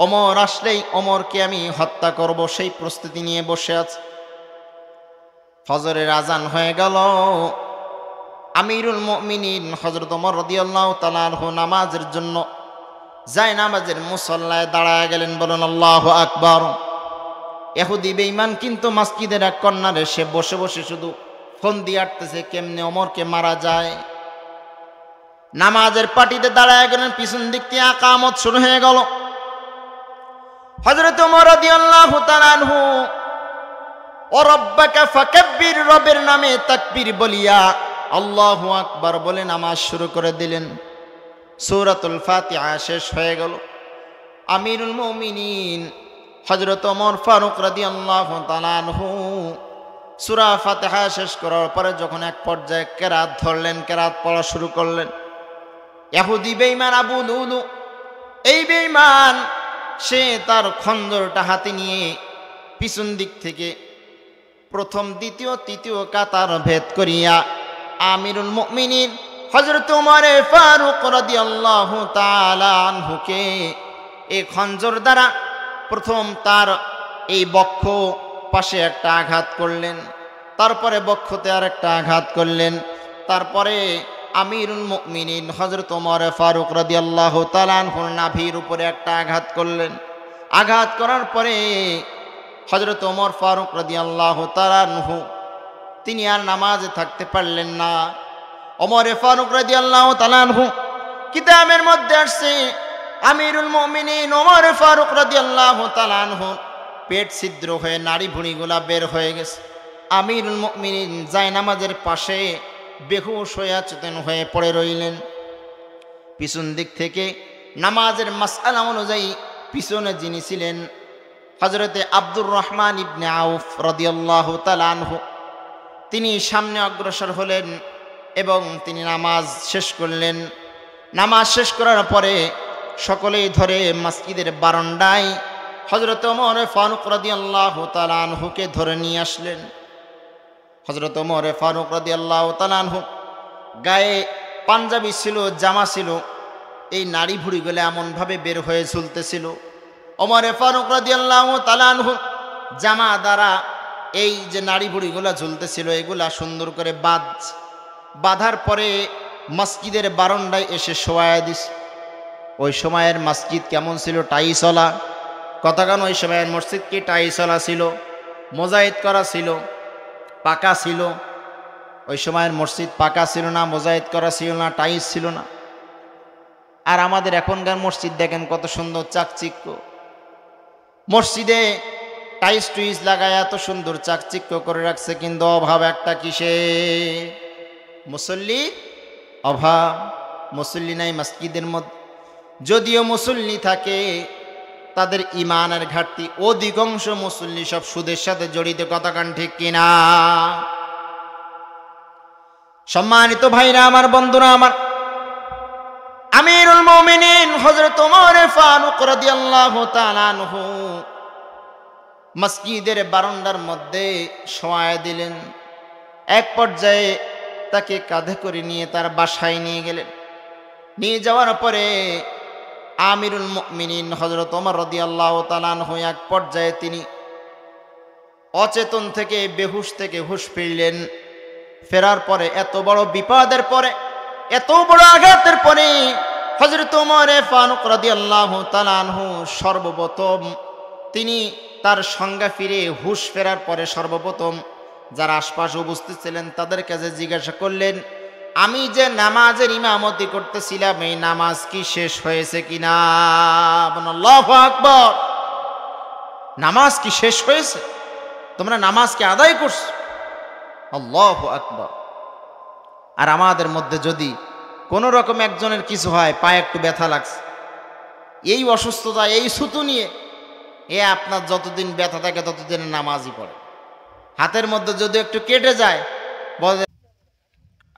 ওমর আসলেই ওমরকে আমি হত্যা করব, সেই প্রস্তুতি নিয়ে বসে আছে। ফজরের আজান হয়ে গেল। আমিরুল মুমিনিন হযরত ওমর রাদিয়াল্লাহু তাআলা আনহু নামাজের জন্য যায় নামাজের মুসল্লায় দাঁড়ায় গেলেন। বলুন আল্লাহু আকবার। ইহুদি বেঈমান কিন্তু মসজিদের এক কর্নারে সে বসে বসে শুধু ফোন দিয়ে আটতেছে কেমনে ওমরকে মারা যায়। নামাজের পাটিতে দাঁড়ায় গেলেন, পিছন দিক থেকে আকামত শুরু হয়ে গেল। হযরত ওমর রাদিয়াল্লাহু তাআলা আনহু ও রব্বাকা ফাকাব্বির, রবের নামে তাকবীর বলিয়া আল্লাহু আকবার বলে নামাজ শুরু করে দিলেন। সূরাতুল ফাতিহা শেষ হয়ে গেল। আমিরুল মুমিনিন হযরত ওমর ফারুক রাদিয়াল্লাহু তাআলা আনহু সূরা ফাতিহা শেষ করার পরে যখন এক পর্যায়ে কেরাত ধরলেন, কেরাত পড়া শুরু করলেন। ইহুদি বেঈমান আবু লুলু, এই বেঈমান সে তার খঞ্জরটা হাতে নিয়ে পিছন দিক থেকে প্রথম দ্বিতীয় তৃতীয় কাতার ভেদ করিয়া আমিরুল মুমিনিন হযরত ওমর ফারুক রাদিয়াল্লাহু তাআলা আনহুকে এই খঞ্জর দ্বারা প্রথম তার এই বক্ষ পাশে একটা আঘাত করলেন, তারপরে বক্ষতে আর একটা আঘাত করলেন, তারপরে আমিরুল মুমিনিন হযরত ওমর ফারুক রাদিয়াল্লাহু তাআলা আনহুর নাভির উপরে একটা আঘাত করলেন। আঘাত করার পরে হযরত ওমর ফারুক রাদিয়াল্লাহু তাআলা আনহু তিনি আর নামাজে থাকতে পারলেন না। ওমর ফারুক রাদিয়াল্লাহু তাআলা আনহু কিতাবের মধ্যে আসছে আমিরুল মুমিনিন ওমর ফারুক রাদিয়াল্লাহু তাআলা আনহু পেট ছিদ্র হয়ে নাড়ি ভুঁড়িগুলা বের হয়ে গেছে। আমিরুল মুমিনিন যায় নামাজের পাশে বেহুশ হয়ে চেতন হয়ে পড়ে রইলেন। পিছন দিক থেকে নামাজের মাসআলা অনুযায়ী পিছনে যিনি ছিলেন হযরতে আব্দুর রহমান ইবনে আউফ রাদিয়াল্লাহু তাআলা আনহু, তিনি সামনে অগ্রসর হলেন এবং তিনি নামাজ শেষ করলেন। নামাজ শেষ করার পরে সকলেই ধরে মসজিদের বারান্দায় হযরত ওমর ফারুক রাদিয়াল্লাহু তাআলা আনহুকে ধরে নিয়ে আসলেন। হযরত ওমর ফারুক রাদিয়াল্লাহু তাআলা আনহু গায়ে পাঞ্জাবি ছিল, জামা ছিল, এই নাড়ি ভুঁড়িগুলো এমনভাবে বের হয়ে ঝুলতেছিল। ওমর ফারুক রাদিয়াল্লাহু তাআলা আনহু জামা দ্বারা এই যে নাড়ি ভুঁড়িগুলো ঝুলতেছিল এগুলা সুন্দর করে বাঁধার পরে মসজিদের বারান্দায় এসে শোয়ায় দিস। ওই সময়ের মসজিদ কেমন ছিল? টাইসলা। কতক্ষণ ওই সময়ের মসজিদ কি টাইসলা ছিল? মোজাইত করা ছিল, পাকা ছিল। ওই সময়ের মসজিদ পাকা ছিল না, মোজাইত করা ছিল না, টাইস ছিল না। আর আমাদের এখনকার মসজিদ দেখেন কত সুন্দর চাকচিক্য। মসজিদে টাইস টুইস লাগায় এত সুন্দর চাকচিক্য করে রাখছে, কিন্তু অভাব একটা কিসে? মুসল্লি অভাব। মুসল্লি নাই মসজিদের মধ্যে। যদিও মুসল্লি থাকে তাদের ইমানের ঘাটতি। অধিকাংশ মুসল্লি সব সুদের সাথে জড়িত। কতক্ষণ ঠিক কিনা? সম্মানিত ভাইরা আমার, বন্ধুরা আমার, আমিরুল মুমিনিন হযরত ওমর ফারুক রাদিয়াল্লাহু তাআলা আনহু মসজিদের বারান্দার মধ্যে শোয়ায় দিলেন। এক পর্যায়ে তাকে কাঁধে করে নিয়ে তার বাসায় নিয়ে গেলেন। নিয়ে যাওয়ার পরে আমিরুল মুমিনিন হযরত ওমর রাদিয়াল্লাহু তাআলা আনহু এক পর্যায়ে তিনি অচেতন থেকে বেহুশ থেকে হুঁশ ফিরলেন। ফেরার পরে এত বড় বিপদের পরে, এত বড় আঘাতের পরে হযরত ওমর ফারুক রাদিয়াল্লাহু তাআলা আনহু সর্বপ্রথম তিনি তার সংজ্ঞা ফিরে হুঁশ ফেরার পরে সর্বপ্রথম যারা আশপাশে উপস্থিত ছিলেন তাদের কাছে জিজ্ঞাসা করলেন, আমি যে নামাজের ইমামতি করতেছিলাম এই নামাজ কি শেষ হয়েছে কিনা? আল্লাহু আকবার। নামাজ কি শেষ হয়েছে? তোমরা নামাজ কি আদায় করছো? আল্লাহু আকবার। আর আমাদের মধ্যে যদি কোন রকম একজনের কিছু হয়, পায়ে একটু ব্যথা লাগছে, এই অসুস্থতা, এই ছুতু নিয়ে আপনার যতদিন ব্যথা থাকে ততদিন নামাজই পড়ে। হাতের মধ্যে যদি একটু কেটে যায় বলে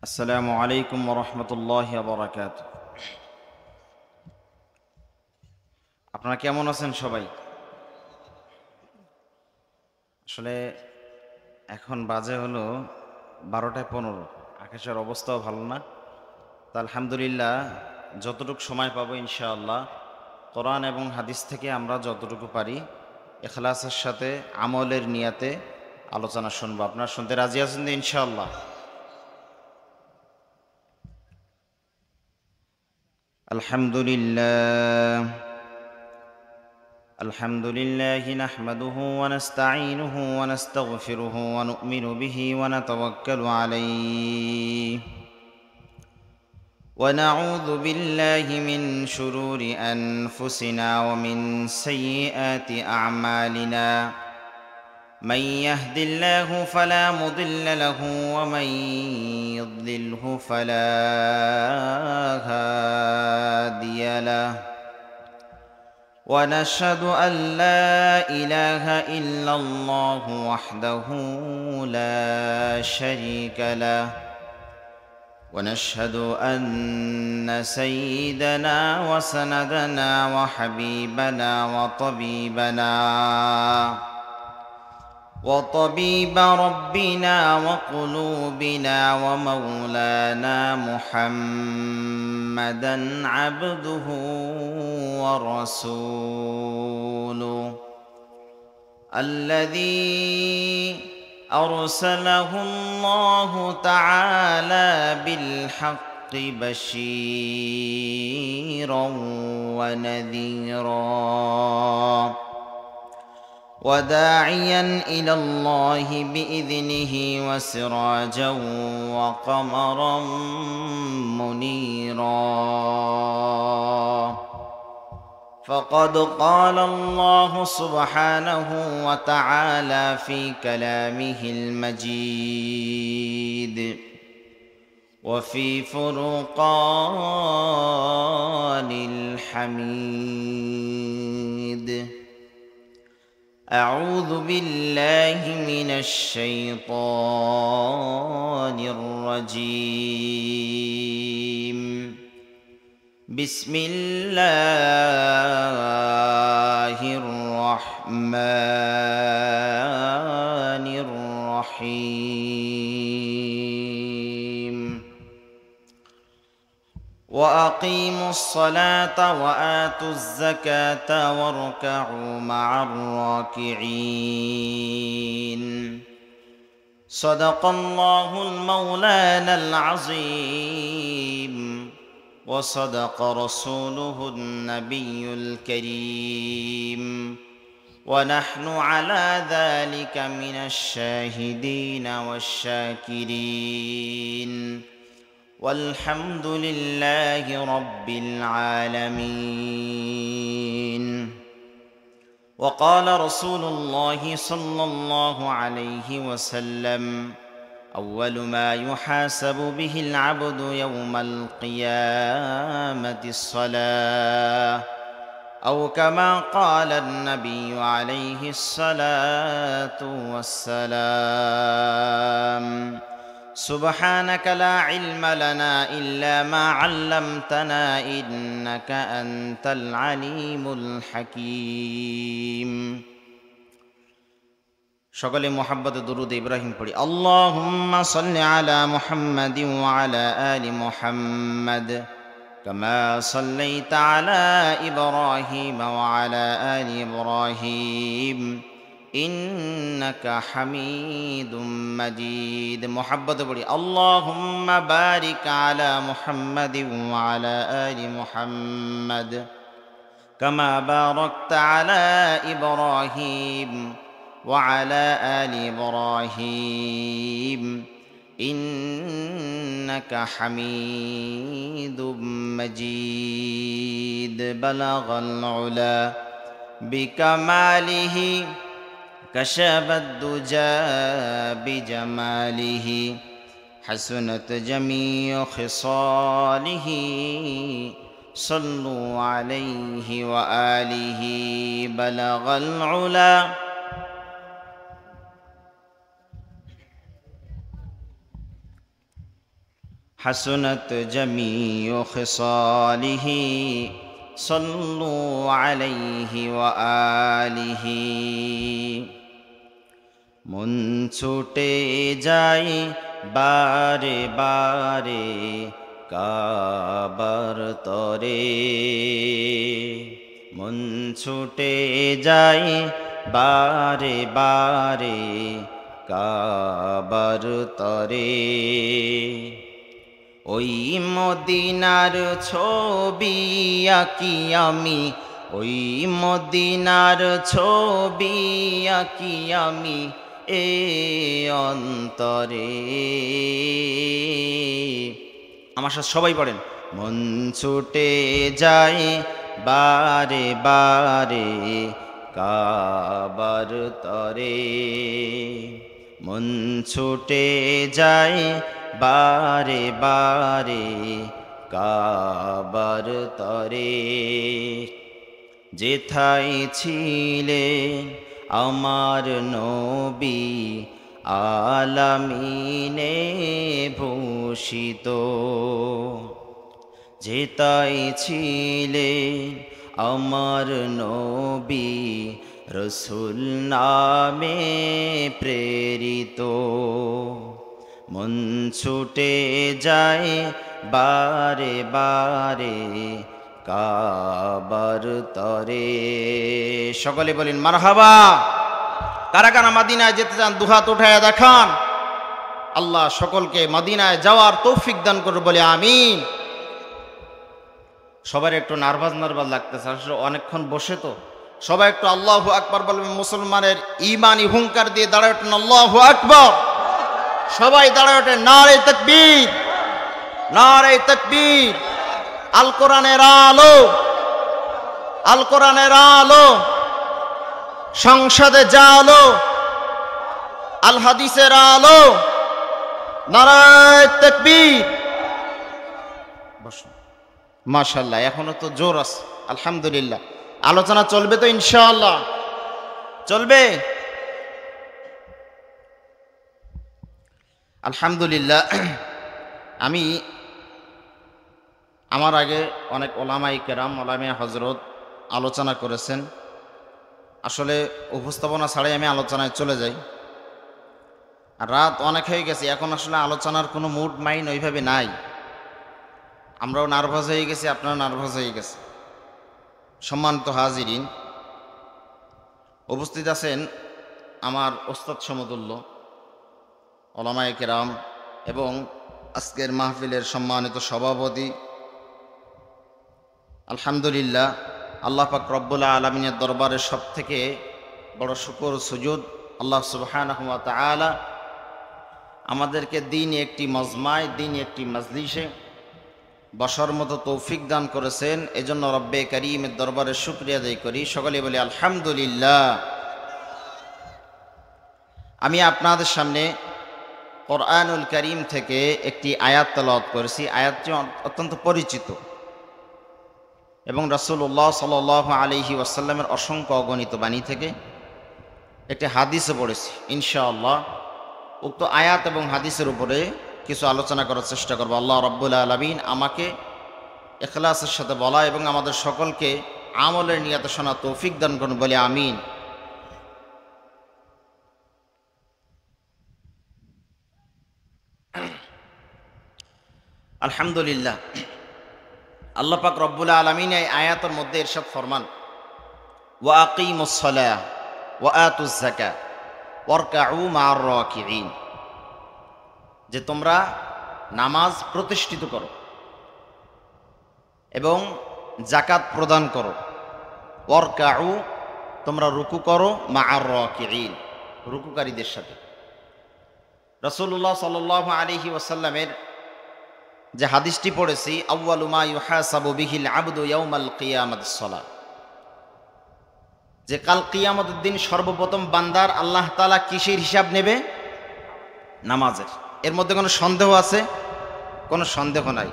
আসসালামু আলাইকুম ওয়া রাহমাতুল্লাহি ওয়া বারাকাতুহু। আপনারা কেমন আছেন সবাই? আসলে এখন বাজে হলো 12:15। আকাশের অবস্থাও ভালো না। তা আলহামদুলিল্লাহ যতটুকু সময় পাবো ইনশাআল্লাহ কোরআন এবং হাদিস থেকে আমরা যতটুকু পারি ইখলাসের সাথে আমলের নিয়াতে আলোচনা শুনবো। আপনারা শুনতে রাজি আছেন তো ইনশাআল্লাহ? আলহামদুলিল্লাহ নাহমাদুহু ওয়া নাস্তাঈনুহু ওয়া নাস্তাগফিরুহু ওয়া নু'মিনু বিহি ওয়া নাতাওয়াক্কালু আলাইহি ونعوذ بالله من شرور أنفسنا ومن سيئات أعمالنا من يهد الله فلا مضل له ومن يضلله فلا هادي له ونشهد أن لا إله إلا الله وحده لا شريك له ونشهد أن سيدنا وسندنا وحبيبنا وطبيب ربنا وقلوبنا ومولانا محمدا عبده ورسوله الذي أرسله الله تعالى بالحق بشيرا ونذيرا وداعيا إلى الله بإذنه وسراجا وقمرا منيرا فقد قال الله سبحانه وتعالى في كلامه المجيد وفي فرقان الحميد أعوذ بالله من الشيطان الرجيم بسم الله الرحمن الرحيم وأقيموا الصلاة وآتوا الزكاة واركعوا مع الراكعين صدق الله المولانا العظيم وصدق رسوله النبي الكريم ونحن على ذلك من الشاهدين والشاكرين والحمد لله رب العالمين وقال رسول الله صلى الله عليه وسلم أول ما يحاسب به العبد يوم القيامة الصلاة أو كما قال النبي عليه الصلاة والسلام سبحانك لا علم لنا إلا ما علمتنا إنك أنت العليم الحكيم সকলে মুহাব্বতে দুরূদ ইব্রাহিম পড়ি আল্লাহুম্মা সাল্লি আলা মুহাম্মাদিন ওয়া আলা আলি মুহাম্মাদ কামা সাল্লাইতা আলা ইব্রাহিম ওয়া আলা আলি ইব্রাহিম ইন্নাকা হামিদুম মাজিদ মুহাব্বতে পড়ি আল্লাহুম্মা বারিক আলা মুহাম্মাদিন ওয়া আলা আলি মুহাম্মাদ কামা বারাকতা আলা ইব্রাহিম وعلى آل إبراهيم إنك حميد مجيد بلغ العلا بكماله كشف الدجى بجماله حسنت جميع خصاله صلوا عليه وآله بلغ العلا حسنت جميع خصاله صلوا عليه وآله মন ছুটে যায় বারে বারে কাবার তরে মন ছুটে যায় বারে বারে কাবার তরে। ওই মদিনার ছবি আঁকি আমি, ওই মদিনার ছবি আঁকি আমি এ অন্তরে। আমার সাথে সবাই পড়েন, মন ছুটে যায় বারে বারে কাবার তরে। মন ছুটে যায় বারে বারে কাবার তরে। যেথায় ছিলে আমার নবী আলামিনে ভূষিত, যেথায় ছিলে আমার নবী রসুল নামে প্রেরিত। মন ছুটে যায় বারে বারে কাবার তরে। সকলে বলেন মারহাবা। কারা কারা মদিনায় যেতে চান দুহাত উঠায়া দেখান। আল্লাহ সকলকে মদিনায় যাওয়ার তৌফিক দান করবে বলে আমিন। সবার একটু নার্ভাস লাগতেছে, আসলে অনেকক্ষণ বসে তো। সবাই একটু আল্লাহু আকবার বলবেন। মুসলমানের ঈমানি হুঙ্কার দিয়ে দাঁড়ায় ওঠেন, আল্লাহু আকবার। সবাই দাঁড়ায় ওঠেন, নারে তাকবীর, নারে তাকবীর। আল কোরআনের আলো, আল কোরআনের আলো, সংসদে যা আলো, আল হাদিসের আলো, নারে তাকবীর। বসুন। মাশাআল্লাহ, এখনো তো জোর আছে, আলহামদুলিল্লাহ। আলোচনা চলবে তো ইনশাআল্লাহ? চলবে, আলহামদুলিল্লাহ। আমি আমার আগে অনেক ওলামায়ে কেরাম, ওলামায়ে হযরত আলোচনা করেছেন। আসলে উপস্থাপনা ছাড়াই আমি আলোচনায় চলে যাই। আর রাত অনেক হয়ে গেছে, এখন আসলে আলোচনার কোনো মুড মাইন্ড ওইভাবে নাই। আমরাও নার্ভাস হয়ে গেছি, আপনারা নার্ভাস হয়ে গেছে। সম্মানিত হাজিরিন, উপস্থিত আছেন আমার ওস্তাদ সমতুল্য ওলামায়ে কেরাম এবং আজকের মাহফিলের সম্মানিত সভাপতি। আলহামদুলিল্লাহ, আল্লাহ পাক রব্বুল আলামিনের দরবারে সব থেকে বড় শুকর সুজুদ আল্লাহ সুবহানাহু ওয়া তাআলা আমাদেরকে দিন একটি মজমায়, দিন একটি মজলিসে বসার মতো তৌফিক দান করেছেন। এজন্য রব্বে কারীমের দরবারে শুকরিয়া আদায় করি। সকলে বলি আলহামদুলিল্লাহ। আমি আপনাদের সামনে কোরআনুল কারীম থেকে একটি আয়াত তেলাওয়াত করেছি। আয়াতটি অত্যন্ত পরিচিত এবং রাসূলুল্লাহ সাল্লাল্লাহু আলাইহি ওয়াসাল্লামের অসংখ্য অগণিত বাণী থেকে একটি হাদিসে পড়েছি। ইনশাআল্লাহ উক্ত আয়াত এবং হাদিসের উপরে কিছু আলোচনা করার চেষ্টা করব। আল্লাহ রাব্বুল আলামিন আমাকে ইখলাসের সাথে বলা এবং আমাদের সকলকে আমলের নিয়তে শোনা তৌফিক দান করুন বলে আমিন। আলহামদুলিল্লাহ, আল্লাহ পাক রব্বুল আলামিন এই আয়াতের মধ্যে ইরশাদ ফরমান, ওয়া আকিমুস সালাহ ওয়া আতুজ যাকাত ওয়ারকাউ মা'আর রাকিঈন, যে তোমরা নামাজ প্রতিষ্ঠিত করো এবং যাকাত প্রদান করো। ওয়ারকাউ, তোমরা রুকু করো, মা'আর রাকিঈন, রুকুকারীদের সাথে। রাসূলুল্লাহ সাল্লাল্লাহু আলাইহি ওয়াসাল্লামের যে হাদিসটি পড়েছি, আউয়ালু মা ইউহাসাবু বিহিল আবদু ইয়াউমাল কিয়ামাতিস সালাত, যে কাল কিয়ামতের দিন সর্বপ্রথম বান্দার আল্লাহ তাআলা কিসের হিসাব নেবে? নামাজের। এর মধ্যে কোনো সন্দেহ আছে? কোনো সন্দেহ নাই।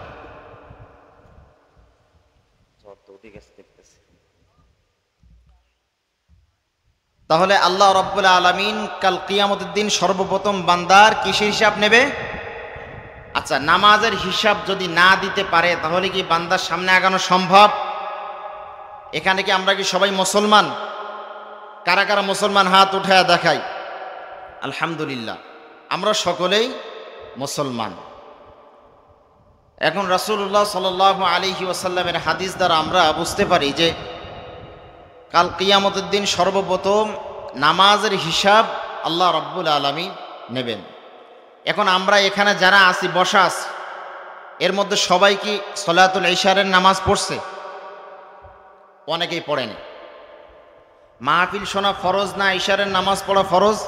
তাহলে আল্লাহ রাব্বুল আলামিন কাল কিয়ামতের দিন সর্বপ্রথম বান্দার কিসের হিসাব নেবে? আচ্ছা, নামাজের হিসাব যদি না দিতে পারে তাহলে কি বান্দার সামনে আগানো সম্ভব? এখানে কি আমরা কি সবাই মুসলমান? কারা কারা মুসলমান হাত উঠায়া দেখাই। আলহামদুলিল্লাহ, আমরা সকলেই মুসলমান। এখন রাসূলুল্লাহ সাল্লাল্লাহু আলাইহি ওয়াসাল্লামের হাদিস দ্বারা আমরা বুঝতে পারি যে কাল কিয়ামতের দিন সর্বপ্রথম নামাজের হিসাব আল্লাহ রাব্বুল আলামিন নেবেন। এখন আমরা এখানে যারা আছি, বসা আছি, এর মধ্যে সবাই কি সলাতুল ইশারের নামাজ পড়ছে? অনেকেই পড়েনি। মাহফিল শোনা ফরজ না ইশারের নামাজ পড়া ফরজ?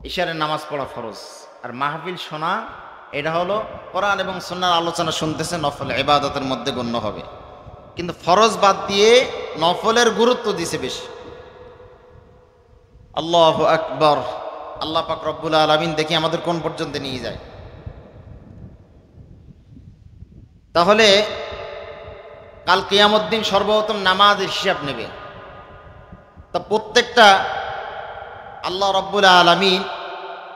ইশারের নামাজ পড়া ফরজ। আর মাহফিল শোনা এটা হলো কোরআন এবং সুন্নাহর আলোচনা শুনতেছে, নফল ইবাদতের মধ্যে গণ্য হবে। কিন্তু ফরজ বাদ দিয়ে নফলের গুরুত্ব দিছে বেশি। আল্লাহু আকবার। আল্লাহ পাক রব্বুল আলামিন দেখি আমাদের কোন পর্যন্ত নিয়ে যায়। তাহলে কাল কিয়ামত দিন সর্বপ্রথম নামাজের হিসাব নেবে। তা প্রত্যেকটা আল্লাহ রাব্বুল আলামিন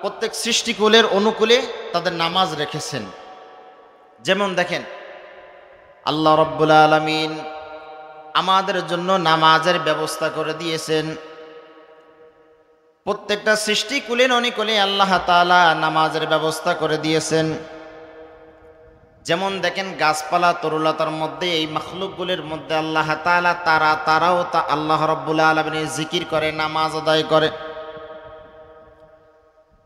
প্রত্যেক সৃষ্টিকুলের অনুকূলে তাদের নামাজ রেখেছেন। যেমন দেখেন, আল্লাহ রাব্বুল আলামিন আমাদের জন্য নামাজের ব্যবস্থা করে দিয়েছেন। প্রত্যেকটা সৃষ্টিকুলের অনুকূলে আল্লাহ তাআলা নামাজের ব্যবস্থা করে দিয়েছেন। যেমন দেখেন, গাছপালা তরুলতার মধ্যে, এই মাখলুকগুলির মধ্যে আল্লাহ তাআলা তারাও আল্লাহ রাব্বুল আলামিনের জিকির করে, নামাজ আদায় করে।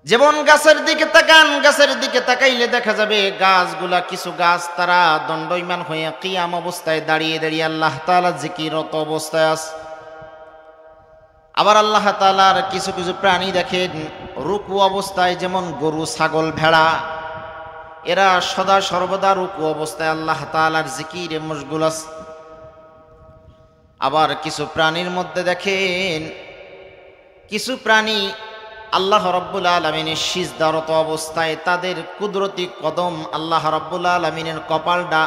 যেমন গাছের দিকে তাকান, গাছের দিকে তাকাইলে দেখা যাবে গাছগুলা, কিছু গাছ তারা দণ্ডায়মান হয়ে কিয়াম অবস্থায় দাঁড়িয়ে দাঁড়িয়ে আল্লাহ তাআলা জিকিররত অবস্থায় আছে। আবার আল্লাহ তাআলার কিছু কিছু প্রাণী দেখেন রুকু অবস্থায়, যেমন গরু, ছাগল, ভেড়া, এরা সদা সর্বদা রুকু অবস্থায় আল্লাহ তাআলার জিকিরে মশগুল আছে। আবার কিছু প্রাণীর মধ্যে দেখেন কিছু প্রাণী আল্লাহ রাব্বুল আলামিনের সিজদারত অবস্থায়, তাদের কুদরতি কদম আল্লাহ রাব্বুল আলামিনের কপালটা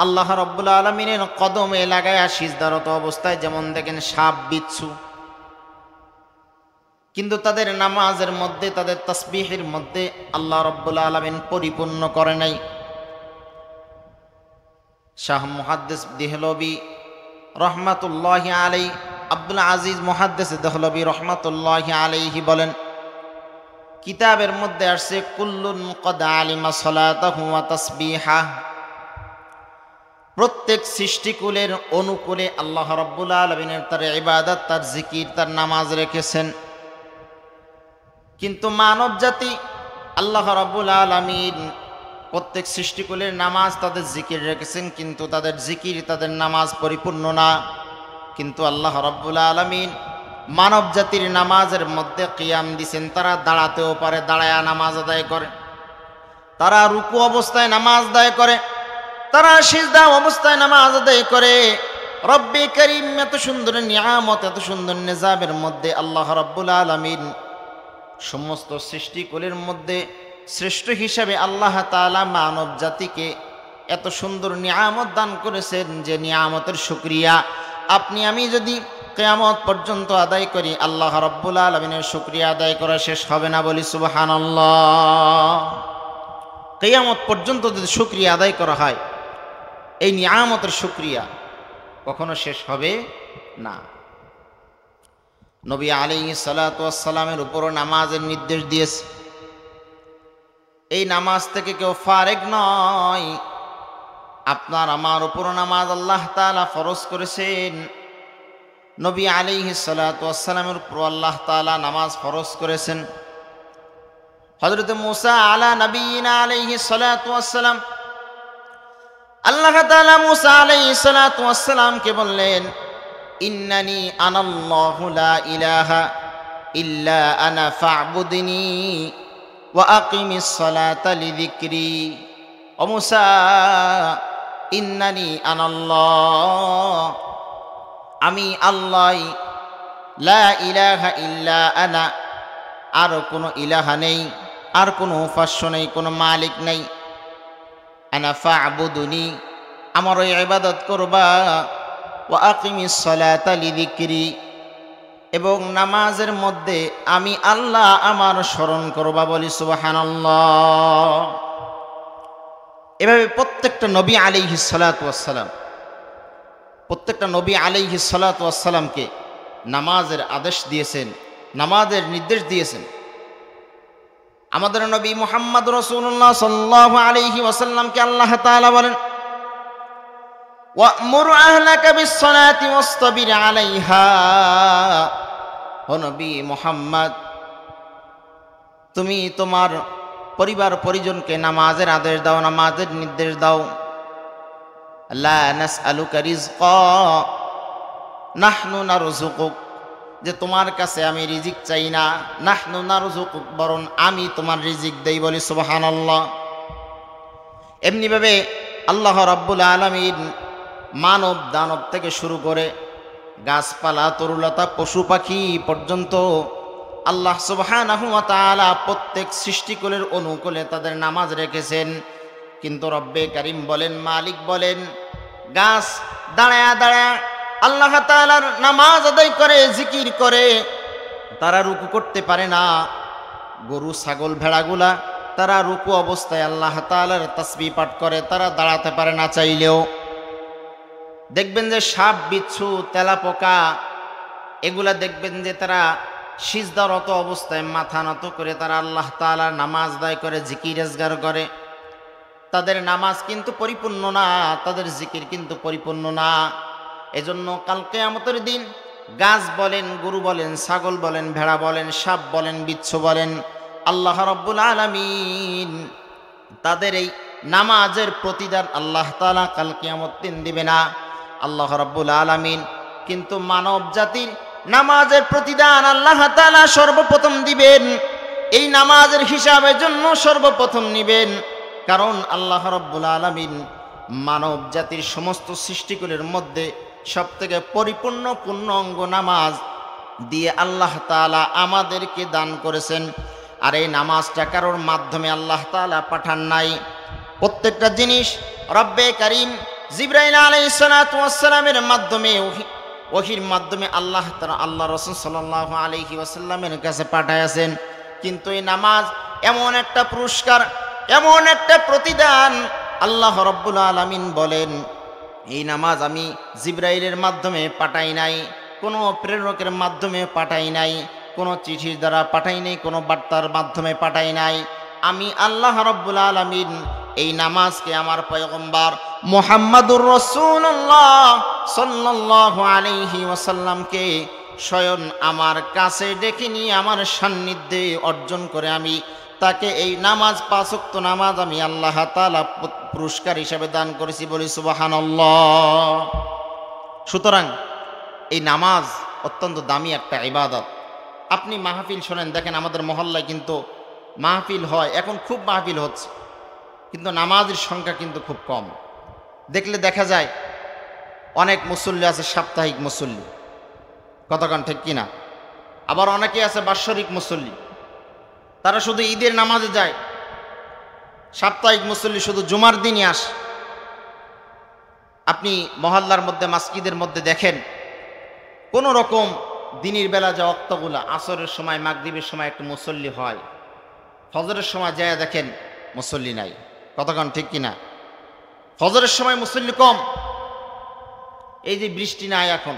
আল্লাহ রাব্বুল আলামিনের কদমে লাগায়া সিজদারত অবস্থায়, যেমন দেখেন সাপ, বিচ্ছু। কিন্তু তাদের নামাজের মধ্যে, তাদের তাসবিহের মধ্যে আল্লাহ রাব্বুল আলামিন পরিপূর্ণ করে নাই। শাহ মুহাদ্দিস দেহলভী রহমাতুল্লাহি আলাইহি, আব্দুল আজিজ মুহাদ্দিস দেহলভী রহমাতুল্লাহি আলাইহি বলেন, কিতাবের মধ্যে আসছে কুল্লুন কদ আলিমা সালাতাহু ওয়া তাসবিহা। প্রত্যেক সৃষ্টিকুলের অনুকূলে আল্লাহ রাব্বুল আলামিনের তার ইবাদত, তার জিকির, তার নামাজ রেখেছেন। কিন্তু মানব জাতি আল্লাহ রাব্বুল আলামিন প্রত্যেক সৃষ্টিকুলের নামাজ, তাদের জিকির রেখেছেন, কিন্তু তাদের জিকির, তাদের নামাজ পরিপূর্ণ না। কিন্তু আল্লাহ রাব্বুল আলামিন মানব জাতির নামাজের মধ্যে কিয়াম দিছেন। তারা দাঁড়াতেও পারে, দাঁড়ায়া নামাজ আদায় করে। তারা রুকু অবস্থায় নামাজ আদায় করে, তারা সিজদা অবস্থায় নামাজ আদায় করে। রব্বে করিম এত সুন্দর নিয়ামত, এত সুন্দর নিজামের মধ্যে আল্লাহ রাব্বুল আলামিন সমস্ত সৃষ্টিকুলের মধ্যে শ্রেষ্ঠ হিসাবে আল্লাহ তাআলা মানব জাতিকে এত সুন্দর নিয়ামত দান করেছেন, যে নিয়ামতের শুকরিয়া আপনি আমি যদি কিয়ামত পর্যন্ত আদায় করি, আল্লাহ রাব্বুল আলামিনের শুকরিয়া আদায় করা শেষ হবে না। বলি সুবহানাল্লাহ। কিয়ামত পর্যন্ত যদি শুকরিয়া আদায় করা হয়, এই নিয়ামতের শুকরিয়া কখনো শেষ হবে না। নবী আলাইহিস সালাতু ওয়াস সালামের উপর নামাজের নির্দেশ দিয়েছে। এই নামাজ থেকে কেউ ফারেক নয়। আপনার আমার উপর নামাজ আল্লাহ তাআলা ফরজ করেছেন। নবী আলাইহিস সালাতু ওয়াস সালামের উপর আল্লাহ তাআলা নামাজ ফরজ করেছেন। হযরত মূসা আলা নবিয়িনা আলাইহিস সালাতু ওয়াস সালাম, আল্লাহ তাআলা মূসা আলাইহিস সালাতু ওয়াস সালামকে বললেন, ইন্নানি আনাল্লাহু লা ইলাহা ইল্লা আনা ফা'বুদনি ওয়া আকিমিস সালাতা লিযিকরি। ও মূসা, ইন্নানি আনাল্লাহ, আমি আল্লাহ, লা ইলাহা ইল্লা আনা, আর কোনো ইলাহা নেই, আর কোনো উপাস্য নেই, কোনো মালিক নেই। আনা ফা'বুদনি, আমার ইবাদত করবা। ওয়া আকিমিস সালাতা লিযিকরি, এবং নামাজের মধ্যে আমি আল্লাহ আমার স্মরণ করবা। বলি সুবহানাল্লাহ। এভাবে প্রত্যেকটা নবী আলাইহিস সালাতু ওয়াস সালাম, প্রত্যেকটা নবী আলাইহিস সালাতু ওয়াস সালামকে নামাজের আদেশ দিয়েছেন, নামাজের নির্দেশ দিয়েছেন। আমাদের নবী মুহাম্মদ রাসূলুল্লাহ সাল্লাল্লাহু আলাইহি ওয়াসাল্লামকে আল্লাহ তাআলা বলেন, ওয়া'মুর আহলাকা বিস-সালাতি ওয়াসতাবির আলাইহা। ও নবী মুহাম্মদ, তুমি তোমার পরিবার পরিজনকে নামাজের আদেশ দাও, নামাজের নির্দেশ দাও। লা নাসআলুকা রিজকা নাহনু নারযুকুক, যে তোমার কাছে আমি রিজিক চাই না, নাহনু নারযুকুক, বরং আমি তোমার রিজিক দেই। বলি সুবহানাল্লাহ। এমনিভাবে আল্লাহ রাব্বুল আলামিন মানব দানব থেকে শুরু করে গাছপালা তরুলতা পশু পাখি পর্যন্ত আল্লাহ সুবহানাহু ওয়া তাআলা প্রত্যেক সৃষ্টিকুলের অনুকূলে তাদের নামাজ রেখেছেন। কিন্তু রব্বে কারীম বলেন, মালিক বলেন, গাছ দাঁড়ায়া দাঁড়ায়া আল্লাহ তাআলার নামাজ আদায় করে, জিকির করে, তারা রুকু করতে পারে না। গরু ছাগল ভেড়াগুলা তারা রুকু অবস্থায় আল্লাহ তাআলার তাসবিহ পাঠ করে, তারা দাঁড়াতে পারে না চাইলেও। দেখবেন যে সাপ বিচ্ছু তেলাপোকা এগুলা দেখবেন যে তারা সিজদারত অবস্থায় মাথা নত করে তারা আল্লাহ তাআলার নামাজ আদায় করে, জিকির আজগার করে। তাদের নামাজ কিন্তু পরিপূর্ণ না, তাদের জিকির কিন্তু পরিপূর্ণ না। এজন্য কাল কিয়ামতের দিন গাছ বলেন, গরু বলেন, ছাগল বলেন, ভেড়া বলেন, সাপ বলেন, বিচ্ছু বলেন, আল্লাহ রাব্বুল আলামিন তাদের এই নামাজের প্রতিদান আল্লাহ তাআলা কাল কিয়ামত দিন দিবে না। আল্লাহ রাব্বুল আলামিন কিন্তু মানব জাতির নামাজের প্রতিদান আল্লাহ তাআলা সর্বপ্রথম দিবেন। এই নামাজের হিসাবের জন্য সর্বপ্রথম নিবেন, কারণ আল্লাহ রাব্বুল আলামিন মানব জাতির সমস্ত সৃষ্টিকুলের মধ্যে সবথেকে পরিপূর্ণ পূর্ণাঙ্গ নামাজ দিয়ে আল্লাহ তাআলা আমাদেরকে দান করেছেন। আর এই নামাজটা কারোর মাধ্যমে আল্লাহ তাআলা পাঠান নাই। প্রত্যেকটা জিনিস রব্বে কারীম জিবরাইল আলাইহিস সালাতু ওয়াস সালামের মাধ্যমে, ওহীর মাধ্যমে আল্লাহ তাআলা আল্লাহ রাসূল সাল্লাল্লাহু আলাইহি ওয়াসাল্লামের কাছে পাঠায়াছেন। কিন্তু এই নামাজ এমন একটা পুরস্কার, এমন একটা প্রতিদান, আল্লাহ রাব্বুল আলামিন বলেন, এই নামাজ আমি জিবরাইলের মাধ্যমে পাঠাই নাই, কোনো প্রেরকের মাধ্যমে পাঠাই নাই, কোনো চিঠির দ্বারা পাঠাই নাই, কোনো বার্তার মাধ্যমে পাঠাই নাই। আমি আল্লাহ রাব্বুল আলামিন এই নামাজকে আমার পয়গম্বর মুহাম্মাদুর রাসূলুল্লাহ সাল্লাল্লাহু আলাইহি ওয়াসাল্লামকে স্বয়ং আমার কাছে ডেকে নিয়ে আমার সান্নিধ্যে অর্জন করে আমি তাকে এই নামাজ, পাঁচ ওয়াক্ত নামাজ আমি আল্লাহ তাআলা পুরস্কার হিসেবে দান করেছি। বলি সুবহানাল্লাহ। সুতরাং এই নামাজ অত্যন্ত দামি একটা ইবাদত। আপনি মাহফিল শোনেন, দেখেন আমাদের মহল্লায় কিন্তু মাহফিল হয়, এখন খুব মাহফিল হচ্ছে, কিন্তু নামাজের সংখ্যা কিন্তু খুব কম। দেখলে দেখা যায় অনেক মুসল্লি আছে সাপ্তাহিক মুসল্লি, কতক্ষণ ঠিক কিনা? আবার অনেকে আছে বাৎসরিক মুসল্লি, তারা শুধু ঈদের নামাজে যায়। সাপ্তাহিক মুসল্লি শুধু জুমার দিনই আসে। আপনি মহল্লার মধ্যে মসজিদের মধ্যে দেখেন কোন রকম দিনের বেলা যে ওয়াক্তগুলা, আসরের সময় মাগরিবের সময় একটু মুসল্লি হয়, ফজরের সময় যায় দেখেন মুসল্লি নাই। কতক্ষণ ঠিক কিনা? ফজরের সময় মুসল্লি কম। এই যে বৃষ্টি নাই, এখন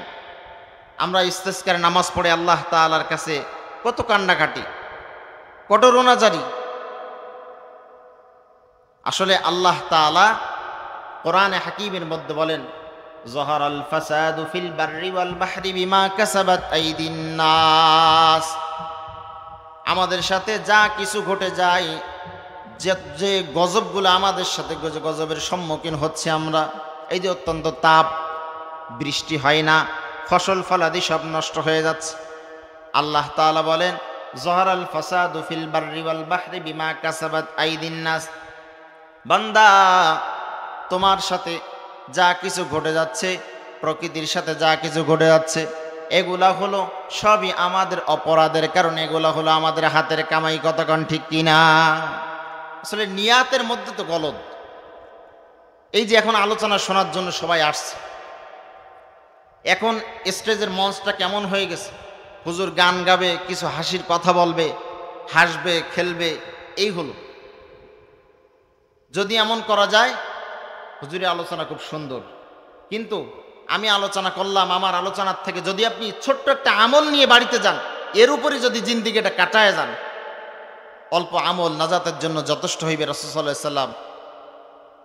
আমরা ইস্তেসকার নামাজ পড়ে আল্লাহ তাআলার কাছে কত কান্নাকাটি, কত রোনাজারি। আসলে আল্লাহ তাআলা কোরআনে হাকিমের মধ্যে বলেন, যহারাল ফাসাদু ফিল বাররি ওয়াল বাহরি বিমা কাসাবাত আইদিন নাস। আমাদের সাথে যা কিছু ঘটে যায়, যে গজবগুলো আমাদের সাথে গজবের সম্মুখীন হচ্ছে আমরা, এই যে অত্যন্ত তাপ, বৃষ্টি হয় না, ফসল ফলাদি সব নষ্ট হয়ে যাচ্ছে। আল্লাহ তাআলা বলেন, যহারাল ফাসাদু ফিল বাররি ওয়াল বাহরি বিমা কাসাবাত আইদিন নাস। বান্দা, তোমার সাথে যা কিছু ঘটে যাচ্ছে, প্রকৃতির সাথে যা কিছু ঘটে যাচ্ছে, এগুলা হলো সবই আমাদের অপরাধের কারণে, এগুলা হলো আমাদের হাতের কামাই। কতক্ষণ ঠিক কিনা? আসলে নিয়াতের মধ্যে তো গলদ। এই যে এখন আলোচনা শোনার জন্য সবাই আসছে, এখন স্টেজের মঞ্চটা কেমন হয়ে গেছে, হুজুর গান গাবে, কিছু হাসির কথা বলবে, হাসবে, খেলবে, এই হলো। যদি এমন করা যায়, হুজুরের আলোচনা খুব সুন্দর, কিন্তু আমি আলোচনা করলাম, আমার আলোচনার থেকে যদি আপনি ছোট্ট একটা আমল নিয়ে বাড়িতে যান, এর উপরে যদি জিন্দিগিটা কাটায় যান, অল্প আমল নাজাতের জন্য যথেষ্ট হইবে। রাসূল সাল্লাল্লাহু আলাইহি ওয়াসাল্লাম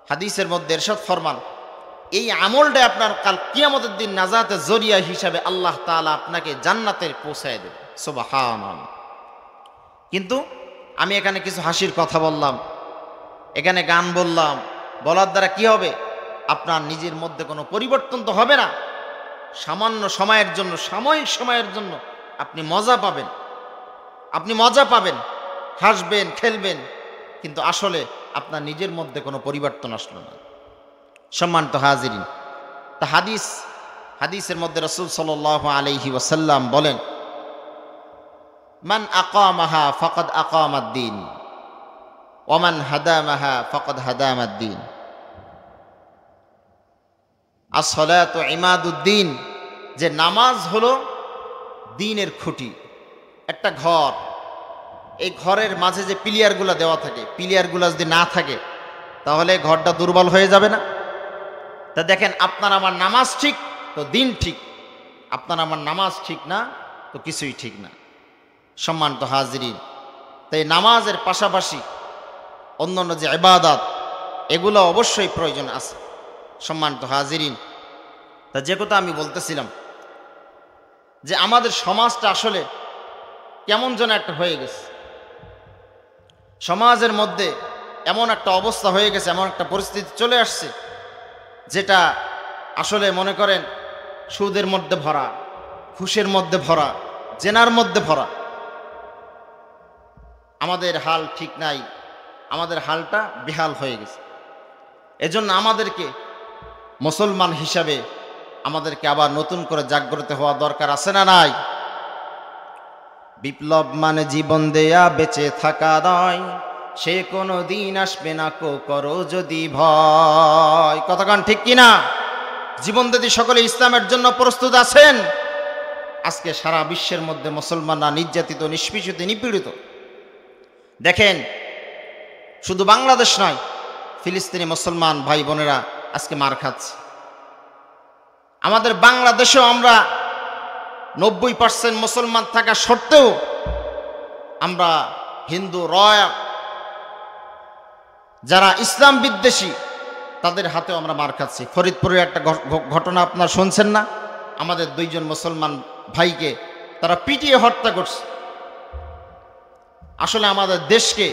হাদিসের মধ্যে ইরশাদ ফরমান, এই আমলটা আপনার কাল কিয়ামতের দিন নাজাতের জরিয়া হিসাবে আল্লাহ তাআলা আপনাকে জান্নাতে পৌঁছায় দেবে। সুবহানাল্লাহ। কিন্তু আমি এখানে কিছু হাসির কথা বললাম, এখানে গান বললাম, বলার দ্বারা কি হবে? আপনার নিজের মধ্যে কোনো পরিবর্তন তো হবে না। সামান্য সময়ের জন্য, সাময়িক সময়ের জন্য আপনি মজা পাবেন, হাসবেন, খেলবেন, কিন্তু আসলে আপনার নিজের মধ্যে কোনো পরিবর্তন আসলো না। সম্মানিত হাজিরিন, তা হাদিসের মধ্যে রাসূল সাল্লাল্লাহু আলাইহি ওয়াসাল্লাম বলেন, মান আকামাহা ফাকাদ আকামাদ-দ্বীন ওয়া মান হাদামাহা ফাকাদ হাদামাদ-দ্বীন। as-salatu ইমাদুদ-দ্বীন, যে নামাজ হলো দ্বীনের খুঁটি। একটা ঘর, এই ঘরের মাঝে যে পিলিয়ারগুলো দেওয়া থাকে, পিলিয়ারগুলো যদি না থাকে তাহলে ঘরটা দুর্বল হয়ে যাবে না? তা দেখেন, আপনার আমার নামাজ ঠিক তো দ্বীন ঠিক, আপনার আমার নামাজ ঠিক না তো কিছুই ঠিক না। সম্মানিত হাজিরিন, তাই নামাজের পাশাপাশি অন্যান্য যে ইবাদত, এগুলো অবশ্যই প্রয়োজন আছে। সম্মানিত হাজিরিন, তা যে কথা আমি বলতেছিলাম যে আমাদের সমাজটা আসলে কেমন যেন একটা হয়ে গেছে। সমাজের মধ্যে এমন একটা অবস্থা হয়ে গেছে, এমন একটা পরিস্থিতি চলে আসছে, যেটা আসলে মনে করেন সুদের মধ্যে ভরা, ঘুষের মধ্যে ভরা, জেনার মধ্যে ভরা। আমাদের হাল ঠিক নাই, আমাদের হালটা বেহাল হয়ে গেছে। এজন্য আমাদেরকে মুসলমান হিসাবে আমাদেরকে আবার নতুন করে জাগ্রত হওয়া দরকার আছে না নাই? বিপ্লব মানে জীবন দেয়া বেঁচে থাকা নয়, সে কোনো দিন আসবে না কো করো যদি ভয়। কতক্ষণ ঠিক কিনা? জীবন দিতে সকলে ইসলামের জন্য প্রস্তুত আছেন? আজকে সারা বিশ্বের মধ্যে মুসলমানরা নির্যাতিত, নিষ্পেষিত, নিপীড়িত। দেখেন, শুধু বাংলাদেশ নয়, ফিলিস্তিনি মুসলমান ভাই বোনেরা আজকে মার খাচ্ছে। আমাদের বাংলাদেশেও আমরা 90% মুসলমান থাকা সত্ত্বেও আমরা হিন্দু রয়া যারা ইসলাম বিদ্বেষী তাদের হাতেও আমরা মার খাচ্ছি। ফরিদপুরের একটা ঘটনা আপনারা শুনছেন না? আমাদের 2 জন মুসলমান ভাইকে তারা পিটিয়ে হত্যা করছে। আসলে আমাদের দেশকে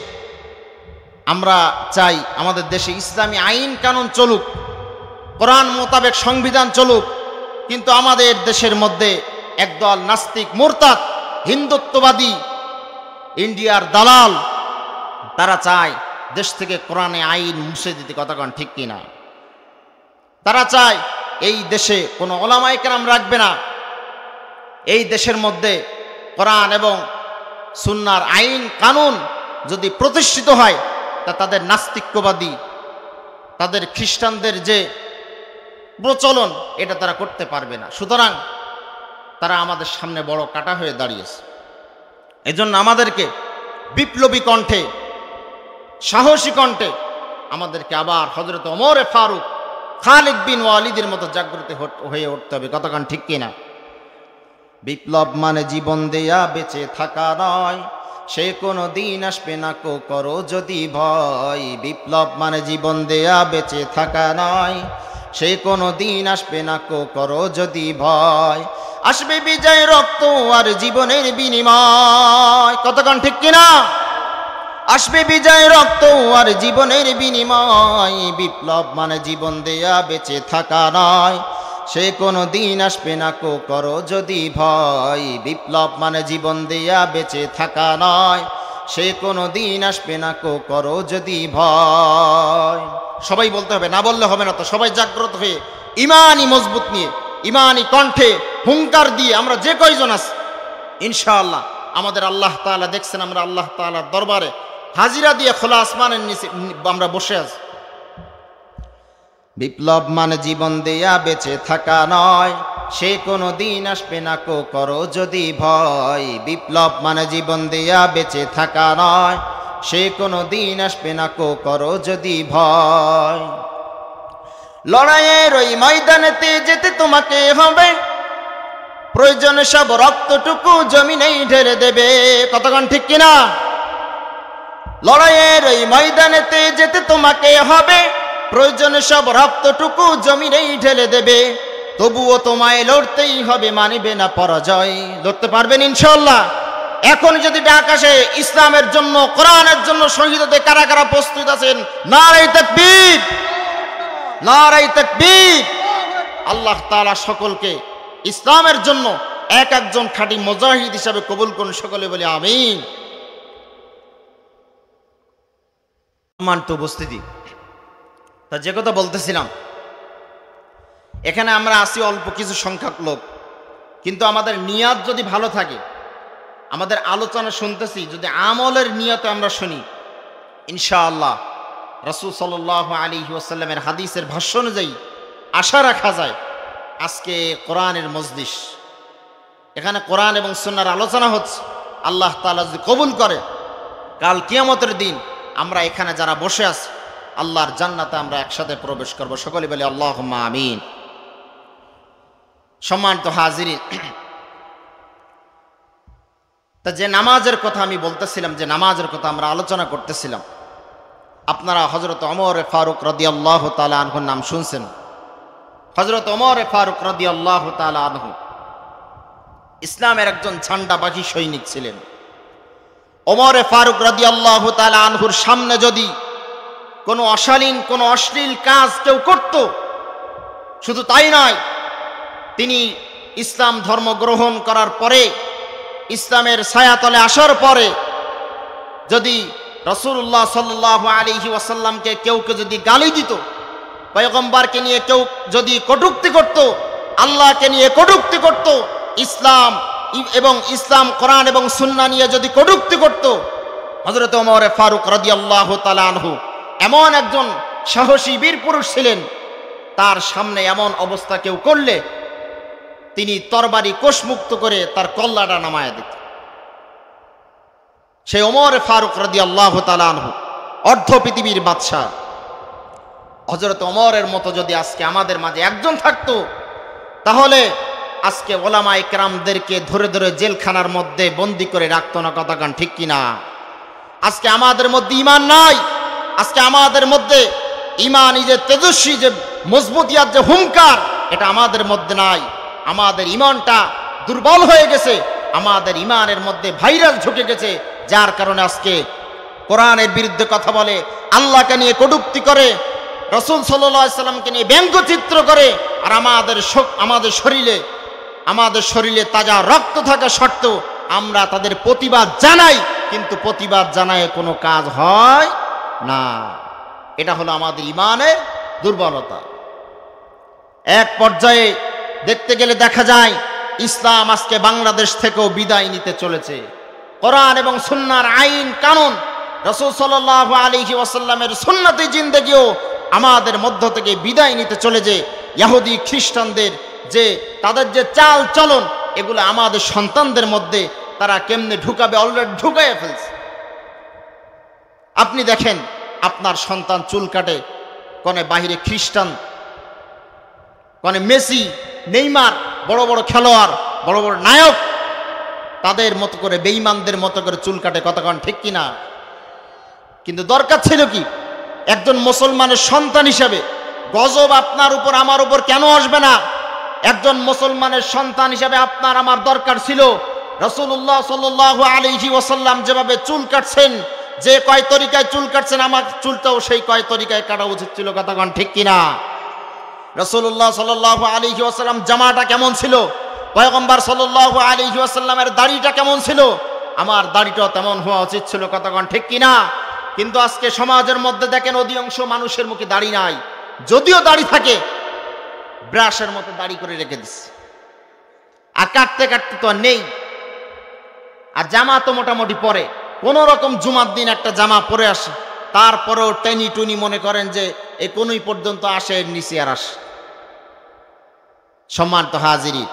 আমরা চাই, আমাদের দেশে ইসলামী আইন কানুন চলুক, কোরআন মোতাবেক সংবিধান চলুক, কিন্তু আমাদের দেশের মধ্যে একদল নাস্তিক, মুরতাদ, হিন্দুত্ববাদী, ইন্ডিয়ার দালাল, তারা চায় দেশ থেকে কোরআনে আইন মুছে দিতে। কতক্ষণ ঠিক কিনা? তারা চায় এই দেশে কোনো ওলামায়ে কেরাম রাখবে না। এই দেশের মধ্যে কোরআন এবং সুন্নাহর আইন কানুন যদি প্রতিষ্ঠিত হয়, তা তাদের নাস্তিক্যবাদী, তাদের খ্রিস্টানদের যে প্রচলন, এটা তারা করতে পারবে না। সুতরাং তারা আমাদের সামনে বড় কাটা হয়ে দাঁড়িয়েছে। এজন্য আমাদেরকে বিপ্লবী কণ্ঠে, সাহসী কণ্ঠে আমাদেরকে আবার হযরত ওমর ফারুক, খালিদ বিন ওয়ালিদের মতো জাগ্রত হয়ে উঠতে হবে। কতক্ষণ ঠিক কিনা? বিপ্লব মানে জীবন দেয়া বেঁচে থাকা নয়, সে কোনো দিন আসবে না কো করো যদি ভয়। বিপ্লব মানে জীবন দেয়া বেঁচে থাকা নয়, সে কোনো দিন আসবে না কো করো যদি ভয়। আসবে বিজয়, রক্ত আর জীবনের বিনিময়। কতক্ষণ ঠিক কিনা? আসবে বিজয়, রক্ত আর জীবনের বিনিময়। বিপ্লব মানে জীবন দেয়া বেঁচে থাকা নয়, সে কোনো দিন আসবে না কো করো যদি ভয়। বিপ্লব মানে জীবন দেয়া বেঁচে থাকা নয়, সে কোনো দিন আসবে না কো করো যদি ভয়। সবাই বলতে হবে, না বললে হবে না তো। সবাই জাগ্রত হয়ে ইমানই মজবুত নিয়ে, ইমানই কণ্ঠে হুঙ্কার দিয়ে আমরা যে কয়জন আছি, ইনশাআল্লাহ আমাদের আল্লাহ তাআলা দেখছেন, আমরা আল্লাহ তাআলার দরবারে হাজিরা দিয়ে খোলা আসমানের নিচে আমরা বসে আছি। বিপ্লব মানে জীবন দেয়া বেঁচে থাকা নয়, সে কোনো দিন আসবে না কো করো যদি ভয়। বিপ্লব মানে জীবন দেয়া বেঁচে থাকা নয়, সে কোনো দিন আসবে না কো করো যদি ভয়। লড়াইয়ের ওই ময়দানেতে যেতে তোমাকে হবে, প্রয়োজনে সব রক্তটুকু জমিনেই ঢেলে দেবে। কতক্ষণ ঠিক কিনা? লড়াইয়ের ওই ময়দানেতে যেতে তোমাকে হবে, প্রয়োজনে সব রক্তটুকু জমিনেই ঢেলে দেবে, তবুও তোমায় লড়তেই হবে, মানিবে না পরাজয়। লড়তে পারবেন ইনশাআল্লাহ? এখন যদি ডাক আসে ইসলামের জন্য, কোরআনের জন্য শহীদ হতে কারা কারা প্রস্তুত আছেন? নারে তাকবীর, নারে তাকবীর। আল্লাহ তাআলা সকলকে ইসলামের জন্য এক একজন খাঁটি মুজাহিদ হিসাবে কবুল করুন, সকলে বলি আমিন। সম্মানিত উপস্থিতি, তা যে কথা বলতেছিলাম, এখানে আমরা আসি অল্প কিছু সংখ্যক লোক, কিন্তু আমাদের নিয়াত যদি ভালো থাকে, আমাদের আলোচনা শুনতেছি যদি আমলের নিয়তে আমরা শুনি, ইনশাআল্লাহ রাসূল সাল্লাল্লাহু আলাইহি ওয়াসাল্লামের হাদিসের ভাষ্য অনুযায়ী আশা রাখা যায় আজকে কোরআনের মজলিস, এখানে কোরআন এবং সুন্নাহর আলোচনা হচ্ছে, আল্লাহ তাআলা যদি কবুল করে কাল কিয়ামতের দিন আমরা এখানে যারা বসে আছি আল্লাহর জান্নাতে আমরা একসাথে প্রবেশ করব, সকলে বলি আল্লাহুম্মা আমিন। সম্মানিত হাজিরিন, তা যে নামাজের কথা আমি বলতেছিলাম, যে নামাজের কথা আমরা আলোচনা করতেছিলাম, আপনারা হযরত ওমর ফারুক রাদিয়াল্লাহু তাআলা আনহুর নাম শুনছেন। হযরত ওমর ফারুক রাদিয়াল্লাহু তাআলা আনহু ইসলামের একজন ঝান্ডাবাহী সৈনিক ছিলেন। ওমর ফারুক রাদিয়াল্লাহু তাআলা আনহুর সামনে যদি কোনো অশালীন, কোনো অশ্লীল কাজ কেউ করত, শুধু তাই নয়, তিনি ইসলাম ধর্ম গ্রহণ করার পরে, ইসলামের ছায়াতলে আসার পরে যদি রাসূলুল্লাহ সাল্লাল্লাহু আলাইহি ওয়াসাল্লামকে কেউ যদি গালি দিত, পয়গম্বরকে নিয়ে কেউ যদি কটূক্তি করত, আল্লাহকে নিয়ে কটূক্তি করত, ইসলাম এবং ইসলাম কোরআন এবং সুন্নাহ নিয়ে যদি কটূক্তি করত, হযরত ওমর ফারুক রাদিয়াল্লাহু তাআলা আনহু এমন একজন সাহসী বীর পুরুষ ছিলেন, তার সামনে এমন অবস্থা কেউ করলে তিনি তরবারি কোষমুক্ত করে তার কল্লাটা নামায়া দিত। সেই ওমর ফারুক রাদিয়াল্লাহু তাআলা আনহু অর্ধ পৃথিবীর বাদশা। হযরত ওমরের মতো যদি আজকে আমাদের মাঝে একজন থাকতো, তাহলে আজকে ওলামায়ে কেরামদেরকে ধরে ধরে জেলখানার মধ্যে বন্দী করে রাখতো না, কথা কান ঠিক কিনা? আজকে আমাদের মধ্যে ঈমান নাই, আজকে আমাদের মধ্যে ঈমান, যে তেজস্বী, যে মজবুতিয়াত, যে হুঙ্কার, এটা আমাদের মধ্যে নাই। আমাদের ঈমানটা দুর্বল হয়ে গেছে, আমাদের ঈমানের মধ্যে ভাইরাস ঢুকে গেছে, যার কারণে আজকে কোরআনের বিরুদ্ধে কথা বলে, আল্লাহকে নিয়ে কটূক্তি করে, রাসূল সাল্লাল্লাহু আলাইহি সাল্লামকে নিয়ে ব্যঙ্গচিত্র করে, আর আমাদের শরীরে তাজা রক্ত থাকা সত্ত্বেও আমরা তাদের প্রতিবাদ জানাই, কিন্তু প্রতিবাদ জানায় কোনো কাজ হয় না। এটা হলো আমাদের ঈমানের দুর্বলতা। এক পর্যায়ে দেখতে গেলে দেখা যায় ইসলাম আজকে বাংলাদেশ থেকেও বিদায় নিতে চলেছে। কোরআন এবং সুন্নাহর আইন কানুন, রাসূল সাল্লাল্লাহু আলাইহি ওয়াসাল্লামের সুন্নতি জিন্দেগিও আমাদের মধ্য থেকে বিদায় নিতে চলেছে। ইহুদি খ্রিস্টানদের যে তাদের যে চাল চলন, এগুলো আমাদের সন্তানদের মধ্যে তারা কেমনে ঢুকাবে, অলরেডি ঢুকাইয়া ফেলছে। আপনি দেখেন, আপনার সন্তান চুল কাটে, কোনে বাহিরে খ্রিস্টান, কোনে মেসি, নেইমার, বড় বড় খেলোয়াড়, বড় বড় নায়ক, তাদের মতো করে বেঈমানদের মতো করে চুল কাটে, কতক্ষণ ঠিক কিনা? কিন্তু দরকার ছিল কি? একজন মুসলমানের সন্তান হিসাবে গজব আপনার উপর আমার উপর কেন আসবে না? একজন মুসলমানের সন্তান হিসাবে আপনার আমার দরকার ছিল রাসূলুল্লাহ সাল্লাল্লাহু আলাইহি ওয়াসাল্লাম যেভাবে চুল কাটছেন, যে কয় তরিকায় চুল কাটছেন, আমার চুলটাও সেই কয় তরিকায় কাটা উচিত ছিল, কতক্ষণ ঠিক কিনা? রাসূলুল্লাহ সাল্লাল্লাহু আলাইহি ওয়াসাল্লাম জামাটা কেমন ছিল, পয়গম্বর সাল্লাল্লাহু আলাইহি ওয়াসাল্লামের দাড়িটা কেমন ছিল, আমার দাড়িটাও তেমন হওয়া উচিত ছিল, কতক্ষণ ঠিক কিনা? কিন্তু আজকে সমাজের মধ্যে দেখেন অধিকাংশ মানুষের মুখে দাড়ি নাই, যদিও দাড়ি থাকে ব্রাশের মতো দাড়ি করে রেখে দিচ্ছে, আর কাটতে কাটতে তো আর নেই। আর জামা তো মোটামুটি পরে, কোন রকম জুমার দিন একটা জামা পরে আসে, তারপরেও টেনি টুনি মনে করেন যে এই কোনই পর্যন্ত আসে, এর নিচে আর আসে। সম্মানিত হাজিরি,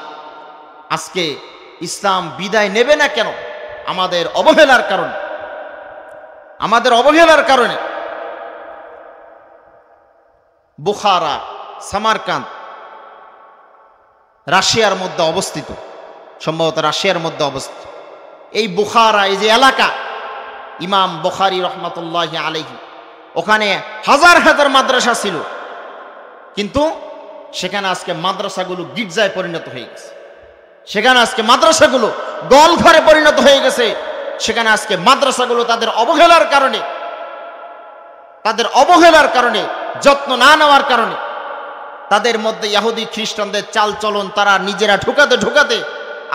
আজকে ইসলাম বিদায় নেবে না কেন? আমাদের অবহেলার কারণে, আমাদের অবহেলার কারণে। বুখারা, সামারকান্দ রাশিয়ার মধ্যে অবস্থিত, সম্ভবত রাশিয়ার মধ্যে অবস্থিত। এই বুখারা, এই যে এলাকা, ইমাম বুখারী রহমাতুল্লাহি আলাইহি ওখানে হাজার হাজার মাদ্রাসা ছিল, কিন্তু সেখানে আজকে মাদ্রাসাগুলো গির্জায় পরিণত হয়ে গেছে, সেখানে আজকে মাদ্রাসাগুলো দল ঘরে পরিণত হয়ে গেছে, সেখানে আজকে মাদ্রাসাগুলো তাদের অবহেলার কারণে যত্ন না নেওয়ার কারণে তাদের মধ্যে ইহুদি খ্রিস্টানদের চালচলন তারা নিজেরা ঢুকাতে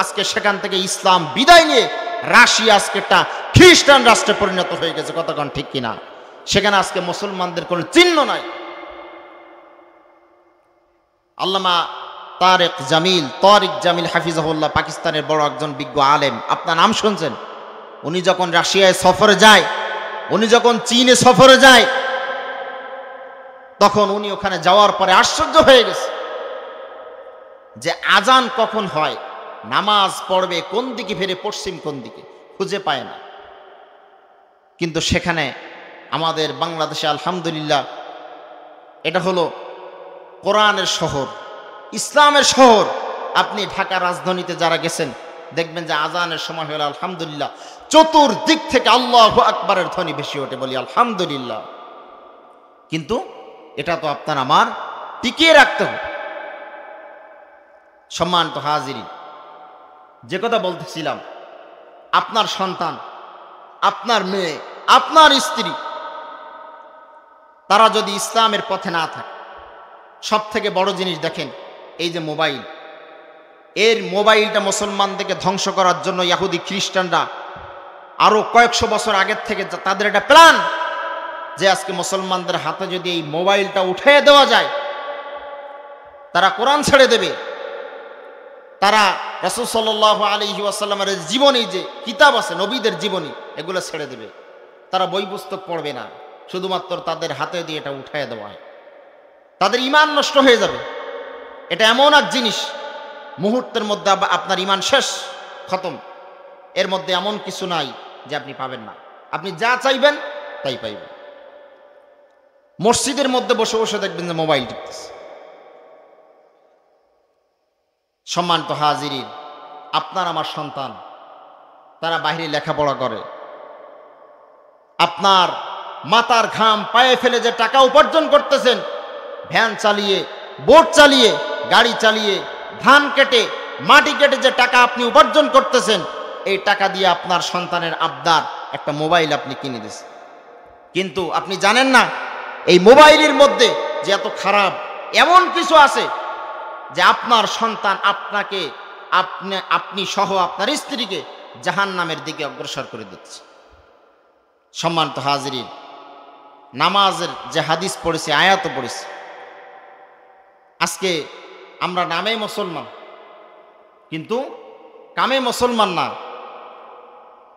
আজকে সেখান থেকে ইসলাম বিদায় নিয়ে রাশিয়া আজকে একটা খ্রিস্টান রাষ্ট্রে পরিণত হয়ে গেছে। কতক্ষণ ঠিক কিনা? সেখানে আজকে মুসলমানদের কোনো চিহ্ন নাই। আল্লামা তারিক জামিল হাফিজাহুল্লাহ পাকিস্তানের বড় একজন বিজ্ঞ আলেম, আপনার নাম শুনছেন। উনি যখন রাশিয়ায় সফরে যায়, উনি যখন চীনে সফরে যায়, তখন উনি ওখানে যাওয়ার পরে আশ্চর্য হয়ে গেছে যে আজান কখন হয়, নামাজ পড়বে কোন দিকে ফিরে, পশ্চিম কোন দিকে খুঁজে পায় না। কিন্তু সেখানে আমাদের বাংলাদেশে আলহামদুলিল্লাহ এটা হলো কোরআনের শহর, ইসলামের শহর। আপনি ঢাকা রাজধানীতে যারা গেছেন দেখবেন যে আজানের সময় হলে আলহামদুলিল্লাহ চতুর্দিক থেকে আল্লাহু আকবারের ধ্বনি বেশি ওঠে, বলি আলহামদুলিল্লাহ। কিন্তু এটা তো আপনার আমার টিকিয়ে রাখতে হবে। সম্মানিত হাজিরিন, যে কথা বলতেছিলাম, আপনার সন্তান, আপনার মেয়ে, আপনার স্ত্রী তারা যদি ইসলামের পথে না থাকে, সব থেকে বড় জিনিস দেখেন এই যে মোবাইল, এর মোবাইলটা মুসলমানদেরকে ধ্বংস করার জন্য ইহুদি খ্রিস্টানরা আরো কয়েকশো বছর আগের থেকে তাদের একটা প্ল্যান যে আজকে মুসলমানদের হাতে যদি এই মোবাইলটা উঠিয়ে দেওয়া যায়, তারা কোরআন ছেড়ে দেবে, তারা রাসূল সাল্লাল্লাহু আলাইহি ওয়াসাল্লামের জীবনী যে কিতাব আছে, নবীদের জীবনী, এগুলো ছেড়ে দেবে। তারা বই পুস্তক পড়বে না, শুধুমাত্র তাদের হাতে দিয়ে এটা উঠিয়ে দেওয়া হয়। তাদের ঈমান নষ্ট হয়ে যাবে। এটা এমন এক জিনিস, মুহূর্তের মধ্যে আপনার ঈমান শেষ, খতম। এর মধ্যে এমন কিছু নাই যে আপনি পাবেন না, আপনি যা চাইবেন তাই পাইবেন। মসজিদের মধ্যে বসে বসে দেখবেন যে মোবাইল টিপতেছে। সম্মানিত হাজিরিন, আপনার আমার সন্তান তারা বাইরে লেখাপড়া করে, আপনার মাথার ঘাম পায়ে ফেলে যে টাকা উপার্জন করতেছেন, ভ্যান চালিয়ে, বোট চালিয়ে, গাড়ি চালিয়ে, ধান কেটে, মাটি কেটে যে টাকা আপনি উপার্জন করতেছেন, এই টাকা দিয়ে আপনার সন্তানের আবদার একটা মোবাইল আপনি কিনে দিয়েছেন। কিন্তু আপনি জানেন না এই মোবাইলের মধ্যে যে এত খারাপ এমন কিছু আছে যে আপনার সন্তান আপনাকে, আপনি সহ আপনার স্ত্রীকে জাহান্নামের দিকে অগ্রসর করে দিচ্ছে। সম্মানিত হাজিরিন, নামাজের যে হাদিস পড়েছি, আয়াত পড়েছি, আজকে আমরা নামে মুসলমান কিন্তু কামে মুসলমান না।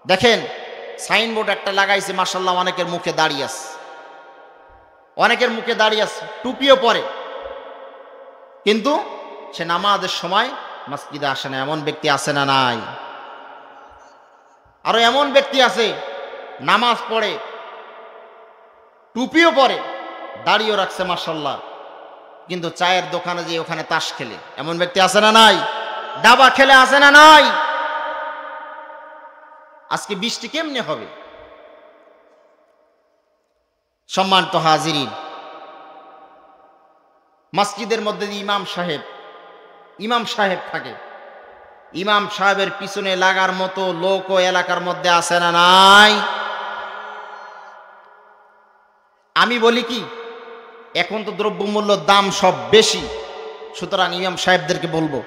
দেখেন সাইনবোর্ড একটা লাগাইছে, মাশাআল্লাহ, অনেকের মুখে দাঁড়িয়ে আছে, অনেকের মুখে দাঁড়িয়ে আছে, টুপিও পরে, কিন্তু সে নামাজের সময় মসজিদে আসে না। এমন ব্যক্তি আছে না নাই? আরো এমন ব্যক্তি আছে নামাজ পড়ে, টুপিও পরে, দাড়িও রাখছে মাশাআল্লাহ, কিন্তু চায়ের দোকানে যে ওখানে তাস খেলে, এমন ব্যক্তি আছে না নাই? দাবা খেলে আছে না নাই? আজকে বৃষ্টি কেমনে হবে? সম্মানিত হাজিরিন, মসজিদের মধ্যে ইমাম সাহেব থাকে, ইমাম সাহেবের পিছনে লাগার মতো লোক ও এলাকার মধ্যে আছে না নাই? আমি বলি কি, এখন তো দ্রব্যমূল্যর দাম সব বেশি, সুতরাং ইমাম সাহেবদেরকে বলবো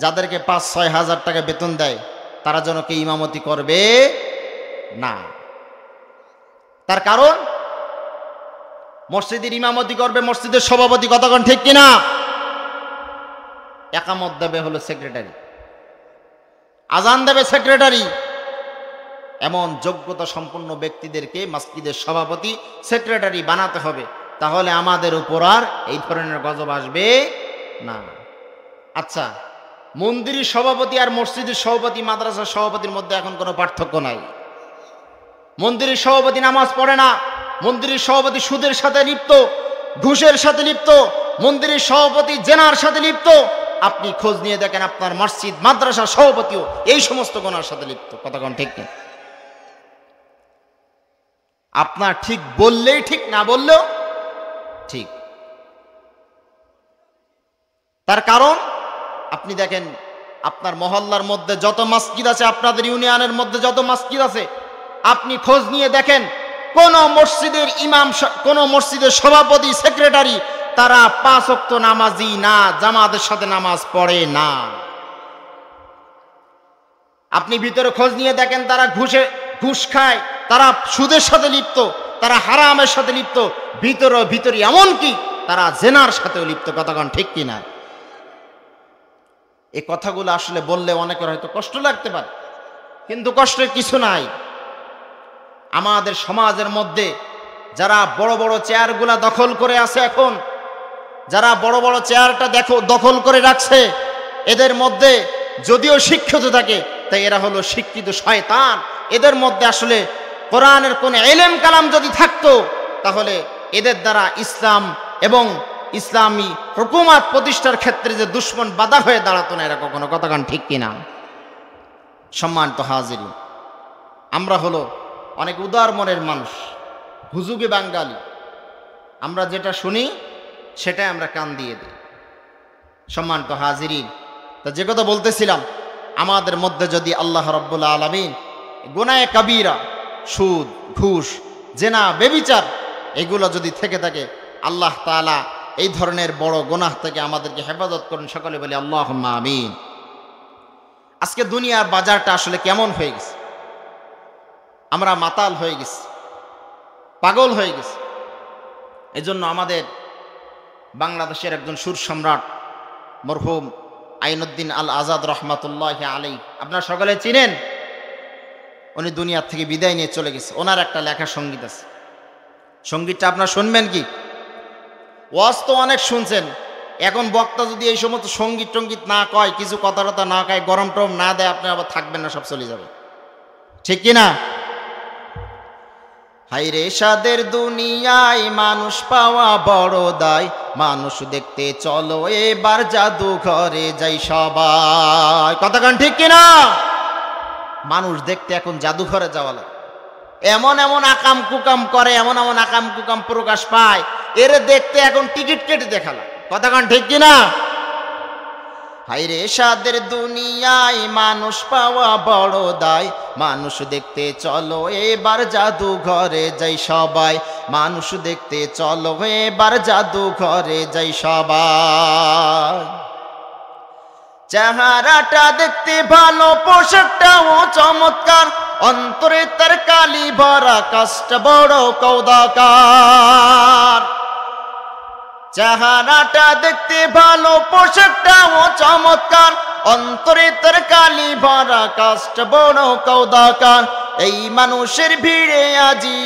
যাদেরকে 5-6 হাজার টাকা বেতন দেয় তারা যেন কে ইমামতি করবে না। তার কারণ মসজিদের ইমামতি করবে মসজিদের সভাপতি, কতক্ষণ ঠিক কিনা? একামত দেবে হলো সেক্রেটারি, আজান দেবে সেক্রেটারি। এমন যোগ্যতা সম্পন্ন ব্যক্তিদেরকে মসজিদের সভাপতি, সেক্রেটারি বানাতে হবে, তাহলে আমাদের উপর আর এই ধরনের গজব আসবে না। আচ্ছা, মন্দিরের সভাপতি আর মসজিদের সভাপতি, মাদ্রাসার সভাপতির মধ্যে এখন কোনো পার্থক্য নাই। মন্দিরের সভাপতি নামাজ পড়ে না, মন্দিরের সভাপতি সুদের সাথে লিপ্ত, ঘুষের সাথে লিপ্ত, মন্দিরের সভাপতি জেনার সাথে লিপ্ত। আপনি খোঁজ নিয়ে দেখেন আপনার মসজিদ মাদ্রাসার সভাপতিও এই সমস্ত গুনার সাথে লিপ্ত, কতক্ষণ ঠিক নেই? আপনার ঠিক বললেই ঠিক, না বললেও ঠিক। তার কারণ আপনি দেখেন, আপনার মহল্লার মধ্যে যত মসজিদ আছে, আপনাদের ইউনিয়নের মধ্যে যত মসজিদ আছে, আপনি খোঁজ নিয়ে দেখেন কোন মসজিদের ইমাম, কোন মসজিদের সভাপতি, সেক্রেটারি তারা 5 ওয়াক্ত নামাজি না, জামাতের সাথে নামাজ পড়ে না। আপনি ভিতরে খোঁজ নিয়ে দেখেন তারা ঘুষ খায়, তারা সুদের সাথে লিপ্ত, তারা হারামের সাথে লিপ্ত, ভিতরে এমনকি তারা জেনার সাথেও লিপ্ত। কতক্ষণ ঠিক কিনা? এই কথাগুলো আসলে বললে অনেকের হয়তো কষ্ট লাগতে পারে, কিন্তু কষ্টের কিছু নাই। আমাদের সমাজের মধ্যে যারা বড় বড় চেয়ারগুলা দখল করে আছে, এখন যারা বড় বড় চেয়ারটা দখল করে রাখছে, এদের মধ্যে যদিও শিক্ষিত থাকে, তাই এরা হলো শিক্ষিত শয়তান। এদের মধ্যে আসলে কোরআনের কোন ইলম কালাম যদি থাকতো, তাহলে এদের দ্বারা ইসলাম এবং ইসলামী হুকুমত প্রতিষ্ঠার ক্ষেত্রে যে দুশ্মন বাধা হয়ে দাঁড়াতো না এরা কখনো। কতক্ষণ ঠিক কিনা? সম্মানিত হাজিরিন, আমরা হলো অনেক উদার মনের মানুষ, হুজুগে বাঙালি। আমরা যেটা শুনি সেটাই আমরা কান দিয়ে দিই। সম্মানিত হাজিরিন, তা যে কথা বলতেছিলাম, আমাদের মধ্যে যদি আল্লাহ রাব্বুল আলামিন গুনায়ে কাবীরা, সুদ, ঘুষ, জেনা, ব্যভিচার এগুলো যদি থেকে থাকে, আল্লাহ তাআলা এই ধরনের বড় গুনাহ থেকে আমাদেরকে হেফাজত করুন। সকলে বলি আল্লাহুম্মা আমিন। আজকে দুনিয়ার বাজারটা আসলে কেমন হয়ে গেছে, আমরা মাতাল হয়ে গেছি, পাগল হয়ে গেছি। এজন্য আমাদের বাংলাদেশের একজন সুর সম্রাট মরহুম আইনুদ্দিন আল আজাদ রহমাতুল্লাহি আলাইহি, আপনারা সকলে চিনেন, উনি দুনিয়ার থেকে বিদায় নিয়ে চলে গেছে। ওনার একটা লেখা সঙ্গীত আছে, সঙ্গীতটা আপনারা শুনবেন কি? ওয়াজ তো অনেক শুনছেন, এখন বক্তা যদি এই সমস্ত সঙ্গীত টঙ্গীত না কয়, কিছু কথা টথা না কয়, গরম টরম না দেয়, আপনি আবার থাকবেন না, সব চলে যাবে। ঠিক কিনা? হায়রে সাদের দুনিয়ায় মানুষ পাওয়া বড় দায়, মানুষ দেখতে চলো এবার জাদুঘরে যাই সবাই। কতক্ষণ ঠিক কিনা? মানুষ দেখতে এখন জাদুঘরে যাওয়া লাগে। এমন এমন আকাম কুকাম করে, এমন এমন আকাম কুকাম প্রকাশ পায়, এর দেখতে এখন টিকিট কেটে দেখা লাগে। কতক্ষণ ঠিক কিনা? হায়রে সাদের দুনিয়ায় মানুষ পাওয়া বড় দায়, মানুষ দেখতে চলো এবার জাদুঘরে যাই সবাই, মানুষ দেখতে চলো এবার জাদুঘরে যাই সবাই। চেহারাটা দেখতে ভালো, পোশাকটাও চমৎকার, অন্তরে তার কালি ভরা, কাজটা বড় কৌদাকার। চেহারাটা দেখতে ভালো, পোশাকটাও চমৎকার, অন্তরে তার কালি ভরা, কাজটা বড় কৌদাকার। এই মানুষের ভিড়ে আজি,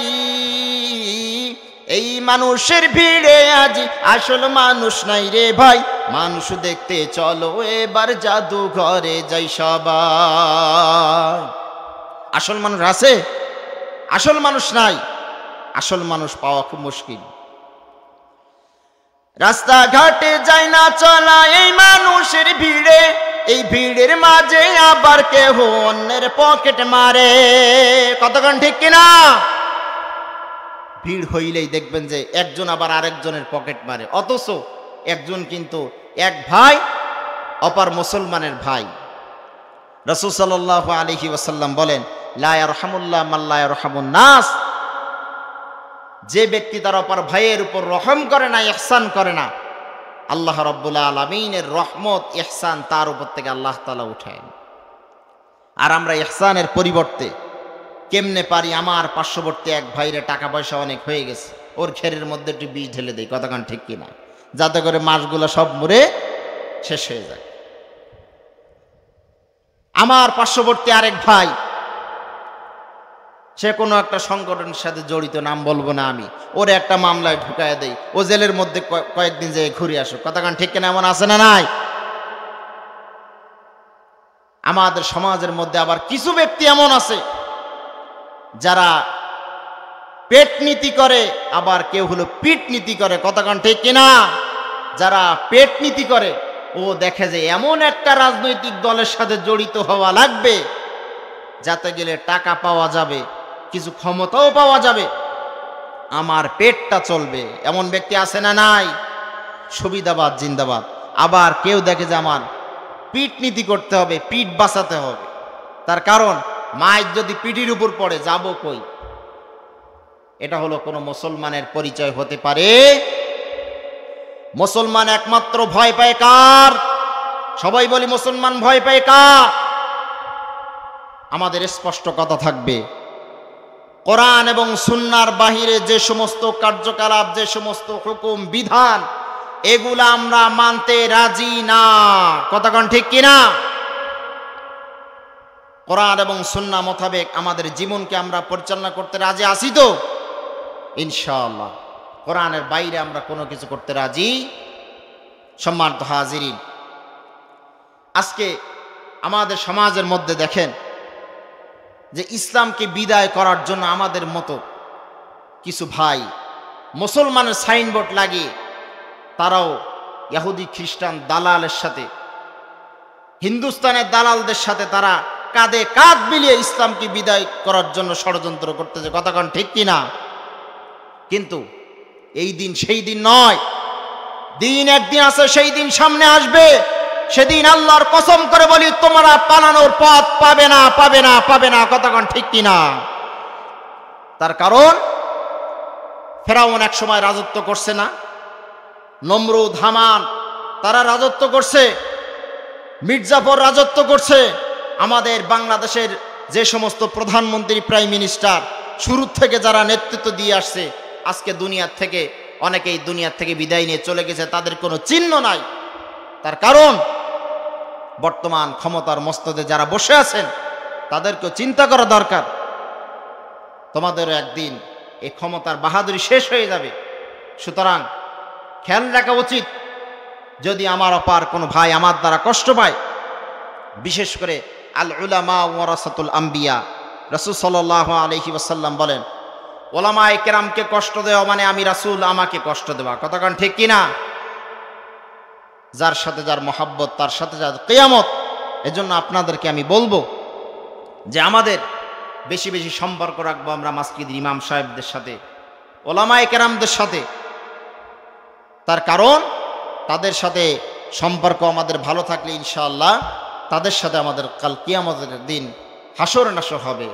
এই মানুষের ভিড়ে আজি আসল মানুষ নাই রে ভাই, মানুষ দেখতে চলো এবার জাদুঘরে যাই সবাই। আসল মানুষ আছে? আসল মানুষ নাই। আসল মানুষ পাওয়া খুব মুশকিল। রাস্তাঘাটে যায় না চলা এই মানুষের ভিড়ে, এই ভিড়ের মাঝে আবার কেহ অন্যের পকেট মারে। কতক্ষণ ঠিক কিনা? ভিড় হইলেই দেখবেন যে একজন আবার আরেকজনের পকেট মারে, অথচ একজন কিন্তু এক ভাই, অপর মুসলমানের ভাই। রাসূল সাল্লাল্লাহু আলাইহি ওয়াসাল্লাম বলেন, লা ইয়ারহামুল্লাহ মান লা ইয়ারহামুন নাস। যে ব্যক্তি তার অপর ভাইয়ের উপর রহম করে না, ইহসান করে না, আল্লাহ রাব্বুল আলামিনের রহমত, ইহসান তার উপর থেকে আল্লাহ তাআলা উঠায়। আর আমরা ইহসানের পরিবর্তে কেমনে পারি, আমার পার্শ্ববর্তী এক ভাইরে টাকা পয়সা অনেক হয়ে গেছে, ওর ঘেরের মধ্যে একটু বীজ ঢেলে দেয়। কতক্ষণ ঠিক কিনা? যাতে করে মাসগুলো সব মরে শেষ হয়ে যায়। আমার পার্শ্ববর্তী আরেক ভাই, সে কোনো একটা সংগঠনের সাথে জড়িত, নাম বলবো না আমি, ওরে একটা মামলায় ঢুকায় দেই, ও জেলের মধ্যে কয়েকদিন যেয়ে ঘুরে আসো। কতক্ষণ ঠিক কিনা? এমন আছে না নাই? আমাদের সমাজের মধ্যে আবার কিছু ব্যক্তি এমন আছে যারা পেট নীতি করে, আবার কেউ হলো পিঠ নীতি করে। কতক্ষণ ঠিক কিনা? যারা পেট নীতি করে, ও দেখে যে এমন একটা রাজনৈতিক দলের সাথে জড়িত হওয়া লাগবে যাতে গেলে টাকা পাওয়া যাবে, কিছু ক্ষমতাও পাওয়া যাবে, আমার পেটটা চলবে, এমন ব্যক্তি আছে না নাই? সুবিধাবাদ জিন্দাবাদ। আবার কেউ দেখে যে আমার পিঠ নীতি করতে হবে, পিঠ বাঁচাতে হবে। তার কারণ মায়ের যদি পিঠির উপর পড়ে যাব কই? এটা হলো কোনো মুসলমানের পরিচয় হতে পারে? মুসলমান একমাত্র ভয় পায় কার? সবাই বলি মুসলমান ভয় পায় কার? আমাদের স্পষ্ট কথা থাকবে, কোরআন এবং সুন্নাহর বাহিরে যে সমস্ত কার্যকলাপ, যে সমস্ত হুকুম বিধান, এগুলা আমরা মানতে রাজি না। কথাক্ষণ ঠিক কিনা? কোরআন এবং সুন্নাহ মোতাবেক আমাদের জীবনকে আমরা পরিচালনা করতে রাজি আছি তো? ইনশাআল্লাহ। কোরআনের বাইরে আমরা কোনো কিছু করতে রাজি। সম্মানিত হাজিরিন, আজকে আমাদের সমাজের মধ্যে দেখেন যে ইসলামকে বিদায় করার জন্য আমাদের মতো কিছু ভাই মুসলমানের সাইনবোর্ড লাগিয়ে তারাও ইহুদি খ্রিস্টান দালালের সাথে, হিন্দুস্তানের দালালদের সাথে তারা কাঁধে কাঁধ মিলিয়ে ইসলামকে বিদায় করার জন্য ষড়যন্ত্র করতেছে। কথাক্ষণ ঠিক কিনা? কিন্তু এই দিন সেই দিন নয়। দিন একদিন আছে, সেই দিন সামনে আসবে। সেদিন আল্লাহর কসম করে বলি তোমরা পালানোর পথ পাবে না, পাবে না, পাবে না। কথাক্ষণ ঠিক কিনা? তার কারণ ফেরাউন এক সময় রাজত্ব করছে না? নমরুদ, হামান, তারা রাজত্ব করছে। মির্জাফর রাজত্ব করছে। আমাদের বাংলাদেশের যে সমস্ত প্রধানমন্ত্রী, প্রাইম মিনিস্টার শুরু থেকে যারা নেতৃত্ব দিয়ে আসছে, আজকে দুনিয়ার থেকে অনেকেই দুনিয়ার থেকে বিদায় নিয়ে চলে গেছে, তাদের কোনো চিহ্ন নাই। তার কারণ বর্তমান ক্ষমতার মস্তদে যারা বসে আছেন তাদেরকেও চিন্তা করা দরকার। তোমাদেরও একদিন এই ক্ষমতার বাহাদুরি শেষ হয়ে যাবে। সুতরাং খেয়াল রাখা উচিত, যদি আমার অপার কোনো ভাই আমার দ্বারা কষ্ট পায়, বিশেষ করে আল উলামা ওয়ারাসাতুল আম্বিয়া, রাসূল সাল্লাল্লাহু আলাইহি ওয়াসাল্লাম বলেন, ওলামায়ে কেরামকে কষ্ট দেওয়া মানে আমি রাসূল আমাকে কষ্ট দেওয়া। কথাক্ষণ ঠিক কিনা? যার সাথে যার মহাব্বত, তার সাথে যার কিয়ামত। এজন্য আপনাদেরকে আমি বলবো যে আমাদের বেশি বেশি সম্পর্ক রাখবো আমরা মসজিদের ইমাম সাহেবদের সাথে, ওলামায়ে কেরামদের সাথে। তার কারণ তাদের সাথে সম্পর্ক আমাদের ভালো থাকলে ইনশাআল্লাহ তাদের সাথে আমাদের কাল কিয়ামতের দিন হাসর নাসর হবে।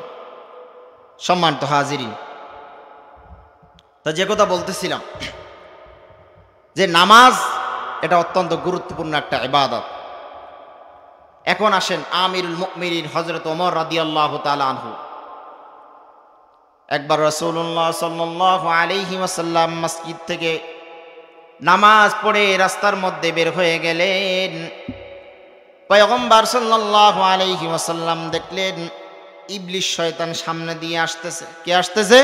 সম্মানিত হাজিরিন, তা যে কথা বলতেছিলাম যে নামাজ এটা অত্যন্ত গুরুত্বপূর্ণ একটা ইবাদত। এখন আসেন আমিরুল মুমিনিন হযরত ওমর রাদিয়াল্লাহু তাআলা আনহু, একবার রাসূলুল্লাহ সাল্লাল্লাহু আলাইহি ওয়াসাল্লাম মসজিদ থেকে নামাজ পড়ে রাস্তার মধ্যে বের হয়ে গেলেন। পয়গম্বর সাল্লাল্লাহু আলাইহি ওয়াসাল্লাম দেখলেন ইবলিস শয়তান সামনে দিয়ে আসতেছে। কে আসতেছে?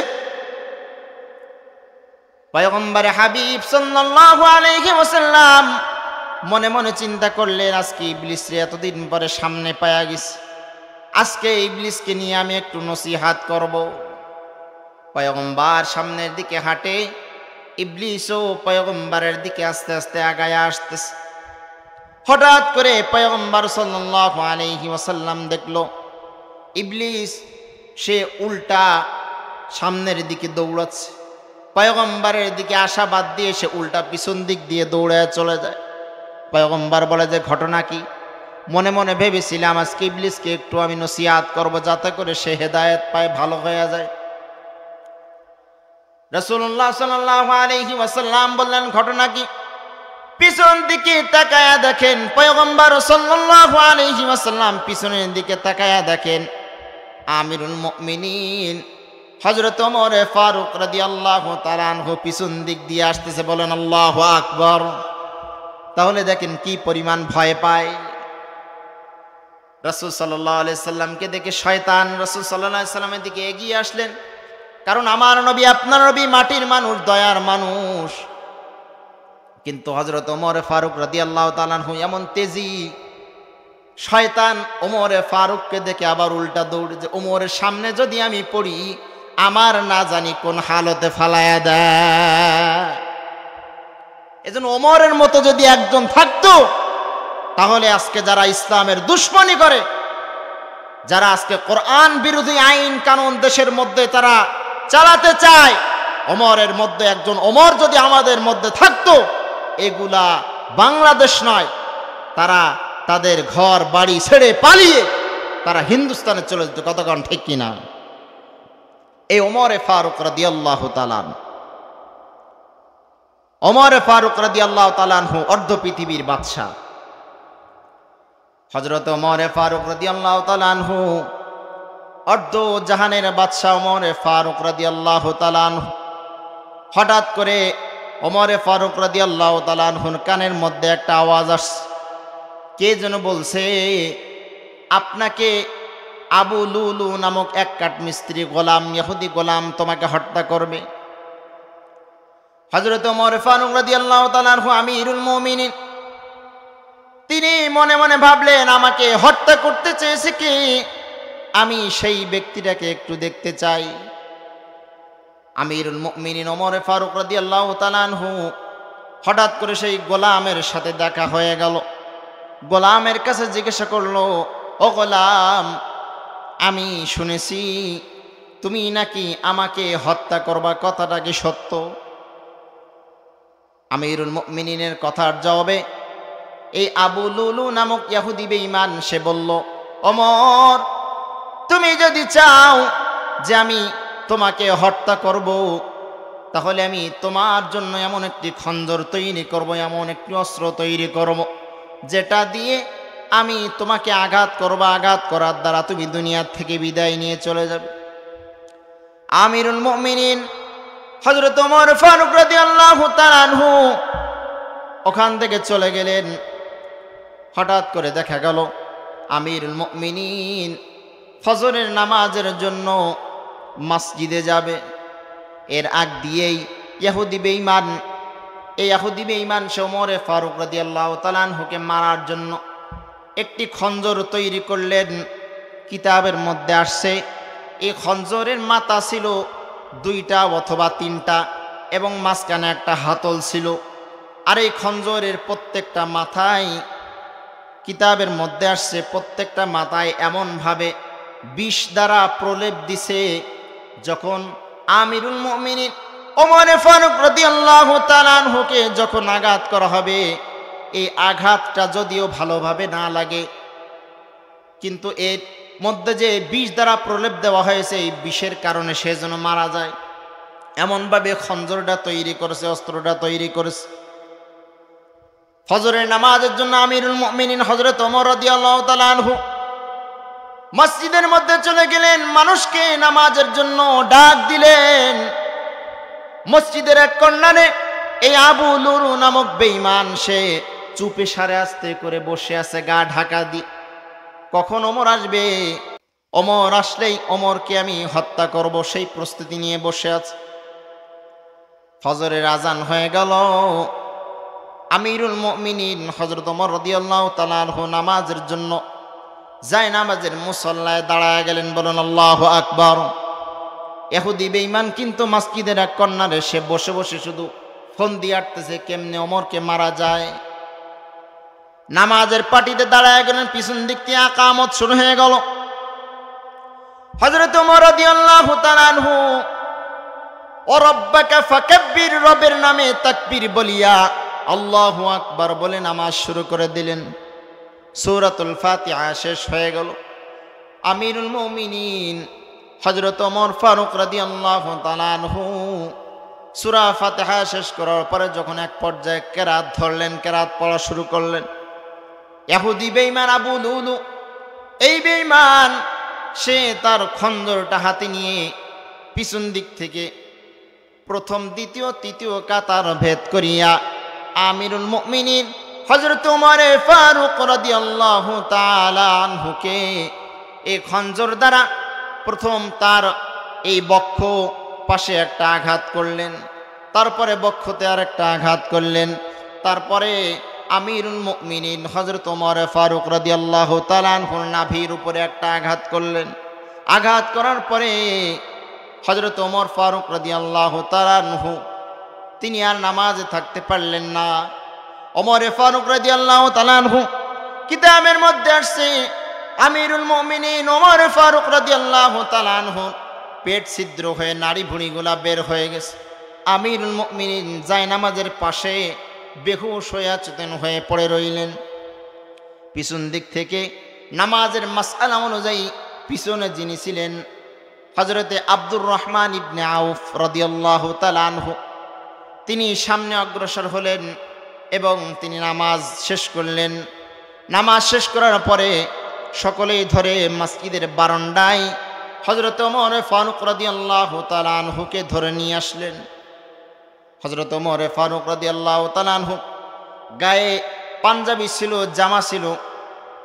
পয়গম্বর হাবিব সাল্লাল্লাহু আলাইহি ওয়াসাল্লাম মনে মনে চিন্তা করলেন, আজকে ইবলিসরে এতদিন পরে সামনে পায়া গেছি, আজকে ইবলিসকে নিয়ে আমি একটু নসিহাত করব। পয়গম্বর সামনের দিকে হাঁটে, ইবলিসও পয়গম্বরের দিকে আস্তে আস্তে আগায় আসতেছে। হঠাৎ করে পয়গম্বর সাল্লাল্লাহু আলাইহি ওয়াসাল্লাম দেখলো ইবলিস সে উল্টা সামনের দিকে দৌড়াচ্ছে। পয়গম্বরের দিকে আসা বাদ দিয়ে সে উল্টা পিছন দিক দিয়ে দৌড়ায় চলে যায়। পয়গম্বর বলে যে ঘটনা কি? মনে মনে ভেবেছিলাম আজকে ইবলিসকে একটু আমি নসিহত করব যাতে করে সে হেদায়েত পায়, ভালো হয়ে যায়। রাসূলুল্লাহ সাল্লাল্লাহু আলাইহি ওয়াসাল্লাম বললেন ঘটনা কি? পিছন দিকে তাকায়া দেখেন পয়গম্বর সাল্লাল্লাহু আলাইহি ওয়াসাল্লাম পিছনের দিকে তাকায়া দেখেন আমিরুল মুমিনিন হযরত ওমর ফারুক রাদিয়াল্লাহু তাআলা আনহু পিছন দিক দিয়ে আসতেছে। বলেন আল্লাহু আকবার। তাহলে দেখেন কি পরিমাণ ভয় পায়। রাসূল সাল্লাল্লাহু আলাইহি সাল্লামকে দেখে শয়তান রাসূল সাল্লাল্লাহু আলাইহি সাল্লামের দিকে এগিয়ে আসলেন। কারণ আমার নবী, আপনার নবী মাটির মানুষ, দয়ার মানুষ। কিন্তু হযরত ওমর ফারুক রাদিয়াল্লাহু তাআলা আনহু এমন তেজি, শয়তান ওমর ফারুককে দেখে আবার উল্টা দৌড়ে যে ওমরের সামনে যদি আমি পড়ি আমার না জানি কোন হালতে ফালায়া দেয়। এজন্য ওমরের মতো যদি একজন থাকতো তাহলে আজকে যারা ইসলামের দুশমনী করে, যারা আজকে কোরআন বিরোধী আইন কানুন দেশের মধ্যে তারা চালাতে চায়, ওমরের মধ্যে একজন ওমর যদি আমাদের মধ্যে থাকতো, এগুলা বাংলাদেশ নয়, তারা তাদের ঘর বাড়ি ছেড়ে পালিয়ে তারা হিন্দুস্তানে চলে যেত। কতক্ষণ ঠিক কিনা? এই ওমরে ফারুক রাদিয়াল্লাহু তাআলা, ওমরে ফারুক রাদিয়াল্লাহু তাআলা অর্ধ পৃথিবীর বাদশা। হযরত ওমরে ফারুক রাদিয়াল্লাহু তাআলা অর্ধ জাহানের বাদশা ওমরে ফারুক রাদিয়াল্লাহু তাআলা। হঠাৎ করে ওমরে ফারুক রাদিয়াল্লাহু তাআলা কানের মধ্যে একটা আওয়াজ আসছে। কে যেন বলছে, আপনাকে আবু লুলু নামক এক কাঠমিস্ত্রি গোলাম, ইহুদি গোলাম তোমাকে হত্যা করবে। হযরত ওমর ফারুক রাদিয়াল্লাহু তাআলা আমিরুল মুমিনিন, তিনি মনে মনে ভাবলেন, আমাকে হত্যা করতে চেয়েছে কি? আমি সেই ব্যক্তিটাকে একটু দেখতে চাই। আমিরুল মুমিনিন ওমর ফারুক রাদিয়াল্লাহু তাআলা হঠাৎ করে সেই গোলামের সাথে দেখা হয়ে গেল। গোলামের কাছে জিজ্ঞাসা করলো, ও গোলাম, আমি শুনেছি তুমি নাকি আমাকে হত্যা করবা, কথাটা কি সত্য? আমিরুল মুমিনিনের কথার জবাবে এই আবু লুলু নামক ইহুদি বেঈমান সে বলল, ওমর, তুমি যদি চাও যে আমি তোমাকে হত্যা করব, তাহলে আমি তোমার জন্য এমন একটি খঞ্জর তৈরি করব, এমন একটি অস্ত্র তৈরি করব, যেটা দিয়ে আমি তোমাকে আঘাত করব। আঘাত করার দ্বারা তুমি দুনিয়া থেকে বিদায় নিয়ে চলে যাবে। আমিরুল মুমিনিন হযরত ওমর ফারুক রাদিয়াল্লাহু তাআলা ওখান থেকে চলে গেলেন। হঠাৎ করে দেখা গেল আমিরুল মুমিনিন ফজরের নামাজের জন্য মসজিদে যাবে। এর আগ দিয়েই ইহুদি বেঈমান, এই ইহুদি বেঈমান সে ওমরে ফারুক রাদিয়াল্লাহু তাআলা আনহুকে মারার জন্য একটি খঞ্জর তৈরি করলেন। কিতাবের মধ্যে আসছে এই খঞ্জরের মাথা ছিল 2টা অথবা 3টা এবং মাঝখানে একটা হাতল ছিল। আর এই খঞ্জরের প্রত্যেকটা মাথায়, কিতাবের মধ্যে আসছে, প্রত্যেকটা মাথায় এমনভাবে বিষ দ্বারা প্রলেপ দিছে, যখন আমিরুল মুমিনিন ওমরে ফারুক রাদিয়াল্লাহু তাআলা আনহুকে যখন আঘাত করা হবে, এই আঘাতটা যদিও ভালোভাবে না লাগে, কিন্তু এর মধ্যে যে বিষ দ্বারা প্রলেপ দেওয়া হয়েছে, এই বিষের কারণে সে যেন মারা যায়, এমনভাবে খঞ্জরটা তৈরি করেছে, অস্ত্রটা তৈরি করেছে। ফজরের নামাজের জন্য আমিরুল মুমিনিন হযরত ওমর রাদিয়াল্লাহু তাআলা আনহু মসজিদের মধ্যে চলে গেলেন, মানুষকে নামাজের জন্য ডাক দিলেন। মসজিদের এক কর্নারে এই আবু লুলু নামক বেঈমান সে চুপে সারে আস্তে করে বসে আছে, গা ঢাকা দিয়ে। কখন ওমর আসবে, ওমর আসলেই ওমরকে আমি হত্যা করব, সেই প্রস্তুতি নিয়ে বসে আছে। ফজরের আজান হয়ে গেল। আমিরুল মুমিনিন হযরত ওমর রাদিয়াল্লাহু তাআলা আনহু নামাজের জন্য যায় নামাজের মুসল্লায় দাঁড়ায় গেলেন। বলেন আল্লাহু আকবার। ইহুদি বেঈমান কিন্তু মসজিদের এক কর্নারে সে বসে বসে শুধু ফোন দিয়ে আটতেছে কেমনে ওমরকে মারা যায়। নামাজের পাটিতে দাঁড়ায় গেলেন, পিছন দিক থেকে ইকামত শুরু হয়ে গেল। হযরত ওমর রাদিয়াল্লাহু তাআলা আনহু ও রব্বাকা ফাকাব্বির, রবের নামে তাকবীর বলিয়া আল্লাহু আকবার বলে নামাজ শুরু করে দিলেন। সূরাতুল ফাতিহা শেষ হয়ে গেল। আমিরুল মুমিনিন হযরত ওমর ফারুক রাদিয়াল্লাহু তাআলা আনহু সূরা ফাতিহা শেষ করার পরে যখন এক পর্যায়ে কেরাত ধরলেন, কেরাত পড়া শুরু করলেন। ইহুদি বেঈমান আবু লুলু, এই বেঈমান সে তার খঞ্জরটা হাতে নিয়ে পিছন দিক থেকে প্রথম, দ্বিতীয়, তৃতীয় কাতার ভেদ করিয়া আমিরুল মুমিনিন হযরত ওমর ফারুক রাদিয়াল্লাহু তাআলা আনহুকে এই খঞ্জর দ্বারা প্রথম তার এই বক্ষ পাশে একটা আঘাত করলেন, তারপরে বক্ষতে আর একটা আঘাত করলেন, তারপরে আমিরুল মুমিনিন হযরত ওমর ফারুক রাদিয়াল্লাহু তাআলা আনহুর নাভির উপরে একটা আঘাত করলেন। আঘাত করার পরে হযরত ওমর ফারুক রাদিয়াল্লাহু তাআলা আনহু তিনি আর নামাজে থাকতে পারলেন না। ওমর ফারুক রাদিয়াল্লাহু তাআলা আনহু, কিতাবের মধ্যে আসছে আমিরুল মুমিনিন ওমর ফারুক রাদিয়াল্লাহু তাআলা আনহু পেট ছিদ্র হয়ে নাড়ি ভুঁড়িগুলা বের হয়ে গেছে। আমিরুল মুমিনিন জায়নামাজের পাশে বেহুশ হয়ে অচেতন হয়ে পড়ে রইলেন। পিছন দিক থেকে নামাজের মাসআলা অনুযায়ী পিছনে যিনি ছিলেন হযরতে আব্দুর রহমান ইবনে আউফ রাদিয়াল্লাহু তাআলা আনহু, তিনি সামনে অগ্রসর হলেন এবং তিনি নামাজ শেষ করলেন। নামাজ শেষ করার পরে সকলেই ধরে মসজিদের বারান্দায় হযরত ওমর ফারুক রাদিয়াল্লাহু তাআলা আনহুকে ধরে নিয়ে আসলেন। হযরত ওমর ফারুক রাদিয়াল্লাহু তাআলা আনহু গায়ে পাঞ্জাবি ছিল, জামা ছিল,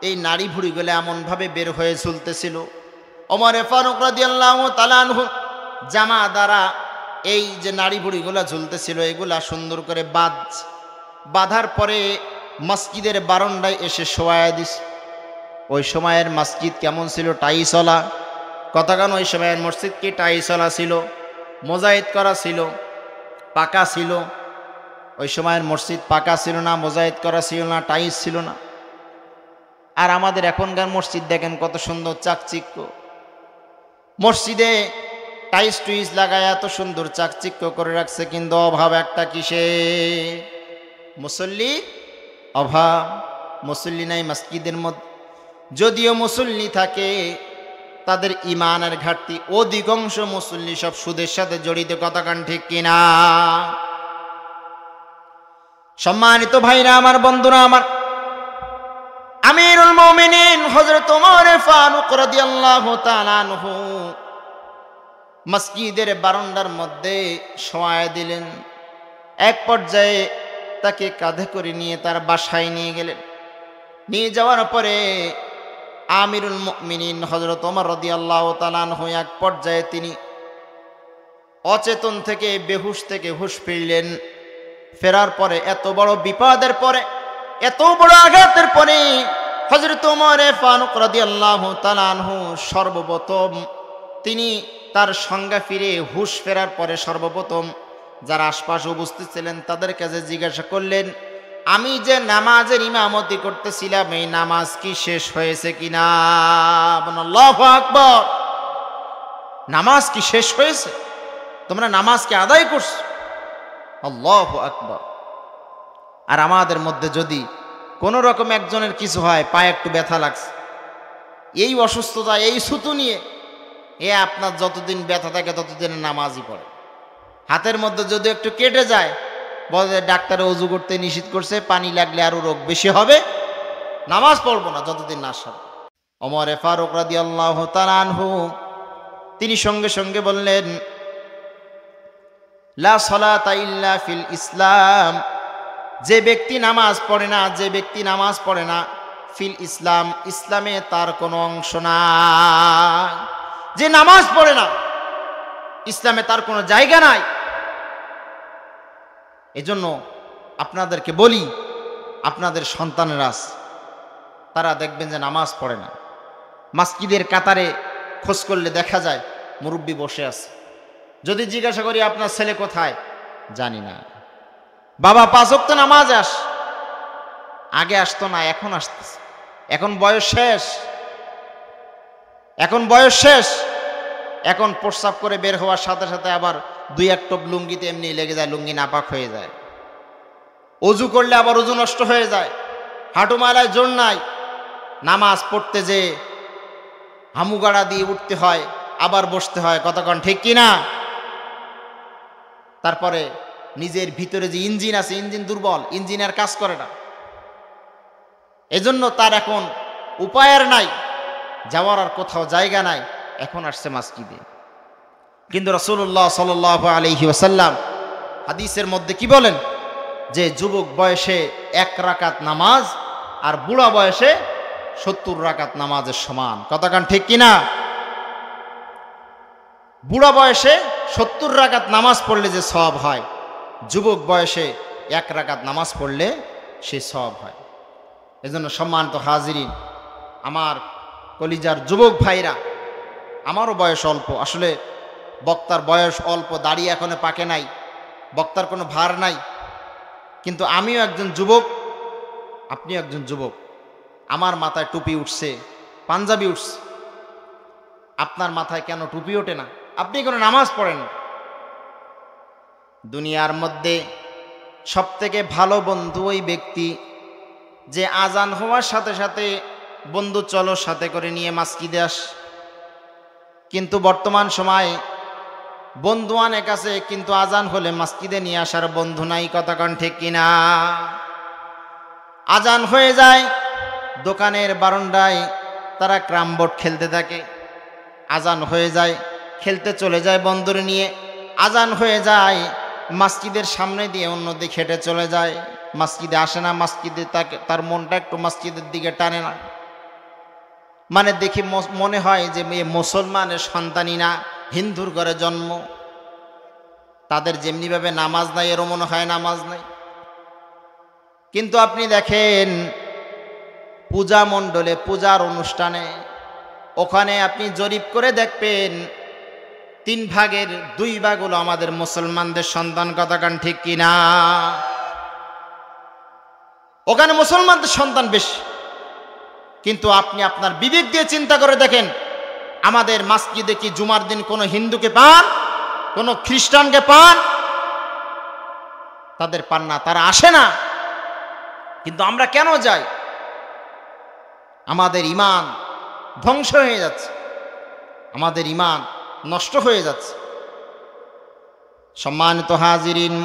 এই নাড়ি ভুঁড়িগুলো এমনভাবে বের হয়ে ঝুলতেছিল। ওমর ফারুক রাদিয়াল্লাহু তাআলা আনহু জামা দ্বারা এই যে নাড়ি ভুঁড়িগুলো ঝুলতেছিল এগুলা সুন্দর করে বাঁধার পরে মসজিদের বারান্দায় এসে শোয়ায় দিস। ওই সময়ের মসজিদ কেমন ছিল? টাইসলা। কথাগান ওই সময়ের মসজিদ কি টাইসলা ছিল? মোজাইদ করা ছিল, পাকা ছিল। ওই সময়ের মসজিদ পাকা ছিল না, মোজাইদ করা ছিল না, টাইস ছিল না। আর আমাদের এখনকার মসজিদ দেখেন কত সুন্দর চাকচিক্য। মসজিদে টাইস টুইস লাগায় এত সুন্দর চাকচিক্য করে রাখছে, কিন্তু অভাব একটা কিসে? মুসল্লি অভাব। মুসল্লি নাই মসজিদের মধ্যে। যদিও মুসল্লি থাকে, তাদের ইমানের ঘাটতি। অধিকাংশ মুসল্লি সব সুদের সাথে জড়িত। কথাকান ঠিক কিনা? সম্মানিত ভাইরা আমার, বন্ধুরা আমার, আমিরুল মুমিনিন হযরত ওমর ফারুক রাদিয়াল্লাহু তাআলা আনহু মসজিদের বারান্দার মধ্যে শোয়ায় দিলেন। এক পর্যায়ে তাকে কাঁধে করে নিয়ে তার বাসায় নিয়ে গেলেন। নিয়ে যাওয়ার পরে আমিরুল মুমিনিন হযরত ওমর রাদিয়াল্লাহু তাআলা আনহু এক পর্যায়ে তিনি অচেতন থেকে বেহুশ থেকে হুঁশ ফিরলেন। ফেরার পরে এত বড় বিপদের পরে, এত বড় আঘাতের পরে হযরত ওমর ফারুক রাদিয়াল্লাহু তাআলা আনহু সর্বপ্রথম তিনি তার সংজ্ঞা ফিরে হুঁশ ফেরার পরে সর্বপ্রথম যারা আশপাশে উপস্থিত ছিলেন তাদের কাছে জিজ্ঞাসা করলেন, আমি যে নামাজের ইমামতি করতেছিলাম এই নামাজ কি শেষ হয়েছে কিনা? আল্লাহু আকবার। নামাজ কি শেষ হয়েছে? তোমরা নামাজ কি আদায় করছো? আল্লাহু আকবার। আর আমাদের মধ্যে যদি কোনো রকম একজনের কিছু হয়, পায়ে একটু ব্যথা লাগছে, এই অসুস্থতা, এই ছুতু নিয়ে আপনার যতদিন ব্যথা থাকে ততদিন নামাজই পড়ে। হাতের মধ্যে যদি একটু কেটে যায়, বলে ডাক্তারে ওযু করতে নিষেধ করছে, পানি লাগলে আরো রোগ বেশি হবে, নামাজ পড়বো না যতদিন না সারে। ওমর ফারুক রাদিয়াল্লাহু তাআলা আনহু তিনি সঙ্গে সঙ্গে বললেন, লা সালাতা ইল্লা ফিল ইসলাম, যে ব্যক্তি নামাজ পড়ে না, যে ব্যক্তি নামাজ পড়ে না, ফিল ইসলাম, ইসলামে তার কোনো অংশ নাই। যে নামাজ পড়ে না, ইসলামে তার কোনো জায়গা নাই। এজন্য আপনাদেরকে বলি, আপনাদের সন্তানেরা তারা দেখবেন যে নামাজ পড়ে না। মসজিদের কাতারে খোঁজ করলে দেখা যায় মুরব্বি বসে আছে। যদি জিজ্ঞাসা করি আপনার ছেলে কোথায়, জানি না। বাবা 5 ওয়াক্ত নামাজ আগে আসতো না, এখন আসতেছে। এখন বয়স শেষ, এখন বয়স শেষ। এখন প্রস্রাব করে বের হওয়ার সাথে সাথে আবার 2-1 টোপ লুঙ্গিতে এমনি লেগে যায়, লুঙ্গি নাপাক হয়ে যায়। অজু করলে আবার অজু নষ্ট হয়ে যায়, হাঁটু মালায় জোর নাই। নামাজ পড়তে যে হামুগাড়া দিয়ে উঠতে হয়, আবার বসতে হয়। কতক্ষণ ঠিক কিনা? তারপরে নিজের ভিতরে যে ইঞ্জিন আছে, ইঞ্জিন দুর্বল, ইঞ্জিন আর কাজ করে না। এজন্য তার এখন উপায়ের নাই, যাওয়ার আর কোথাও জায়গা নাই, এখন আসছে মসজিদে। কিন্তু রাসূলুল্লাহ সাল্লাল্লাহু আলাইহি ওয়াসাল্লাম হাদিসের মধ্যে কি বলেন? যে যুবক বয়সে 1 রাকাত নামাজ আর বুড়া বয়সে 70 রাকাত নামাজের সমান। কতক্ষণ ঠিক কিনা? বুড়া বয়সে 70 রাকাত নামাজ পড়লে যে সওয়াব হয়, যুবক বয়সে 1 রাকাত নামাজ পড়লে সে সওয়াব হয়। এজন্য সম্মানিত হাজিরিন, আমার কলিজার যুবক ভাইরা, আমারও বয়স অল্প, আসলে বক্তার বয়স অল্প, দাড়ি এখনো পাকে নাই, বক্তার কোনো ভার নাই, কিন্তু আমিও একজন যুবক, আপনিও একজন যুবক। আমার মাথায় টুপি উঠছে, পাঞ্জাবি উঠছে, আপনার মাথায় কেন টুপি ওঠে না? আপনি কোনো নামাজ পড়েন না। দুনিয়ার মধ্যে সবথেকে ভালো বন্ধু ওই ব্যক্তি যে আজান হওয়ার সাথে সাথে বন্ধু চলো সাথে করে নিয়ে মসজিদে আস। কিন্তু বর্তমান সময়ে বন্ধু অনেক আছে, কিন্তু আজান হলে মসজিদে নিয়ে আসার বন্ধু নাই। কথা কন ঠিক কিনা? আজান হয়ে যায়, দোকানের বারান্দায় তারা ক্যারাম বোর্ড খেলতে থাকে। আজান হয়ে যায়, খেলতে চলে যায় বন্ধুরে নিয়ে। আজান হয়ে যায়, মসজিদের সামনে দিয়ে অন্যদিকে হেঁটে চলে যায়, মসজিদে আসে না। মসজিদে তার মনটা একটু মসজিদের দিকে টানে না। মানে দেখি মনে হয় যে মেয়ে মুসলমানের সন্তানই না, হিন্দুর ঘরে জন্ম। তাদের যেমনিভাবে নামাজ নাই, এরও মনে হয় নামাজ নাই। কিন্তু আপনি দেখেন পূজা মণ্ডলে, পূজার অনুষ্ঠানে, ওখানে আপনি জরিপ করে দেখবেন 3 ভাগের 2 ভাগ হলো আমাদের মুসলমানদের সন্তান। কথা কান ঠিক কিনা? ওখানে মুসলমানদের সন্তান বেশি। কিন্তু আপনি আপনার বিবেক দিয়ে চিন্তা করে দেখেন, আমাদের মসজিদে কি জুমার দিন কোনো হিন্দুকে পান, কোনো খ্রিস্টানকে পান? তাদের পান না, তারা আসে না। কিন্তু আমরা কেন যাই? আমাদের ঈমান ধ্বংস হয়ে যাচ্ছে, আমাদের ঈমান নষ্ট হয়ে যাচ্ছে। সম্মানিত হাজিরিন,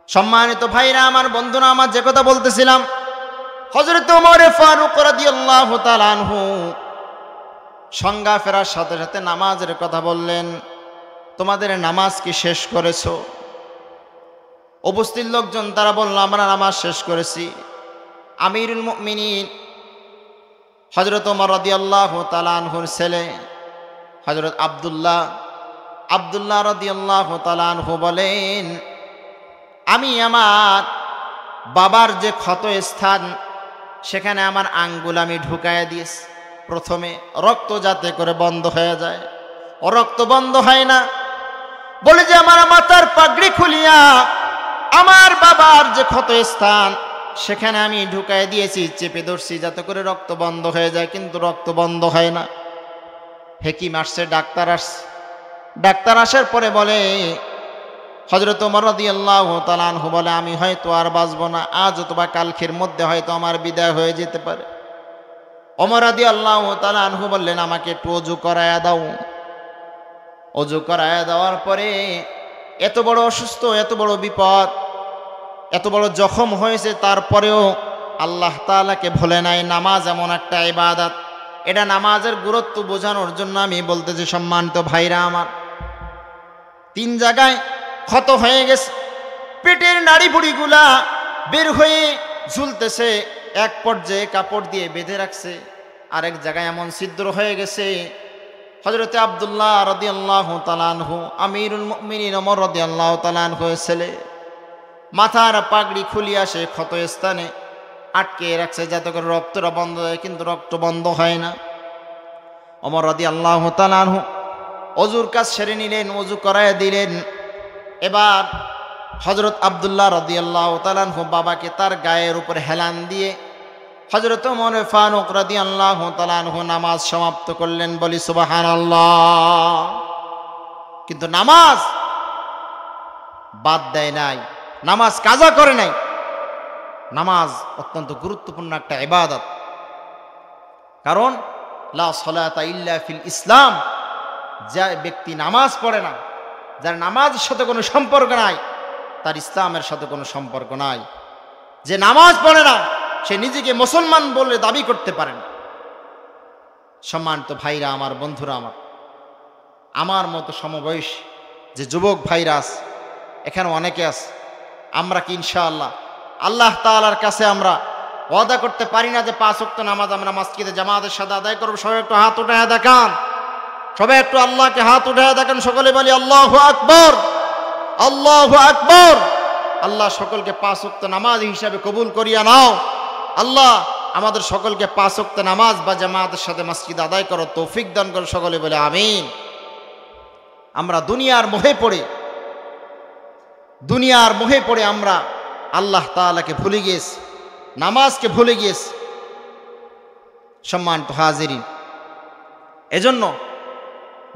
সম্মানিত ভাইরা আমার, বন্ধুরা আমার, যে কথা বলতেছিলাম, হযরত ওমর ফারুক রাদিয়াল্লাহু তাআলা আনহু সংজ্ঞা ফেরার সাথে সাথে নামাজের কথা বললেন। তোমাদের নামাজ কি শেষ করেছো? উপস্থিত লোকজন তারা বলল, আমরা নামাজ শেষ করেছি। আমিরুল মুমিনিন হযরত ওমর রাদিয়াল্লাহু তাআলা আনহুর ছেলে হযরত আব্দুল্লাহ রাদিয়াল্লাহু তাআলা আনহু বলেন, আমি আমার বাবার যে ক্ষত স্থান, সেখানে আমার আঙ্গুল আমি ঢুকাইয়া দিয়েছি। প্রথমে রক্ত যাতে করে বন্ধ হয়ে যায়, রক্ত বন্ধ হয় না। বলে যে আমার মাথার পাগড়ি খুলিয়া আমার বাবার যে ক্ষত স্থান, সেখানে আমি ঢুকাই দিয়েছি, চেপে ধরছি যাতে করে রক্ত বন্ধ হয়ে যায়, কিন্তু রক্ত বন্ধ হয় না। হেকিম আসছে, ডাক্তার আসার পরে বলে, হযরত ওমর রাদিয়াল্লাহু তাআলা আনহু বলে, আমি হয়তো আর বাঁচবো না, আজ অথবা কালকের মধ্যে হয়তো আমার বিদায় হয়ে যেতে পারে। ওমর রাদিয়াল্লাহু তাআলা আনহু বললেন, আমাকে একটু ওযু করায়া দাও। ওযু করায়া দেওয়ার পরে, এত বড় অসুস্থ, এত বড় বিপদ, এত বড় জখম হয়েছে, তারপরেও আল্লাহ তাআলাকে ভুলে নাই। নামাজ এমন একটা ইবাদত, এটা নামাজের গুরুত্ব বোঝানোর জন্য আমি বলতেছি। সম্মানিত ভাইরা আমার, 3 জায়গায় ক্ষত হয়ে গেছে, পেটের নাড়ি ভুড়িগুলা বের হয়ে ঝুলতেছে, এক পর্যায়ে কাপড় দিয়ে বেঁধে রাখছে, আরেক জায়গায় এমন ছিদ্র হয়ে গেছে। হযরতে আব্দুল্লাহ রাদিয়াল্লাহু তাআলা আনহু, আমিরুল মুমিনিন ওমর রাদিয়াল্লাহু তাআলা আনহুর ছেলে, মাথার পাগড়ি খুলিয়া সে ক্ষত স্থানে আটকে রাখছে যাতে করে রক্তটা বন্ধ হয়, কিন্তু রক্ত বন্ধ হয় না। ওমর রাদিয়াল্লাহু তাআলা আনহু ওযুর কাজ সেরে নিলেন, ওযু করায় দিলেন। এবার হযরত আব্দুল্লাহ রাদিয়াল্লাহু তাআলা আনহু বাবাকে তার গায়ের উপর হেলান দিয়ে হযরত ওমর ফারুক রাদিয়াল্লাহু তাআলা আনহু নামাজ সমাপ্ত করলেন। বলি সুবহানাল্লাহ। কিন্তু নামাজ বাদ দেয় নাই, নামাজ কাজা করে নাই। নামাজ অত্যন্ত গুরুত্বপূর্ণ একটা ইবাদত। কারণ লা সালাতা ইল্লা ফিল ইসলাম, যে ব্যক্তি নামাজ পড়ে না, যার নামাজের সাথে কোনো সম্পর্ক নাই, তার ইসলামের সাথে কোনো সম্পর্ক নাই। যে নামাজ পড়ে না, সে নিজেকে মুসলমান বলে দাবি করতে পারে না। সম্মানিত ভাইরা আমার, বন্ধুরা আমার মতো সমবয়স যে যুবক ভাইরা আছে, এখানে অনেকে আছে, আমরা কি ইনশাআল্লাহ আল্লাহ তাআলার কাছে আমরা ওয়াদা করতে পারি না যে 5 ওয়াক্ত নামাজ আমরা মসজিদে জামাতের সাথে আদায় করব? সবাই একটু হাত উঠায় দেখান, সবাই একটু আল্লাহকে হাত উঠায় দেখান, সকলে বলি আল্লাহু আকবার, আল্লাহু আকবার। আল্লাহ সকলকে 5 ওয়াক্ত নামাজ হিসাবে কবুল করিয়া নাও। আল্লাহ আমাদের সকলকে 5 ওয়াক্ত নামাজ বা জামাতের সাথে মসজিদ আদায় করার তৌফিক দান করো, সকলে বলে আমিন। আমরা দুনিয়ার মোহে পড়ে আমরা আল্লাহ তাআলাকে ভুলে গিয়েছি, নামাজকে ভুলে গিয়েছি। সম্মানিত হাজিরিন, এজন্য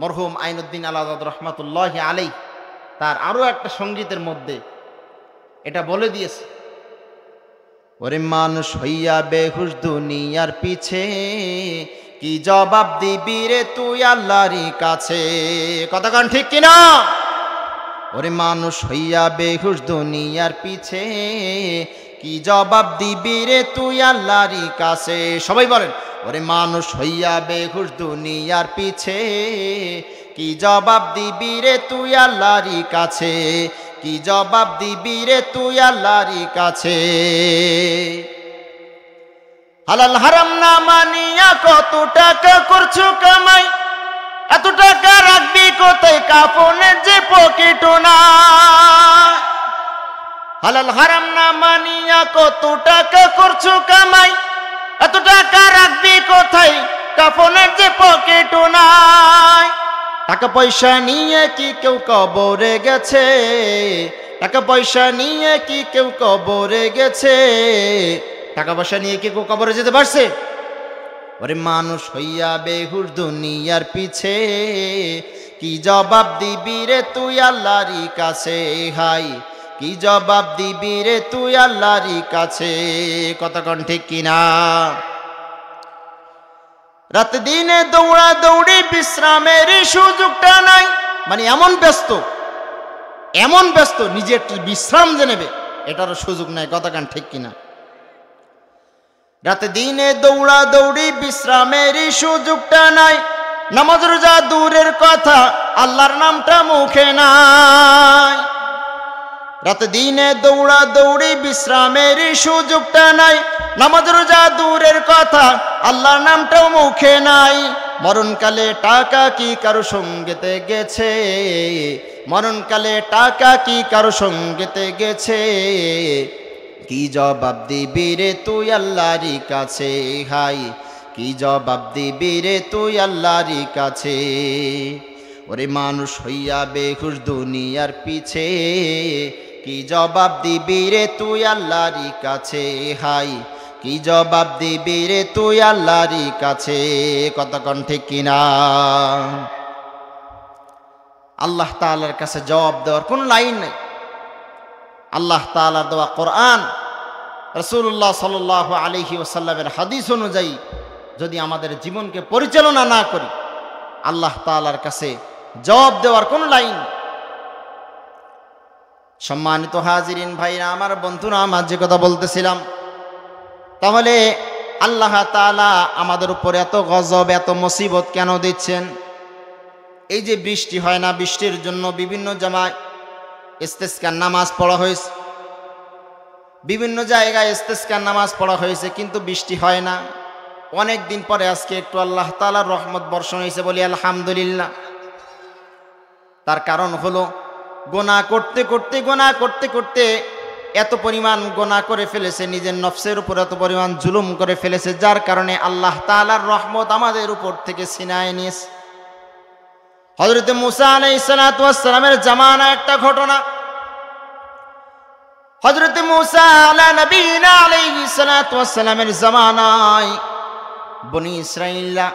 মরহুম আইনুদ্দিন আল আজাদ রহমাতুল্লাহি আলাইহি তার আরো একটা সঙ্গীতের মধ্যে এটা বলে দিয়েছে, ওরে মানুষ হইয়া বেহুশ দুনিয়ার পিছে, কি জবাব দিবি রে তুই আল্লাহরই কাছে। কতক্ষণ ঠিক কিনা? ওরে মানুষ হইয়া বেহুশ দুনিয়ার পিছে, কি জবাব দিবি রে তুই আল্লাহরই কাছে। সবাই বলেন, ওরে মানুষ হইয়া বেহুশ দুনিয়ার পিছে, কি জবাব দিবি রে তুই আল্লাহরই কাছে, কি জবাব দিবি রে তুই আল্লাহরই কাছে। হালাল হারাম না মানিয়া কত টাকা করছো কামাই, এত টাকা রাখবি কোথায়, কাফনের যে পকেটও না। হালাল হারাম না মানিয়া কত টাকা করছো কামাই, এত টাকা রাখবি কোথায়, কাফনের যে পকেটও নাই। টাকা পয়সা নিয়ে কি কেউ কবরে গেছে, টাকা পয়সা নিয়ে কি কেউ কবরে গেছে, টাকা পয়সা নিয়ে কি কেউ কবরে যেতে পারছে? ওরে মানুষ হইয়া বেহুশ দুনিয়ার পিছে, কি জবাব দিবি রে তুই আল্লাহরই কাছে। হাই কি জবাব দিবি রে তুই আল্লাহরই কাছে। কতক্ষণ ঠিক কিনা? রাত দিনে দৌড়া দৌড়ি বিশ্রামের সুযোগটা নাই, মানে এমন ব্যস্ত নিজে একটু বিশ্রাম যে নেবে এটারও সুযোগ নাই। কতক্ষণ ঠিক কিনা? রাত দিনে দৌড়া দৌড়ি বিশ্রামের সুযোগটা নাই, নামাজ রোজা দূরের কথা আল্লাহর নামটা মুখে নাই। রাত দিনে দৌড়া দৌড়ি বিশ্রামের সুযোগটা নাই, নামাজ রোজা দূরের কথা আল্লাহর নামটাও মুখে নাই। মরণকালে টাকা কি কারো সঙ্গেতে গেছে, মরণকালে টাকা কি কারো সঙ্গেতে গেছে, কি জবাব দিবি রে তুই আল্লাহরই কাছে। হাই কি জবাব দিবি রে তুই আল্লাহরই কাছে। ওরে মানুষ হইয়া বেহুশ দুনিয়ার পিছে, কি জবাব দিবি রে তুই আল্লাহরই কাছে। হাই কি জবাব দিবি রে তুই আল্লাহরই কাছে। কতক্ষণ ঠিক কিনা? আল্লাহ তাআলার কাছে জবাব দেওয়ার কোন লাইন নাই। আল্লাহ তাআলার দেওয়া কোরআন, রাসূলুল্লাহ সাল্লাল্লাহু আলাইহি ওয়াসাল্লামের হাদিস অনুযায়ী যদি আমাদের জীবনকে পরিচালনা না করি, আল্লাহ তাআলার কাছে জবাব দেওয়ার কোন লাইন। সম্মানিত হাজিরিন ভাইরা আমার, বন্ধুরা আমার, যে কথা বলতেছিলাম, তাহলে আল্লাহ তাআলা আমাদের উপরে এত গজব এত মুসিবত কেন দিচ্ছেন? এই যে বৃষ্টি হয় না, বৃষ্টির জন্য বিভিন্ন জায়গায় ইস্তেসকার নামাজ পড়া হয়েছে, বিভিন্ন জায়গায় ইস্তেসকার নামাজ পড়া হয়েছে, কিন্তু বৃষ্টি হয় না। অনেক দিন পরে আজকে একটু আল্লাহ তাআলার রহমত বর্ষণ হয়েছে, বলি আলহামদুলিল্লাহ। তার কারণ হলো গুনাহ করতে করতে এত পরিমাণ গুনাহ করে ফেলেছে, নিজের নফসের উপর এত পরিমাণ জুলুম করে ফেলেছে, যার কারণে আল্লাহ তাআলার রহমত আমাদের উপর থেকে ছিনায় নিয়েছে। হযরত মূসা আলাইহিস সালাতু ওয়াস সালামের জামানা একটা ঘটনা। হযরত মূসা আলা নবীনা আলাইহিস সালাতু ওয়াস সালামের জামানায় বনি ইসরাঈলরা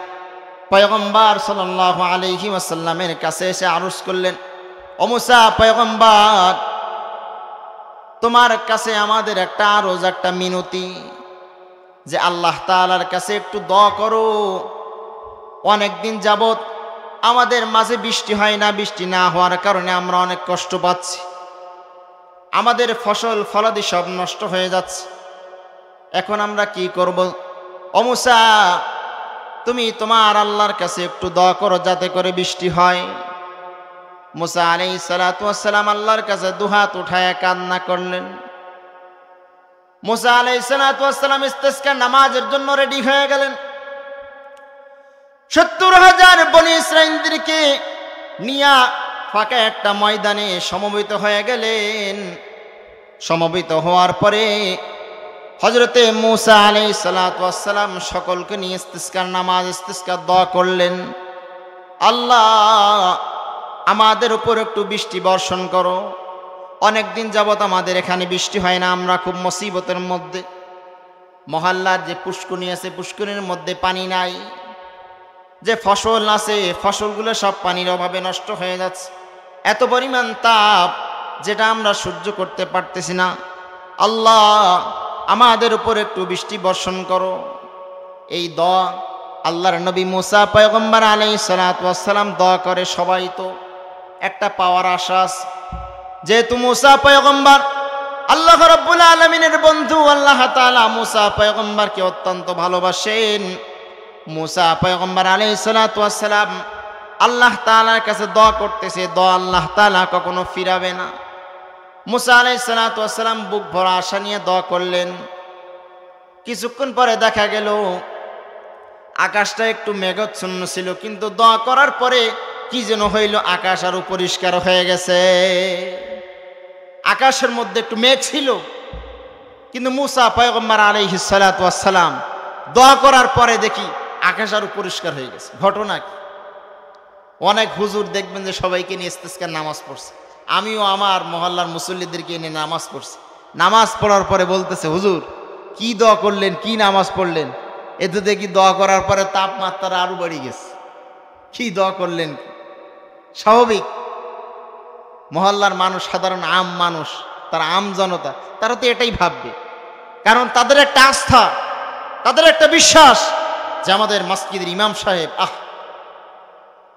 পয়গম্বর সাল্লাল্লাহু আলাইহি ওয়াসাল্লামের কাছে এসে আরজ করলেন, ও মূসা পয়গম্বর, তোমার কাছে আমাদের একটা আরজ, একটা মিনতি, যে আল্লাহ তাআলার কাছে একটু দোয়া করো। অনেক দিন যাবত আমাদের মাঝে বৃষ্টি হয় না, বৃষ্টি না হওয়ার কারণে আমরা অনেক কষ্ট পাচ্ছি, আমাদের ফসল ফলাদি সব নষ্ট হয়ে যাচ্ছে। এখন আমরা কি করব? ও মূসা, তুমি তোমার আল্লাহর কাছে একটু দোয়া করো যাতে করে বৃষ্টি হয়। মূসা আলাইহিস সালাতু ওয়াস সালাম আল্লাহর কাছে দুহাত উঠায় কান্না করলেন। মূসা আলাইহিস সালাতু ওয়াস সালাম ইস্তেসকার নামাজের জন্য রেডি হয়ে গেলেন। ৭০,০০০ বনি ইসরাঈলদেরকে নিয়ে ফাঁকা একটা ময়দানে সমবেত হয়ে গেলেন। সমবেত হওয়ার পরে হযরতে মূসা আলাইহিস সালাতু ওয়াস সালাম সকলকে নিয়ে ইস্তেসকার নামাজ, ইস্তেসকার দোয়া করলেন, আল্লাহ আমাদের উপর একটু বৃষ্টি বর্ষণ করো। অনেক দিন যাবত আমাদের এখানে বৃষ্টি হয় না, আমরা খুব মুসিবতের মধ্যে। মহল্লার যে পুষ্করিণী আছে, পুষ্করিণীর মধ্যে পানি নাই, যে ফসল আছে ফসলগুলো সব পানির অভাবে নষ্ট হয়ে যাচ্ছে। এত পরিমাণ তাপ যেটা আমরা সহ্য করতে পারতেছি না। আল্লাহ আমাদের উপর একটু বৃষ্টি বর্ষণ করো। এই দোয়া আল্লাহর নবী মুসা পয়গম্বর আলাইহিস সালাতু ওয়াস সালাম দোয়া করে। সবাই তো একটা পাওয়ার আশ্বাস, যেহেতু মুসা পয়গম্বর আল্লাহ রাব্বুল আলামিনের বন্ধু, আল্লাহ তাআলা মুসা পয়গম্বরকে অত্যন্ত ভালোবাসেন। মুসা পয়গম্বর আলাইহিস সালাতু ওয়াস সালাম আল্লাহ তাআলার কাছে দোয়া করতেছে, দোয়া আল্লাহ তাআলা কখনো ফিরাবে না। মুসা আলাইহিস সালাতু ওয়াস সালাম বুক ভরা আশা নিয়ে দোয়া করলেন। কিছুক্ষণ পরে দেখা গেল আকাশটা একটু মেঘাচ্ছন্ন ছিল, কিন্তু দোয়া করার পরে কি যেন হইল, আকাশ আরো পরিষ্কার হয়ে গেছে। আকাশের মধ্যে একটু মেঘ ছিল, কিন্তু মুসা পয়গম্বর আলাইহিস সালাতু ওয়াস সালাম দোয়া করার পরে দেখি আকাশ আরো পরিষ্কার হয়ে গেছে। ঘটনা কি? অনেক হুজুর দেখবেন যে সবাইকে নিয়ে ইস্তেসকার নামাজ পড়ছে। আমিও আমার মহল্লার মুসল্লিদেরকে নিয়ে নামাজ পড়ছি। নামাজ পড়ার পরে বলতেছে, হুজুর কি দোয়া করলেন, কি নামাজ পড়লেন? এতে দেখি দোয়া করার পরে তাপমাত্রা আরো বেড়ে গেছে। কি দোয়া করলেন? স্বাভাবিক মহল্লার মানুষ, সাধারণ আম মানুষ, তারা আম জনতা, তারা তো এটাই ভাববে, কারণ তাদের একটা আস্থা, তাদের একটা বিশ্বাস যে আমাদের মসজিদের ইমাম সাহেব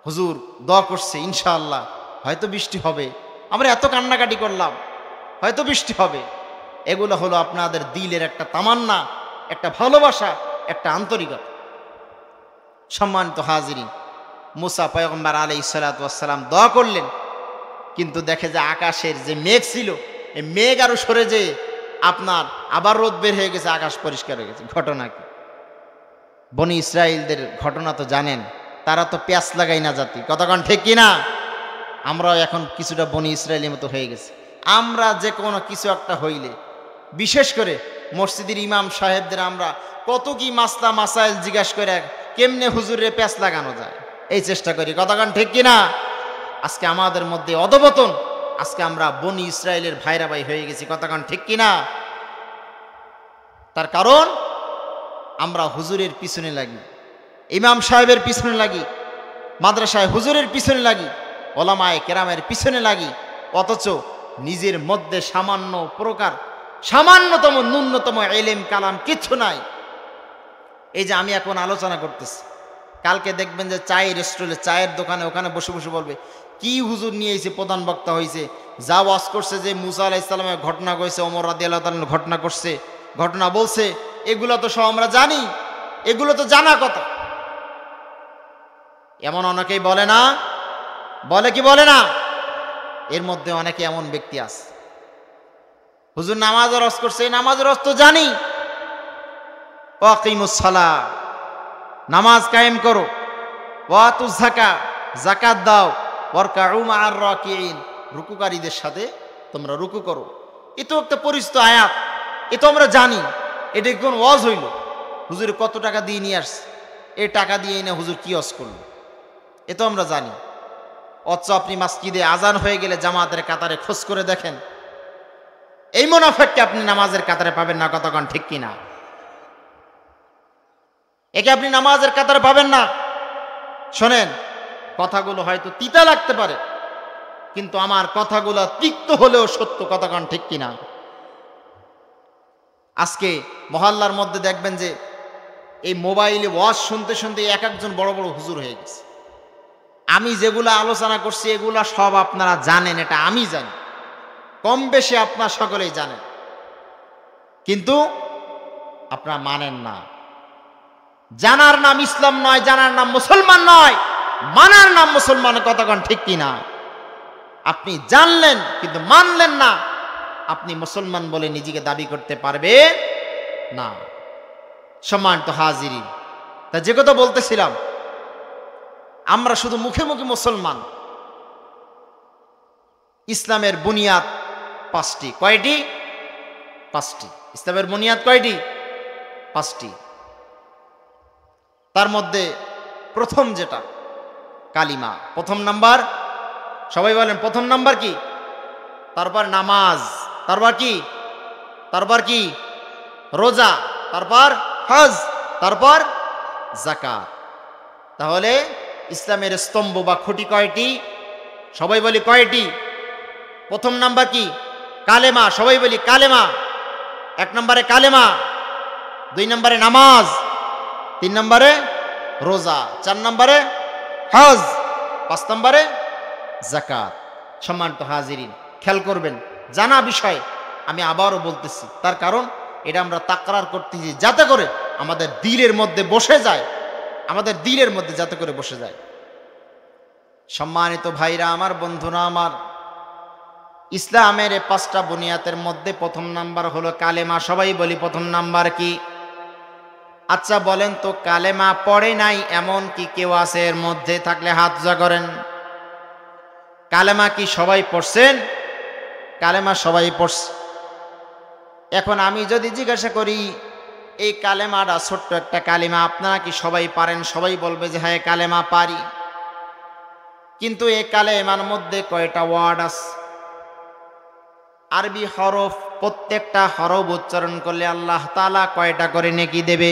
হুজুর দোয়া করছে, ইনশাআল্লাহ হয়তো বৃষ্টি হবে। আমরা এত কান্নাকাটি করলাম, হয়তো বৃষ্টি হবে। এগুলো হলো আপনাদের দিলের একটা তামান্না, একটা ভালোবাসা, একটা আন্তরিকতা। সম্মানিত হাজিরিন, মুসা পয়গম্বর আলাইহিস সালাতু ওয়াস সালাম দোয়া করলেন, কিন্তু দেখে যে আকাশের যে মেঘ ছিল, এই মেঘ আরো সরে যেয়ে আপনার আবার রোদ বের হয়ে গেছে, আকাশ পরিষ্কার হয়ে গেছে। ঘটনা কি? বনি ইসরাইলদের ঘটনা তো জানেন, তারা তো প্যাঁচ লাগাই না জাতি, কতক্ষণ ঠিক কিনা? আমরাও এখন কিছুটা বনি ইসরায়েলের মতো হয়ে গেছে। আমরা যে কোনো কিছু একটা হইলে, বিশেষ করে মসজিদের ইমাম সাহেবদের আমরা কত কি মাসলা মাসাইল জিজ্ঞাসা করে কেমনে হুজুরে প্যাঁচ লাগানো যায় এই চেষ্টা করি, কতক্ষণ ঠিক কিনা? আজকে আমাদের মধ্যে অধপতন, আজকে আমরা বনি ইসরায়েলের ভাইরা ভাই হয়ে গেছি, কতক্ষণ ঠিক কিনা? তার কারণ আমরা হুজুরের পিছনে লাগি, ইমাম সাহেবের পিছনে লাগি, মাদ্রাসায় হুজুরের পিছনে লাগি, ওলামায়ে কেরামের পিছনে লাগি, অথচ নিজের মধ্যে সামান্য প্রকার, সামান্যতম ন্যূনতম ইলম কালাম কিচ্ছু নাই। এই যে আমি এখন আলোচনা করতেছি, কালকে দেখবেন যে চায়ের রেস্টুরেন্টে, চায়ের দোকানে, ওখানে বসে বসে বলবে কি হুজুর নিয়ে এসে প্রধান বক্তা হয়েছে, যা ওয়াজ করছে যে মুসা আলাইহিস সালামের ঘটনা কইছে, ওমর রাদিয়াল্লাহু তাআলার ঘটনা করছে, ঘটনা বলছে, এগুলো তো সব আমরা জানি, এগুলো তো জানা কথা। এমন অনেকেই বলে না, বলে কি বলে না? এর মধ্যে অনেকে এমন ব্যক্তি আছে, হুজুর নামাজের রস করছে, এই নামাজের রস তো জানি, ওয়াকিমুস সালাহ, নামাজ কায়েম করো, ওয়াতুজ যাকাত, যাকাত দাও, ওয়ারকাউ মা'আর রাকিঈন, রুকুকারীদের সাথে তোমরা রুকু করো। এ তো একটা পরিচিত আয়াত, এ তো আমরা জানি। এটা কোন ওয়াজ হইল? হুজুর কত টাকা দিয়ে নিয়ে আসছে, এই টাকা দিয়ে এনে হুজুর কি ওয়াজ করলো, এ তো আমরা জানি। অথচ আপনি মসজিদে আজান হয়ে গেলে জামাতের কাতারে খোঁজ করে দেখেন, এই মুনাফিককে আপনি নামাজের কাতারে পাবেন না, কতক্ষণ ঠিক কিনা? একে আপনি নামাজের কাতারে পাবেন না। শোনেন, কথাগুলো হয়তো তিতা লাগতে পারে, কিন্তু আমার কথাগুলো তিক্ত হলেও সত্য, কতক্ষণ ঠিক কিনা? আজকে মহল্লার মধ্যে দেখবেন যে এই মোবাইলে ওয়াজ শুনতে শুনতে এক একজন বড় বড় হুজুর হয়ে গেছে। আমি যেগুলো আলোচনা করছি এগুলা সব আপনারা জানেন, এটা আমি জানি, কম বেশি আপনারা সকলেই জানেন, কিন্তু আপনারা মানেন না। জানার নাম ইসলাম নয়, জানার নাম মুসলমান নয়, মানার নাম মুসলমান, কতক্ষণ ঠিক কিনা? আপনি জানলেন কিন্তু মানলেন না, আপনি মুসলমান বলে নিজেকে দাবি করতে পারবে না। সম্মানিত হাজিরিন, তা যে কথা বলতেছিলাম, আমরা শুধু মুখে মুখে মুসলমান। ইসলামের বুনিয়াদ পাঁচটি। কয়টি? পাঁচটি। ইসলামের বুনিয়াদ কয়টি? পাঁচটি। তার মধ্যে প্রথম যেটা কালিমা, প্রথম নাম্বার, সবাই বলেন প্রথম নাম্বার কি? তারপর নামাজ, তারপর কি? তারপর কি? রোজা, তারপর হজ, তারপর যাকাত। তাহলে ইসলামের স্তম্ভ বা খুঁটি কয়টি? সবাই বলি কয়টি? প্রথম নাম্বার কি? কালেমা। সবাই বলি কালেমা। 1 নম্বরে কালেমা, 2 নম্বরে নামাজ, 3 নম্বরে রোজা, 4 নম্বরে হজ, 5 নম্বরে যাকাত। সম্মানিত হাজিরিন, খেয়াল করবেন, জানা বিষয় আমি আবারও বলতেছি, তার কারণ এটা আমরা তাকরার করতেছি যাতে করে আমাদের দিলের মধ্যে বসে যায়, আমাদের দিলের মধ্যে যাতে করে বসে যায়। সম্মানিত ভাইরা আমার, বন্ধুরা আমার, ইসলামের 5টা বুনিয়াদের মধ্যে প্রথম নাম্বার হলো কালেমা। সবাই বলি প্রথম নাম্বার কি? আচ্ছা বলেন তো, কালেমা পড়ে নাই এমন কি কেউ আছে এর মধ্যে? থাকলে হাত উঁচা করেন। কালেমা কি সবাই পড়ছেন? কালেমা সবাই পড়ছে। এখন আমি যদি জিজ্ঞাসা করি এই কালেমাটা ছোট্ট একটা কালেমা, আপনারা কি সবাই পারেন? সবাই বলবে যে হ্যাঁ কালেমা পারি। কিন্তু এই কালেমার মধ্যে কয়টা ওয়ার্ড আছে? আরবি হরফ, প্রত্যেকটা হরফ উচ্চারণ করলে আল্লাহ তাআলা কয়টা করে নেকি দেবে?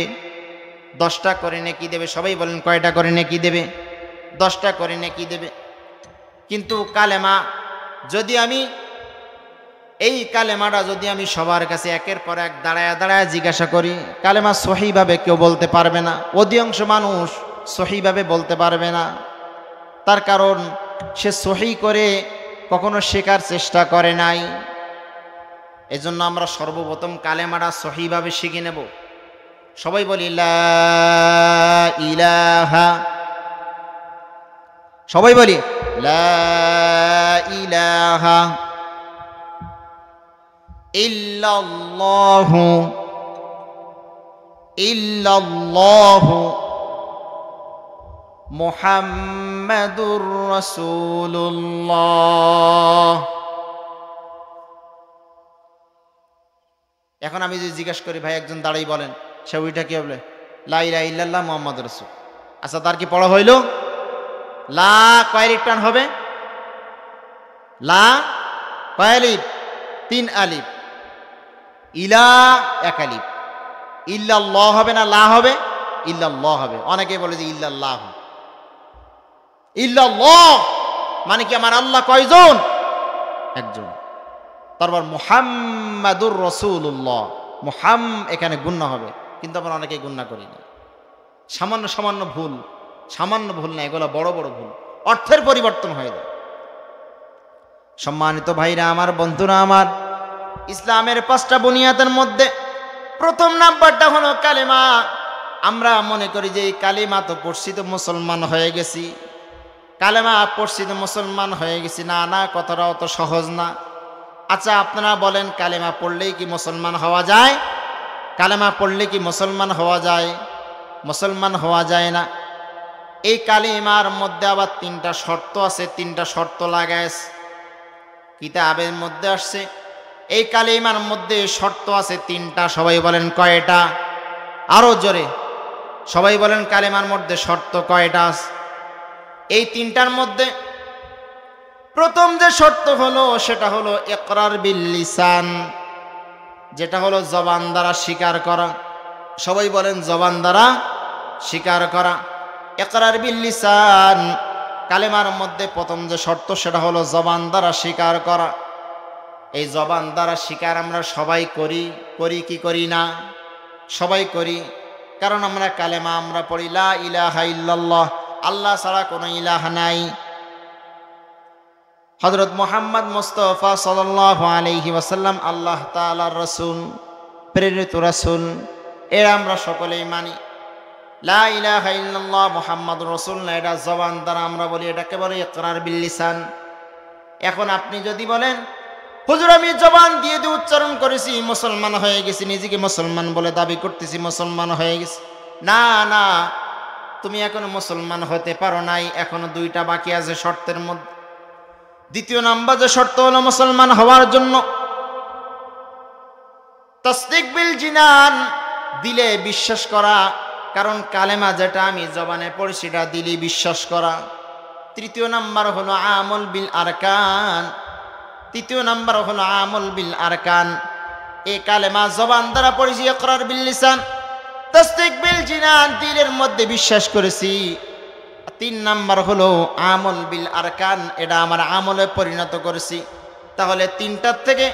10টা করে নেকি দেবে। সবাই বলেন কয়টা করে নেকি দেবে? 10টা করে নেকি দেবে। কিন্তু কালেমা যদি আমি, এই কালেমাটা যদি আমি সবার কাছে একের পর এক দাঁড়ায় দাঁড়ায় জিজ্ঞাসা করি, কালেমা সহিভাবে কেউ বলতে পারবে না। অধিকাংশ মানুষ সহিভাবে বলতে পারবে না। তার কারণ সে সহি করে কখনো শেখার চেষ্টা করে নাই। এজন্য আমরা সর্বপ্রথম কালেমাটা সহিভাবে শিখে নেব। সবাই বলি লা ইলাহা। সবাই বলি লা ইলাহা ইল্লাল্লাহু ইল্লাল্লাহু মুহাম্মাদুর রাসূলুল্লাহ। এখন আমি যদি জিজ্ঞাসা করি ভাই একজন দাঁড়াই বলেন, সে ওইটা কি বলে? লা ইলাহা ইল্লাল্লাহ মুহাম্মাদুর রাসূল। আচ্ছা তার কি পড়া হইল? লা কয় আলিফ টান হবে? লা কয় আলিফ? 3 আলিফ। ইলা 1 আলিফ। ইল্লাল্লাহ হবে না লা হবে? ইল্লাল্লাহ হবে। অনেকে বলে যে ইল্লাল্লাহ। ইল্লাল্লাহ মানে কি আমার আল্লাহ কয়জন? একজন। তারপর মুহাম্মাদুর রাসূলুল্লাহ, মুহাম এখানে গুণনা হবে, কিন্তু আমরা অনেকে গুণনা করি না। সামান্য সামান্য ভুল, সামান্য ভুল না, এগুলো বড় বড় ভুল, অর্থের পরিবর্তন হয়ে যায়। সম্মানিত ভাইরা আমার, বন্ধুরা আমার, ইসলামের 5টা বুনিয়াদের মধ্যে প্রথম নাম্বারটা হলো কালেমা। আমরা মনে করি যে এই কালেমা তো পড়ছি তো মুসলমান হয়ে গেছি, কালেমা পড়ছি তো মুসলমান হয়ে গেছি। না না, কথাটা অত সহজ না। আচ্ছা আপনারা বলেন, কালেমা পড়লেই কি মুসলমান হওয়া যায়? কালেমা পড়লে কি মুসলমান হওয়া যায়? মুসলমান হওয়া যায় না। এই কালেমার মধ্যে আবার 3টা শর্ত আছে, 3টা শর্ত লাগাইছে, কিতাবের মধ্যে আসছে। এই কালেমার মধ্যে শর্ত আছে 3টা। সবাই বলেন কয়টা? আরো জোরে সবাই বলেন, কালেমার মধ্যে শর্ত কয়টা আছে? এই 3টার মধ্যে প্রথম যে শর্ত হলো সেটা হলো ইকরার বিল লিসান, যেটা হলো জবান দ্বারা স্বীকার করা। সবাই বলেন জবান দ্বারা স্বীকার করা। ইকরার বিল লিসান, কালেমার মধ্যে প্রথম যে শর্ত সেটা হলো জবান দ্বারা স্বীকার করা। এই জবান দ্বারা স্বীকার আমরা সবাই করি, করি কি করি না? সবাই করি। কারণ আমরা কালেমা আমরা পড়ি লা ইলাহা ইল্লাল্লাহ, আল্লাহ ছাড়া কোনো ইলাহ নাই। হযরত মুহাম্মদ মুস্তাফা সাল্লাল্লাহু আলাইহি ওয়াসাল্লাম আল্লাহ তাআলার রাসূল, প্রেরিত রাসূল, এরা আমরা সকলেই মানি। লা ইলাহা ইল্লাল্লাহ মুহাম্মাদুর রাসূলুল্লাহ, এটা জবান দ্বারা আমরা বলি, এটাকে বলে ইকরার বিল লিসান। এখন আপনি যদি বলেন হুজুর আমি জবান দিয়ে দিয়ে উচ্চারণ করেছি, মুসলমান হয়ে গেছি, নিজেকে মুসলমান বলে দাবি করতেছি, মুসলমান হয়ে গেছি। না না, তুমি এখনো মুসলমান হতে পারো নাই, এখনো 2টা বাকি আছে শর্তের মধ্যে। দ্বিতীয় নাম্বার যে শর্ত হলো মুসলমান হওয়ার জন্য তাসদিক বিল জিনান, দিলে বিশ্বাস করা। কারণ কালেমা যেটা আমি জবানে পড়ি সেটা দিলে বিশ্বাস করা। তৃতীয় নাম্বার হলো আমল বিল আরকান। তৃতীয় নাম্বার হলো আমল বিল আরকান। এই কালেমা জবান দ্বারা পড়েছি, ইকরার বিল লিসান, তাসদিক বিল জিনান, দিলের মধ্যে বিশ্বাস করেছি। 3 নাম্বার হলো আমল বিল আরকান, এটা আমার আমলে পরিণত করেছি। তাহলে 3টার থেকে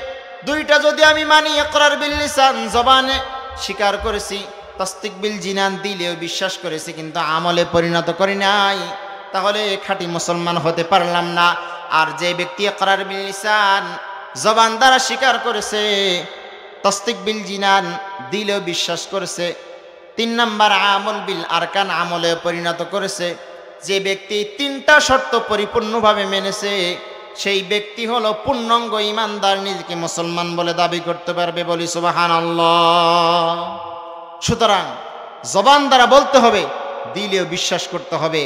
2টা যদি আমি মানি, ইকরার বিল লিসান জবানে স্বীকার করেছি, তাসদিক বিল জিনান দিলেও বিশ্বাস করেছি, কিন্তু আমলে পরিণত করি নাই, তাহলে খাঁটি মুসলমান হতে পারলাম না। আর যে ব্যক্তি ইকরার বিল লিসান জবান দ্বারা স্বীকার করেছে, তাসদিক বিল জিনান দিলেও বিশ্বাস করেছে, 3 নাম্বার আমল বিল আরকান আমলে পরিণত করেছে, যে ব্যক্তি 3টা শর্ত পরিপূর্ণভাবে মেনেছে, সেই ব্যক্তি হলো পূর্ণাঙ্গ ঈমানদার, নিজেকে মুসলমান বলে দাবি করতে পারবে। বলি সুবহানাল্লাহ। সুতরাং জবান দ্বারা বলতে হবে, দিলেও বিশ্বাস করতে হবে,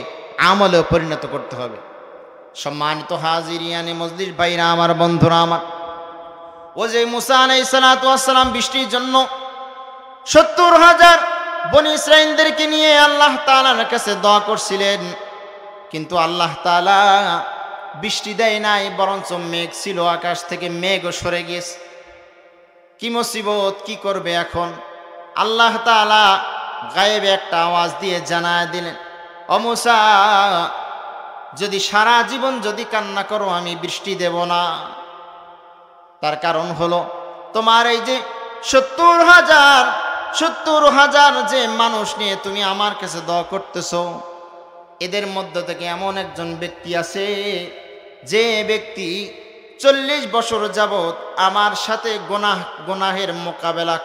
আমলেও পরিণত করতে হবে। সম্মানিত হাজিরিয়ানে মজলিস ভাইরা আমার, বন্ধুরা আমার, ও যে মুসা আলাইহিস সালাতু ওয়াস সালাম বৃষ্টির জন্য 70,000 বনী ইসরাঈলদেরকে নিয়ে আল্লাহ তাআলার কাছে দোয়া করছিলেন, কিন্তু আল্লাহ তাআলা বৃষ্টি দেয় নাই, বরঞ্চ মেঘ ছিল, আকাশ থেকে মেঘও সরে গেছে। কি মুসিবত, কি করবে এখন? আল্লাহ তাআলা গায়েবে একটা আওয়াজ দিয়ে জানায় দিলেন, ও মুসা, যদি সারা জীবন যদি কান্না করো আমি বৃষ্টি দেব না। তার কারণ হলো তোমার এই যে 70,000 যে মানুষ নিয়ে তুমি আমার কাছে দোয়া করতেছো, এদের মধ্য থেকে এমন একজন ব্যক্তি আছে, যে ব্যক্তি 40 বছর যাবত আমার সাথে গুনাহের মোকাবেলা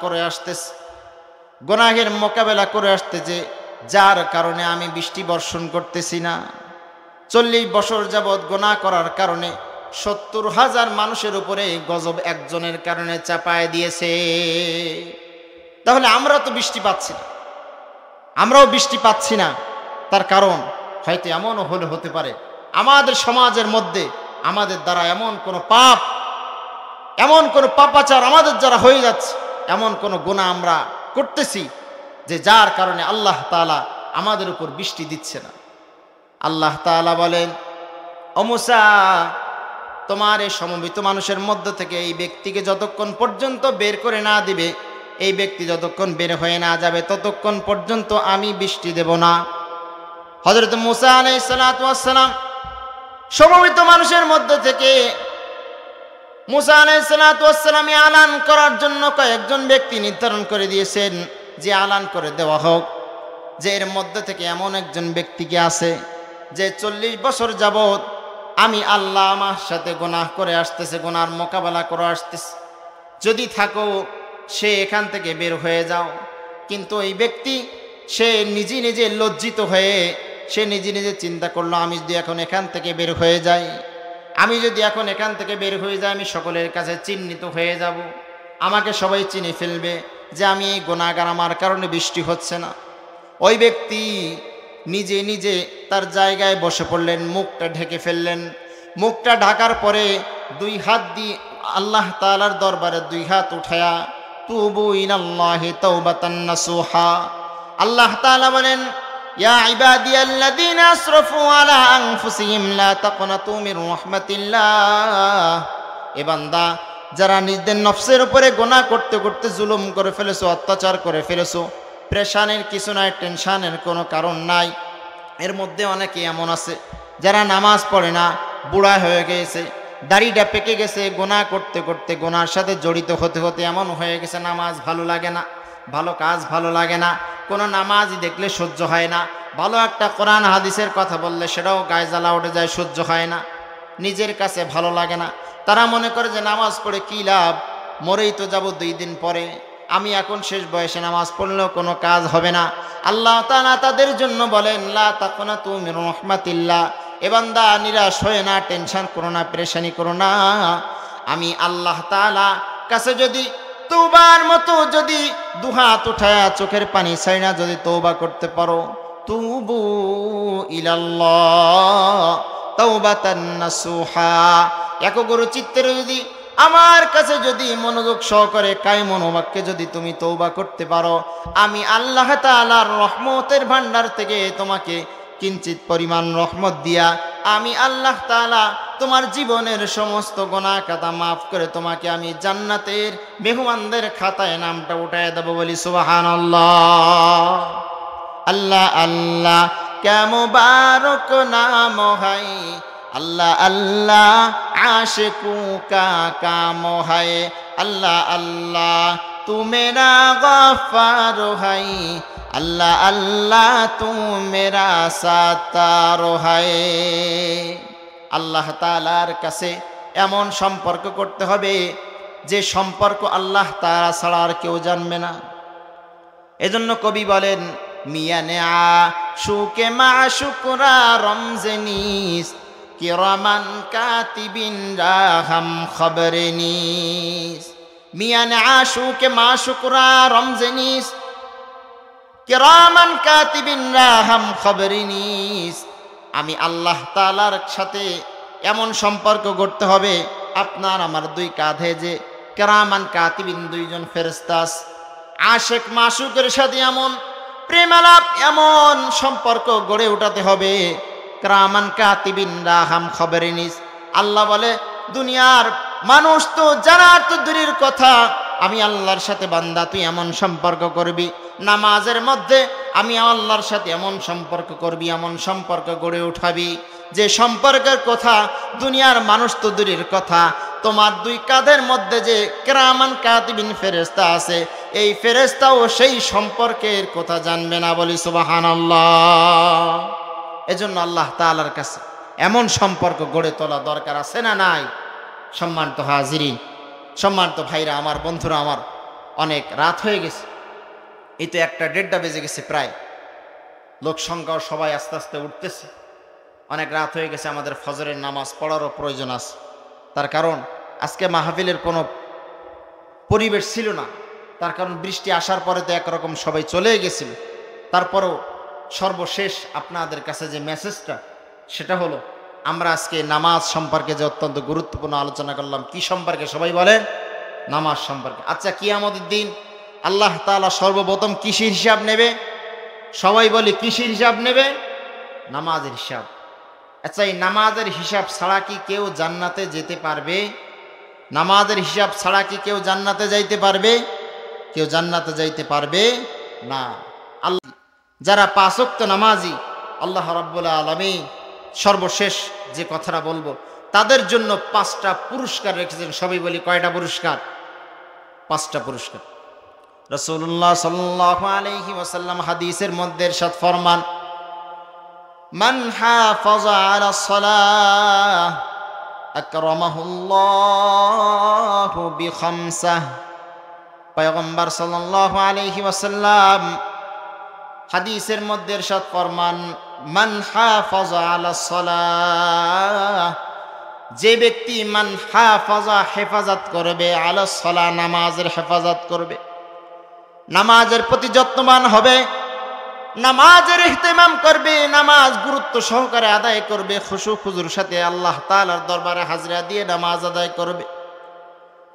করে আসতেছে, যার কারণে আমি বৃষ্টি বর্ষণ করতেছি না। 40 বছর যাবত গুনাহ করার কারণে 70,000 মানুষের উপরে গজব একজনের কারণে চাপায় দিয়েছে। তাহলে আমরা তো বৃষ্টি পাচ্ছি না, আমরাও বৃষ্টি পাচ্ছি না। তার কারণ হয়তো এমনও হতে পারে আমাদের সমাজের মধ্যে আমাদের দ্বারা এমন কোনো পাপ, এমন কোনো পাপাচার আমাদের দ্বারা হয়ে যাচ্ছে, এমন কোনো গুনাহ আমরা করতেছি, যে যার কারণে আল্লাহ তাআলা আমাদের উপর বৃষ্টি দিচ্ছে না। আল্লাহ তাআলা বলেন, ও মুসা, তোমার এই সমবেত মানুষের মধ্য থেকে এই ব্যক্তিকে যতক্ষণ পর্যন্ত বের করে না দিবে, এই ব্যক্তি যতক্ষণ বের হয়ে না যাবে, ততক্ষণ পর্যন্ত আমি বৃষ্টি দেব না। হযরত মুসা আলাইহিস সালাতু ওয়াস সালাম সমবেত মানুষের মধ্য থেকে মুসা আলাইহিস সালাতু ওয়াস সালাম আলান করার জন্য কয়েকজন ব্যক্তি নির্ধারণ করে দিয়েছেন, যে আলান করে দেওয়া হোক যে এর মধ্য থেকে এমন একজন ব্যক্তিকে আছে যে 40 বছর যাবত আমি আল্লাহ আমার সাথে গুনাহ করে আসতেছে, গুনার মোকাবেলা করে আসতেছে, যদি থাকো সে এখান থেকে বের হয়ে যাও। কিন্তু এই ব্যক্তি সে নিজে লজ্জিত হয়ে সে নিজে চিন্তা করলো, আমি যদি এখন এখান থেকে বের হয়ে যাই, আমি সকলের কাছে চিহ্নিত হয়ে যাব, আমাকে সবাই চিনে ফেলবে যে আমি এই গুনাহগার, আমার কারণে বৃষ্টি হচ্ছে না। ওই ব্যক্তি নিজে তার জায়গায় বসে পড়লেন, মুখটা ঢেকে ফেললেন। মুখটা ঢাকার পরে 2 হাত দিয়ে আল্লাহ তাআলার দরবারে 2 হাত উঠায়া তুবু ইলাল্লাহি তাওবাতান নাসুহা, আল্লাহ তাআলা বলেন, ইয়া ইবাদিয়াল্লাযীনা আসরাফু আলা আনফুসিহিম লা তাকনাতু মির রাহমাতিল্লাহ। এ বান্দা, যারা নিজেদের নফসের উপরে গুনাহ করতে করতে জুলুম করে ফেলেছো, অত্যাচার করে ফেলেছো, প্রেশানের কিছু নাই, টেনশনের কোনো কারণ নাই। এর মধ্যে অনেকে এমন আছে যারা নামাজ পড়ে না, বুড়া হয়ে গেছে, দাড়িটা পেকে গেছে, গুনাহ করতে করতে গুনার সাথে জড়িত হতে হতে এমন হয়ে গেছে নামাজ ভালো লাগে না, ভালো কাজ ভালো লাগে না, কোনো নামাজই দেখলে সহ্য হয় না, ভালো একটা কোরআন হাদিসের কথা বললে সেটাও গায়ে জ্বালা উঠে যায়, সহ্য হয় না, নিজের কাছে ভালো লাগে না। তারা মনে করে যে নামাজ পড়ে কী লাভ, মরেই তো যাব 2 দিন পরে, আমি এখন শেষ বয়সে নামাজ পড়লেও কোনো কাজ হবে না। আল্লাহ তাআলা তাদের জন্য বলেন, লা তাকনাতু মির রাহমাতিল্লাহ। এ বান্দা, নিরাশ হয়ে না, টেনশন করো না, পেরেশানি করো না। আমি আল্লাহ তাআলা কাছে যদি তওবার মতো যদি 2 হাত উঠায়া চোখের পানি ছাইনা যদি তওবা করতে পারো, তুবু ইলাল্লাহ তাওবাতান নাসুহা, একগুরু চিত্তের যদি আমার কাছে যদি মনোযোগ সহকারে কায় মনোবাক্যে যদি তুমি তওবা করতে পারো, আমি আল্লাহ তাআলার রহমতের ভান্ডার থেকে তোমাকে কিঞ্চিত পরিমাণ রহমত দিয়া আমি আল্লাহ তাআলা তোমার জীবনের সমস্ত গুনাহ খাতা মাফ করে তোমাকে আমি জান্নাতের মেহমানদের খাতায় নামটা উঠায় দেব। বলি সুবহানাল্লাহ। আল্লাহ আল্লাহ क्या मुबारक नाम है, अल्लाह अल्लाह आशिकों का काम है, अल्लाह अल्लाह तू मेरा गफ्फार है, अल्लाह अल्लाह तू मेरा सात्तार है। আল্লাহ তাআলার কাছে এমন সম্পর্ক করতে হবে যে সম্পর্ক আল্লাহ তাআলা ছাড়া আর কেউ জানবে না। এজন্য কবি বলেন, মিয়ানে আশুকে মাশুকরা রমজানিস কিরামান কাতিবিন রাহাম খবরনিস। মিয়ানে আশুকে মাশুকরা রমজানিস কিরামান কাতিবিন রাহাম খবরনিস। আমি আল্লাহ তাআলার সাথে এমন সম্পর্ক গড়তে হবে, আপনার আমার দুই কাঁধে যে কিরামান কাতিবিন দুইজন ফেরেশতা আছে, আশিক মাশুকের সাথে এমন প্রেমালাপ এমন সম্পর্ক গড়ে উঠাতে হবে, কিরামান কাতিবিন রাহাম খবরনিস। আল্লাহ বলে, দুনিয়ার মানুষ তো জানার তো দূরের কথা, আমি আল্লাহর সাথে বান্দা তুই এমন সম্পর্ক করবি, নামাজের মধ্যে আমি আল্লাহর সাথে এমন সম্পর্ক করবি, এমন সম্পর্ক গড়ে উঠাবি যে সম্পর্কের কথা দুনিয়ার মানুষ তো দূরের কথা, তোমার দুই কাঁধের মধ্যে যে কিরামান কাতিবিন ফেরেশতা আছে, এই ফেরেশতাও সেই সম্পর্কের কথা জানবে না। বলি সুবহানাল্লাহ। এজন্য আল্লাহ তাআলার কাছে এমন সম্পর্ক গড়ে তোলা দরকার আছে না নাই? সম্মানিত হাজিরিন, সম্মানিত ভাইরা আমার, বন্ধুরা আমার, অনেক রাত হয়ে গেছে, এই তো 1টা-1:30 বেজে গেছে প্রায়, লোক সংখ্যাও সবাই আস্তে আস্তে উঠতেছে, অনেক রাত হয়ে গেছে, আমাদের ফজরের নামাজ পড়ারও প্রয়োজন আছে। তার কারণ আজকে মাহফিলের কোনো পরিবেশ ছিল না, তার কারণ বৃষ্টি আসার পরে তো একরকম সবাই চলে গেছিল। তারপরও সর্বশেষ আপনাদের কাছে যে মেসেজটা, সেটা হলো আমরা আজকে নামাজ সম্পর্কে যে অত্যন্ত গুরুত্বপূর্ণ আলোচনা করলাম। কি সম্পর্কে? সবাই বলেন, নামাজ সম্পর্কে। আচ্ছা, কিয়ামতের দিন আল্লাহ তাআলা সর্বপ্রথম কিসের হিসাব নেবে? সবাই বলি কিসের হিসাব নেবে? নামাজের হিসাব। আচ্ছা, এই নামাজের হিসাব ছাড়া কি কেউ জান্নাতে যেতে পারবে? নামাজের হিসাব ছাড়া কি কেউ জান্নাতে যাইতে পারবে? কেউ জান্নাতে যাইতে পারবে না। আল্লাহ যারা 5 ওয়াক্ত নামাজি, আল্লাহ রাব্বুল আলামিন সর্বশেষ যে কথাটা বলবো, তাদের জন্য 5টা পুরস্কার রেখেছেন। সবাই বলি কয়টা পুরস্কার? 5টা পুরস্কার। রাসূলুল্লাহ সাল্লাল্লাহু আলাইহি ওয়াসাল্লাম হাদিসের মধ্যে ইরশাদ ফরমান, মান হাফাযা আলাস সালাহ আকরামাহুল্লাহু বিখামসাহ। পয়গম্বর সাল্লাল্লাহু আলাইহি ওয়াসাল্লাম হাদিসের মধ্যে ইরশাদ ফরমান, মান হাফাযা আলাস সালাহ, যে ব্যক্তি মান হাফাযা হেফাজত করবে, আলাস সালাহ নামাজের হেফাজত করবে, নামাজের প্রতি যত্নবান হবে, নামাজের ইহতিমাম করবে, নামাজ গুরুত্ব সহকারে আদায় করবে, খুশু খুজুর সাথে আল্লাহ তাআলার দরবারে হাজরা দিয়ে নামাজ আদায় করবে।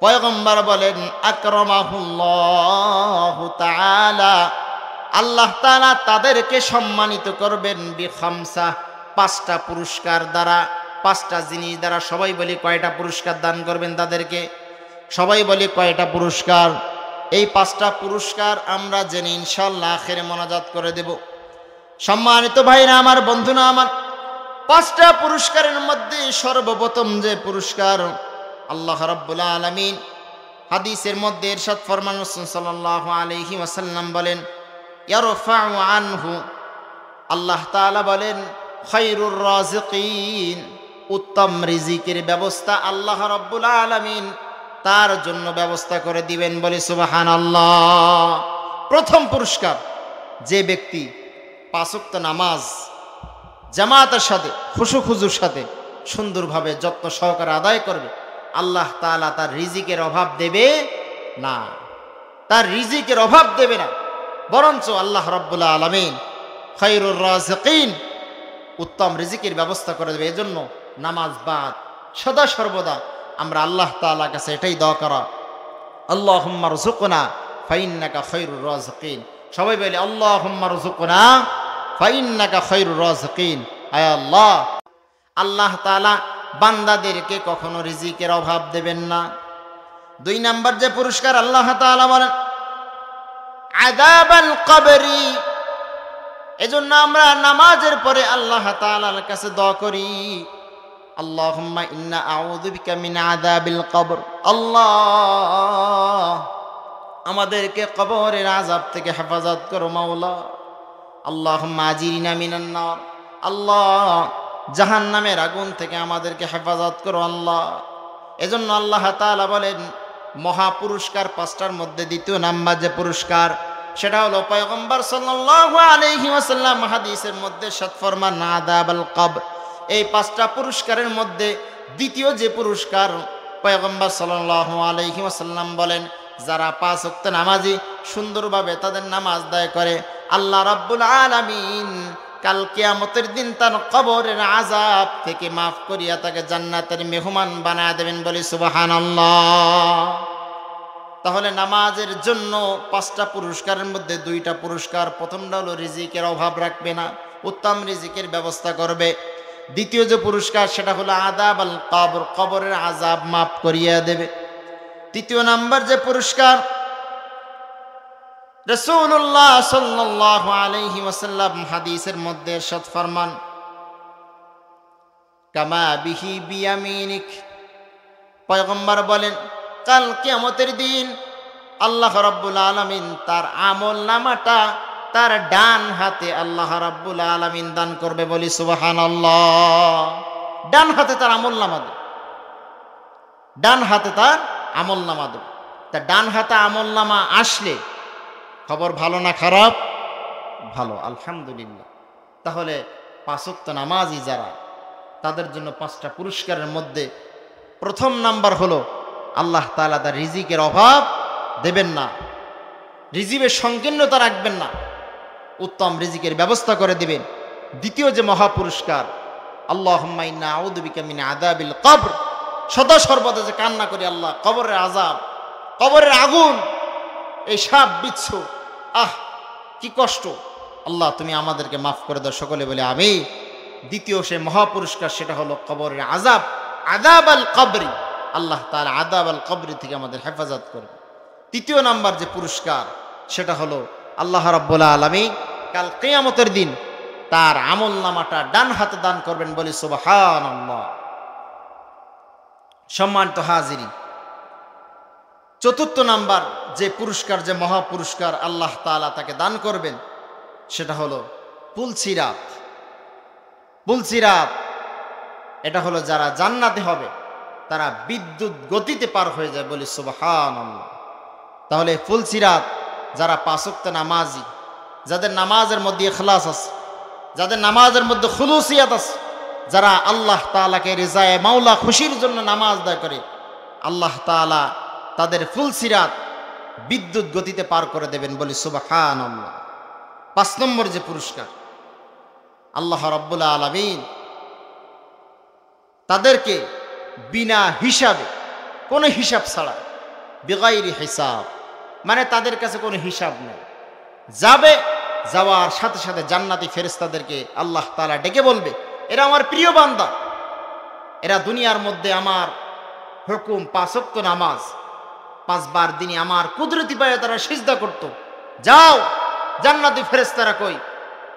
পয়গম্বর বলেন, আকরামাহুল্লাহু তাআলা, আল্লাহ তাআলা তাদেরকে সম্মানিত করবেন বিখামসা, 5টা পুরস্কার দ্বারা, 5টা জিনিস দ্বারা। সবাই বলি কয়টা পুরস্কার দান করবেন তাদেরকে? সবাই বলি কয়টা পুরস্কার? এই 5টা পুরস্কার আমরা জেনে ইনশাআল্লাহ আখিরে মোনাজাত করে দেব। সম্মানিত ভাইরা আমার, বন্ধুরা আমার, 5টা পুরস্কারের মধ্যে সর্বপ্রথম যে পুরস্কার, আল্লাহ রাব্বুল আলামিন হাদিসের মধ্যে ইরশাদ ফরমান, রাসূল সাল্লাল্লাহু আলাইহি ওয়াসাল্লাম বলেন, ইয়ারফাউ আনহু, আল্লাহ তাআলা বলেন, খায়রুর রাযিকিন, উত্তম রিজিকের ব্যবস্থা আল্লাহ রাব্বুল আলামিন তার জন্য ব্যবস্থা করে দিবেন। বলে সুবহানাল্লাহ। প্রথম পুরস্কার, যে ব্যক্তি 5 ওয়াক্ত নামাজ জামাতের সাথে খুশু খুজুর সাথে সুন্দরভাবে যত্ন সহকারে আদায় করবে, আল্লাহ তাআলা তার রিজিকের অভাব দেবে না, তার রিজিকের অভাব দেবে না, বরঞ্চ আল্লাহ রাব্বুল আলামিন খায়রুর রাযিকিন, উত্তম রিজিকের ব্যবস্থা করে দেবে। এজন্য নামাজ বাদ সদা সর্বদা আমরা আল্লাহ তাআলার কাছে এটাই দোয়া করা, আল্লাহুম্মা রযুকনা ফাইন্নাকা খায়রুর রাযিকিন। সবাই বলি আল্লাহুম্মা রযুকনা ফাইন্নাকা খায়রুর রাযিকিন। আয় আল্লাহ, আল্লাহ তাআলা বান্দাদেরকে কখনো রিজিকের অভাব দেবেন না। 2 নাম্বার যে পুরস্কার আল্লাহ তাআলা বলেন, আযাবাল কবরি, এজন্য আমরা নামাজের পরে আল্লাহ তাআলার কাছে দোয়া করি, আল্লাহুম্মা ইন্না আউযু বিকা মিন আযাবিল কবর। আল্লাহ, আমাদেরকে কবরের আযাব থেকে হেফাজত করো মাওলা। আল্লাহুম্মা আজিরিনা মিনান নার। আল্লাহ, জাহান্নামের আগুন থেকে আমাদেরকে হেফাজত করো আল্লাহ। এজন্য আল্লাহ তাআলা বলেন, মহা পুরস্কার পাঁচটার মধ্যে দ্বিতীয় নাম্বার যে পুরস্কার, সেটা হলো পয়গম্বর সাল্লাল্লাহু আলাইহি ওয়াসাল্লাম হাদিসের মধ্যে ইরশাদ ফরমান, আযাবাল কবর। এই পাঁচটা পুরস্কারের মধ্যে দ্বিতীয় যে পুরস্কার, পয়গম্বর সাল্লাল্লাহু আলাইহি ওয়াসাল্লাম বলেন, যারা পাঁচ ওয়াক্ত নামাজি সুন্দরভাবে তাদের নামাজ আদায় করে, আল্লাহ রাব্বুল আলামিন কাল কিয়ামতের দিন তার কবরের আযাব থেকে মাফ করিয়া তাকে জান্নাতের মেহমান বানায় দেবেন, বলি সুবহানাল্লাহ। তাহলে নামাজের জন্য পাঁচটা পুরস্কারের মধ্যে দুইটা পুরস্কার। প্রথমটা হলো রিজিকের অভাব রাখবে না, উত্তম রিজিকের ব্যবস্থা করবে। দ্বিতীয় যে পুরস্কার, সেটা হলো আযাবাল কবর, কবরের আযাব মাফ করিয়া দেবে। তৃতীয় নাম্বার যে পুরস্কার, রাসূলুল্লাহ সাল্লাল্লাহু আলাইহি ওয়াসাল্লাম হাদিসের মধ্যে ইরশাদ ফরমান, কামা বিহি বিয়ামিনিক। পয়গম্বর বলেন, কাল কিয়ামতের দিন আল্লাহ রাব্বুল আলামিন তার আমল নামাটা তার ডান হাতে আল্লাহ রাব্বুল আলামিন দান করবে, বলি সুবহানাল্লাহ। ডান হাতে তার আমল নামা দেবে, ডান হাতে তার আমল নামা দেবে। তা ডান হাতে আমল নামা আসলে খবর ভালো না খারাপ? ভালো, আলহামদুলিল্লাহ। তাহলে পাঁচ ওয়াক্ত নামাজি যারা, তাদের জন্য পাঁচটা পুরস্কারের মধ্যে প্রথম নাম্বার হলো আল্লাহ তাআলা তার রিজিকের অভাব দেবেন না, রিজিকের সংকীর্ণতা রাখবেন না, উত্তম রিজিকের ব্যবস্থা করে দিবেন। দ্বিতীয় যে মহা পুরস্কার, আল্লাহুম্মা ইন্না আউযু বিকা মিন আযাবিল কবর। সদা সর্বদা যে কান্না করি, আল্লাহ কবরের আযাব, কবরের আগুন, এই সাপ বিচ্ছু, আহ কি কষ্ট, আল্লাহ তুমি আমাদেরকে মাফ করে দাও, সকলে বলে আমি। দ্বিতীয় সে মহা পুরস্কার, সেটা হলো কবরের আযাব, আযাবাল কবরি। আল্লাহ তাআলা আযাবাল কবরি থেকে আমাদের হেফাজত করবে। তৃতীয় নাম্বার যে পুরস্কার, সেটা হলো আল্লাহ রাব্বুল আলামিন কাল কিয়ামতের দিন তার আমল নামাটা ডান হাতে দান করবেন, বলি সুবহানাল্লাহ। সম্মানিত হাজিরিন, চতুর্থ নাম্বার যে পুরস্কার, যে মহা পুরস্কার আল্লাহ তাআলা তাকে দান করবেন, সেটা হলো পুলসিরাত। পুলসিরাত এটা হলো যারা জান্নাতে হবে তারা বিদ্যুৎ গতিতে পার হয়ে যায়, বলি সুবহানাল্লাহ। তাহলে পুলসিরাত যারা পাঁচ ওয়াক্ত নামাজি, যাদের নামাজের মধ্যে ইখলাস আছে, যাদের নামাজের মধ্যে খুলুসিয়াত আছে, যারা আল্লাহ তাআলাকে রিজায়ে মাওলা খুশির জন্য নামাজ আদায় করে, আল্লাহ তাআলা তাদের ফুলসিরাত বিদ্যুৎ গতিতে পার করে দেবেন, বলি সুবহানাল্লাহ। পাঁচ নম্বর যে পুরস্কার, আল্লাহ রাব্বুল আলামিন তাদেরকে বিনা হিসাবে, কোনো হিসাব ছাড়া, বিগাইরি হিসাব, মানে তাদের কাছে কোনো হিসাব নেই, যাবে, যাওয়ার সাথে সাথে জান্নাতি ফেরেশতাদেরকে আল্লাহ তাআলা ডেকে বলবে, এরা আমার প্রিয় বান্দা, এরা দুনিয়ার মধ্যে আমার হুকুম পাঁচ ওয়াক্ত নামাজ 5 বার দিনে আমার কুদরতি পায়ে তারা সিজদা করত, যাও। জান্নাতি ফেরেশতারা কই?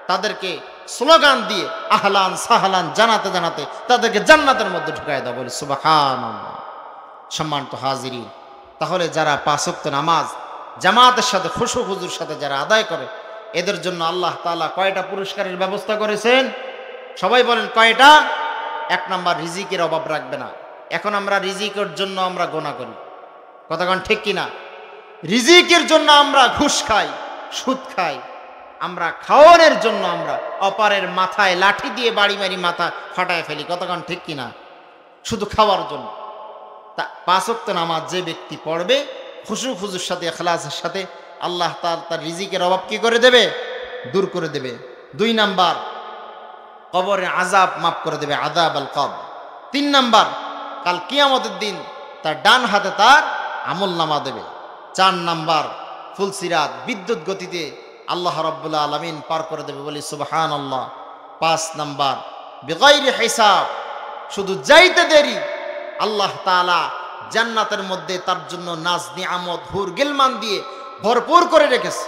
তাদেরকে স্লোগান দিয়ে আহলান সাহলান জানাতে জানাতে তাদেরকে জান্নাতের মধ্যে ঢুকায় দাও, বলি সুবহানাল্লাহ। সম্মানিত হাজিরিন, তাহলে যারা পাঁচ ওয়াক্ত নামাজ জামাতের সাথে খুশু হুজুর সাথে যারা আদায় করে, এদের জন্য আল্লাহ তাআলা কয়টা পুরস্কারের ব্যবস্থা করেছেন? সবাই বলেন কয়টা? এক নাম্বার, রিজিকের অভাব রাখবে না। এখন আমরা রিজিকের জন্য আমরা গোনা করি, কথাগণ ঠিক কিনা? রিজিকের জন্য আমরা ঘুষ খাই, সুদ খাই, আমরা খাওয়ানোর জন্য আমরা অপারের মাথায় লাঠি দিয়ে বাড়ি মারি মাথা ফাটায় ফেলি, কথাগণ ঠিক কিনা? শুধু খাওয়ার জন্য। তা পাঁচ ওয়াক্ত নামাজ যে ব্যক্তি পড়বে খুশু খুজুর সাথে, ইখলাসের সাথে, আল্লাহ তাআলা তার রিজিকের অভাব কি করে দেবে? দূর করে দেবে। 2 নাম্বার, কবরের আযাব মাফ করে দেবে, আযাবাল কবর। 3 নাম্বার, কাল কিয়ামতের দিন তার ডান হাতে তার আমল নামা দেবে। 4 নাম্বার, ফুলসিরাত বিদ্যুৎ গতিতে আল্লাহ রাব্বুল আলামিন পার করে দেবে, বলি সুবহানাল্লাহ। 5 নাম্বার, বিগাইরি হিসাব, শুধু যাইতে দেরি, আল্লাহ তাআলা জান্নাতের মধ্যে তার জন্য নাজ নিয়ামত হুর গিলমান দিয়ে ভরপুর করে রেখেছে।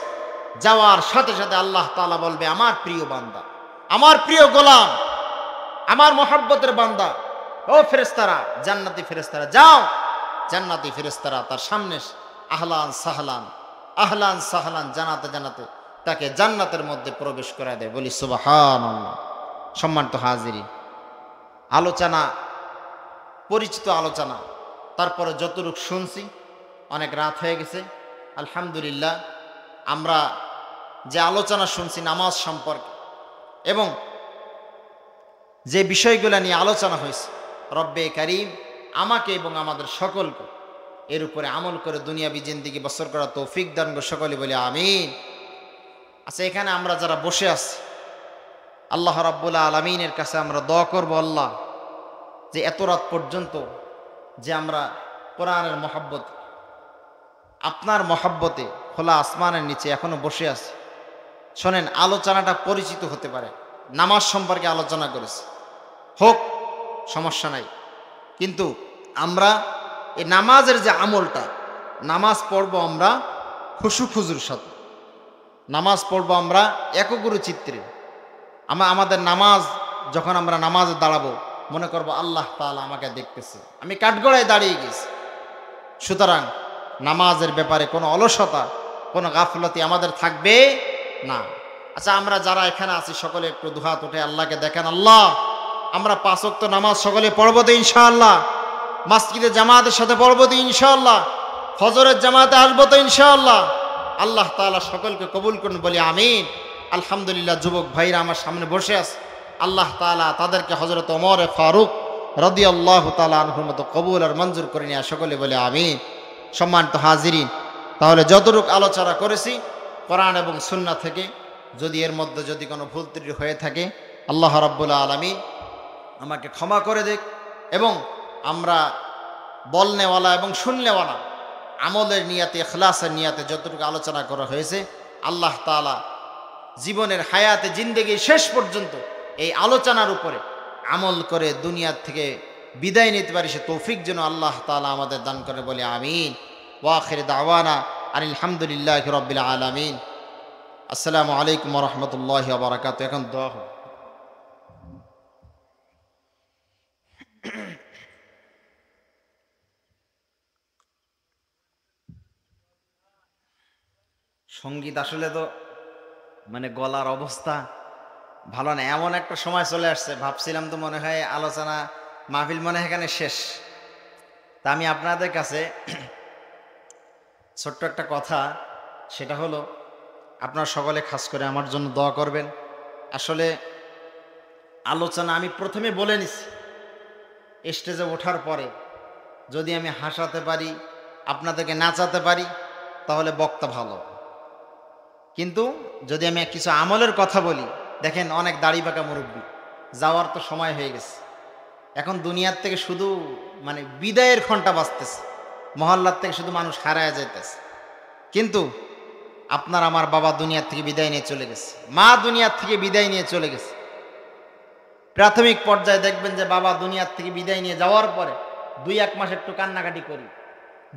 যাওয়ার সাথে সাথে আল্লাহ তাআলা বলবে, আমার প্রিয় বান্দা, আমার প্রিয় গোলাম, আমার মহব্বতের বান্দা, ও ফেরেশতারা, জান্নাতি ফেরেশতারা, যাও। জান্নাতি ফেরেশতারা তার সামনে আহলান সাহলান, আহলান সাহলান জানাতে জানাতে তাকে জান্নাতের মধ্যে প্রবেশ করায় দেয়। বলি সুবহানাল্লাহ। সম্মানিত হাজিরিন, আলোচনা, পরিচিত আলোচনা, তারপরে যতটুকু শুনছি, অনেক রাত হয়ে গেছে। আলহামদুলিল্লাহ, আমরা যে আলোচনা শুনছি নামাজ সম্পর্কে এবং যে বিষয়গুলো নিয়ে আলোচনা হয়েছে, রব্বে কারীম আমাকে এবং আমাদের সকলকে এর উপরে আমল করে দুনিয়াবি জিন্দেগি বসর করা তৌফিক দান করুন। সকলে বলি আমিন। আচ্ছা, এখানে আমরা যারা বসে আছি, আল্লাহ রাব্বুল আলামিনের কাছে আমরা দোয়া করব, আল্লাহ, যে এত রাত পর্যন্ত যে আমরা কোরআনের মহব্বত, আপনার মহব্বতে খোলা আসমানের নিচে এখনো বসে আছি। শোনেন, আলোচনাটা পরিচিত হতে পারে, নামাজ সম্পর্কে আলোচনা করেছি, হোক, সমস্যা নাই, কিন্তু আমরা এই নামাজের যে আমলটা, নামাজ পড়বো আমরা খুশু খুজুর সাথে, নামাজ পড়বো আমরা একগুরু চিত্রে। আমাদের নামাজ যখন আমরা নামাজে দাঁড়াবো, মনে করবো আল্লাহ তাআলা আমাকে দেখতেছে, আমি কাঠগড়ায় দাঁড়িয়ে গেছি। সুতরাং নামাজের ব্যাপারে কোনো অলসতা, কোনো গাফলতি আমাদের থাকবে না। আচ্ছা, আমরা যারা এখানে আছি সকলে একটু দুহাত উঠে আল্লাহকে দেখেন, আল্লাহ, আমরা 5 ওয়াক্ত নামাজ সকলে পড়বো তো ইনশাআল্লাহ, মসজিদে জামাতের সাথে পড়বো তো ইনশাআল্লাহ, ফজরের জামাতে আসবো তো ইনশাআল্লাহ। আল্লাহ তাআলা সকলকে কবুল করুন, বলি আমিন। আলহামদুলিল্লাহ, যুবক ভাইরা আমার সামনে বসে আছে, আল্লাহ তাআলা তাদেরকে হযরত ওমর ফারুক রাদিয়াল্লাহু তাআলা আনহুর মতো কবুল আর মঞ্জুর করে নিয়ে সকলে বলে আমিন। সম্মানিত হাজিরিন, তাহলে যতটুকু আলোচনা করেছি কোরআন এবং সুন্নাহ থেকে, যদি এর মধ্যে যদি কোনো ভুল ত্রুটি হয়ে থাকে, আল্লাহ রাব্বুল আলামিন আমাকে ক্ষমা করে দেখ, এবং আমরা বলনেওয়ালা এবং শুননেওয়ালা, আমলের নিয়াতে, ইখলাসের নিয়াতে যতটুকু আলোচনা করা হয়েছে, আল্লাহ তাআলা জীবনের হায়াতে জিন্দেগি শেষ পর্যন্ত এই আলোচনার উপরে আমল করে দুনিয়ার থেকে বিদায় নিতে পারি, সে তৌফিক যেন আল্লাহ তাআলা আমাদের দান করে, বলে আমিন। ওয়া আখির দাওয়ানা আনিল হামদুলিল্লাহি রাব্বিল আলামিন। আসসালামু আলাইকুম ওয়া রাহমাতুল্লাহি ওয়া বারাকাতুহু। এখন দোয়া হবে। সঙ্গীত আসলে তো মানে গলার অবস্থা ভালো না, এমন একটা সময় চলে আসছে, ভাবছিলাম তো মনে হয় আলোচনা মাহফিল মনে হয় এখানে শেষ। তা আমি আপনাদের কাছে ছোট্ট একটা কথা, সেটা হলো আপনারা সকলে খাস করে আমার জন্য দোয়া করবেন। আসলে আলোচনা আমি প্রথমে বলে নিছি, স্টেজে ওঠার পরে যদি আমি হাসাতে পারি, আপনাদেরকে নাচাতে পারি, তাহলে বক্তা ভালো। কিন্তু যদি আমি কিছু আমলের কথা বলি, দেখেন অনেক দাড়ি পাকা মুরব্বী, যাওয়ার তো সময় হয়ে গেছে, এখন দুনিয়ার থেকে শুধু মানে বিদায়ের ঘন্টা বাজতেছে, মহল্লার থেকে শুধু মানুষ হারায় যাইতেছে। কিন্তু আপনার আমার বাবা দুনিয়ার থেকে বিদায় নিয়ে চলে গেছে, মা দুনিয়ার থেকে বিদায় নিয়ে চলে গেছে। প্রাথমিক পর্যায়ে দেখবেন যে বাবা দুনিয়ার থেকে বিদায় নিয়ে যাওয়ার পরে 2-1 মাস একটু কান্নাকাটি করি,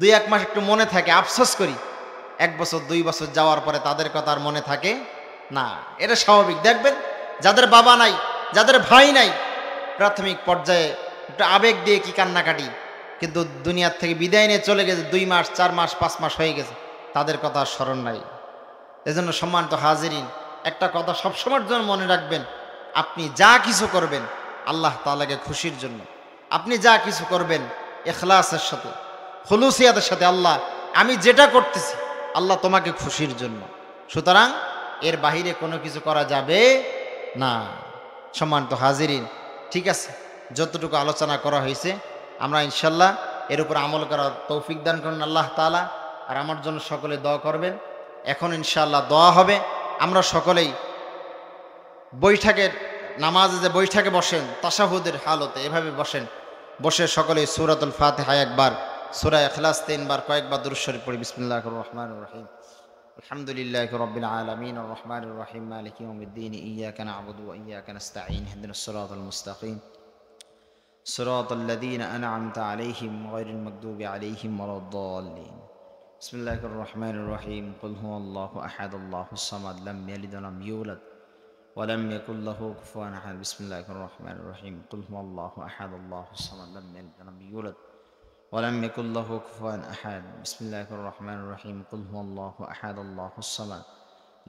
2-1 মাস একটু মনে থাকে, আফসোস করি। 1 বছর 2 বছর যাওয়ার পরে তাদের কথা আর মনে থাকে না, এটা স্বাভাবিক। দেখবেন যাদের বাবা নাই, যাদের ভাই নাই, প্রাথমিক পর্যায়ে একটু আবেগ দিয়ে কি কান্নাকাটি, কিন্তু দুনিয়ার থেকে বিদায় নিয়ে চলে গেছে 2 মাস 4 মাস 5 মাস হয়ে গেছে, তাদের কথা আর স্মরণ নাই। এজন্য সম্মানিত হাজিরিন, একটা কথা সবসময়ের জন্য মনে রাখবেন, আপনি যা কিছু করবেন আল্লাহ তাআলাকে খুশির জন্য, আপনি যা কিছু করবেন ইখলাসের সাথে, খুলুসিয়াতের সাথে, আল্লাহ আমি যেটা করতেছি আল্লাহ তোমাকে খুশির জন্য। সুতরাং এর বাহিরে কোনো কিছু করা যাবে না। সম্মানিত হাজিরিন, ঠিক আছে, যতটুকু আলোচনা করা হয়েছে আমরা ইনশাল্লাহ এর উপর আমল করার তৌফিক দান করুন আল্লাহ তাআলা। আর আমার জন্য সকলে দোয়া করবেন। এখন ইনশাল্লাহ দোয়া হবে। আমরা সকলেই বৈঠকের নামাজে যে বৈঠকে বসেন, তাশাহুদের হালতে এভাবে বসেন, বসে সকলেই সূরাতুল ফাতিহা একবার, সূরা ইখলাস 3 বার, কয়েকবার দুরূদ শরীফ পড়ি। বিসমিল্লাহির রহমানির রহিম। আলহামদুলিল্লাহি রাব্বিল আলামিন আর রহমানির রহিম মালিকি ইয়াউমিদ্দিন ইয়্যাকা না'বুদু ওয়া ইয়্যাকা নাস্তাঈন ইহদিনাস সিরাতাল মুস্তাকিম সিরাতাল লাযীনা আন'আমতা আলাইহিম গায়রিল মাগদুবি আলাইহিম ওয়ালাদ-দাল্লিন। বিসমিল্লাহির রহমানির রহিম কুল হুয়াল্লাহু আহাদ আল্লাহুস সামাদ লাম ইয়ালিদ ওয়া লাম ইউলাদ ওয়া লাম ইয়াকুল লাহু কুফুয়ান আহাদ বিসমিল্লাহির রহমানির রহিম কুল হুয়াল্লাহু আহাদ আল্লাহুস সামাদ লাম ইয়ালিদ ওয়া লাম ইউলাদ ওয়া লাম ইয়াকুল লাহু কুফুয়ান আহাদ বিসমিল্লাহির রহমানির রহিম কুল হুয়াল্লাহু আহাদ আল্লাহুস সামাদ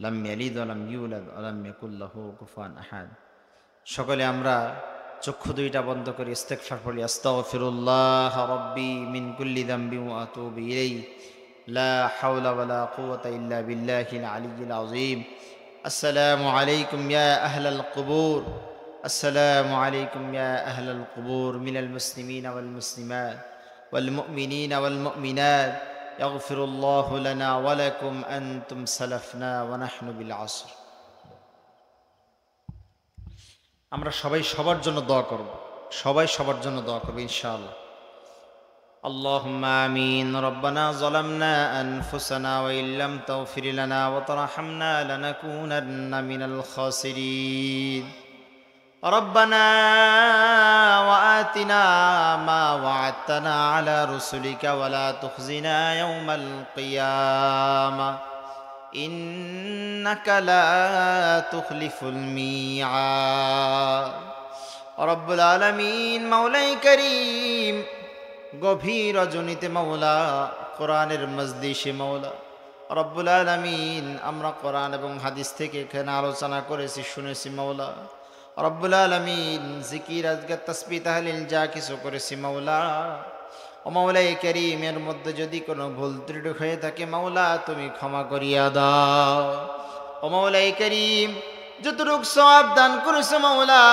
লাম ইয়ালিদ ওয়া লাম ইউলাদ ওয়া লাম ইয়াকুল লাহু কুফুয়ান আহাদ। সকলে আমরা চক্ষু দুইটা বন্ধ করে ইস্তেগফার পড়ি। আস্তাগফিরুল্লাহ রাব্বি মিন কুল্লি যামবি ওয়া আতুবু ইলাইহি লা হাওলা ওয়া লা কুওয়াতা ইল্লা বিল্লাহিল আলিয়্যিল আযীম। আসসালামু আলাইকুম ইয়া আহলাল কুবুর, আসসালামু আলাইকুম ইয়া আহলাল কুবুর মিনাল মুসলিমিনা ওয়াল মুসলিমাত ওয়াল মুমিনিনা ওয়াল মুমিনাত ইয়াগফিরুল্লাহু লানা ওয়া লাকুম আনতুম সালাফনা ওয়া নাহনু বিল আসর। আমরা সবাই সবার জন্য দোয়া করব, সবাই সবার জন্য দোয়া করব ইনশাআল্লাহ। আল্লাহুম্মা আমিন। রব্বানা যালামনা আনফুসানা ওয়া ইল্লাম তাগফির লানা ওয়া তারহামনা লানাকুনান্না মিনাল খাসিরিন। রব্বানা ওয়া আতিনা মা ওয়া'আদতানা আলা রুসুলিকা ওয়া লা তুখজিনা ইয়াওমাল কিয়ামা ইন্নাকা লা তুখলিফুল মিআদ। রব্বুল আলামিন, মাওলাই করিম, গভীর রজনীতে মাওলা, কোরআনের মজলিসে মাওলা রব্বুল আলামিন, আমরা কোরআন এবং হাদিস থেকে এখানে আলোচনা করেছি, শুনেছি মাওলা রব্বুল আলামিন। জিকির, আজকার, তাসবিহ, তাহলিল যা কিছু করেছি মাওলা, ও মাওলাই করিম, এর মধ্যে যদি কোনো ভুল ত্রুটি হয়ে থাকে মাওলা তুমি ক্ষমা করিয়া দাও। ও মাওলাই করিম, যতটুক সওয়াব দান করেছো মাওলা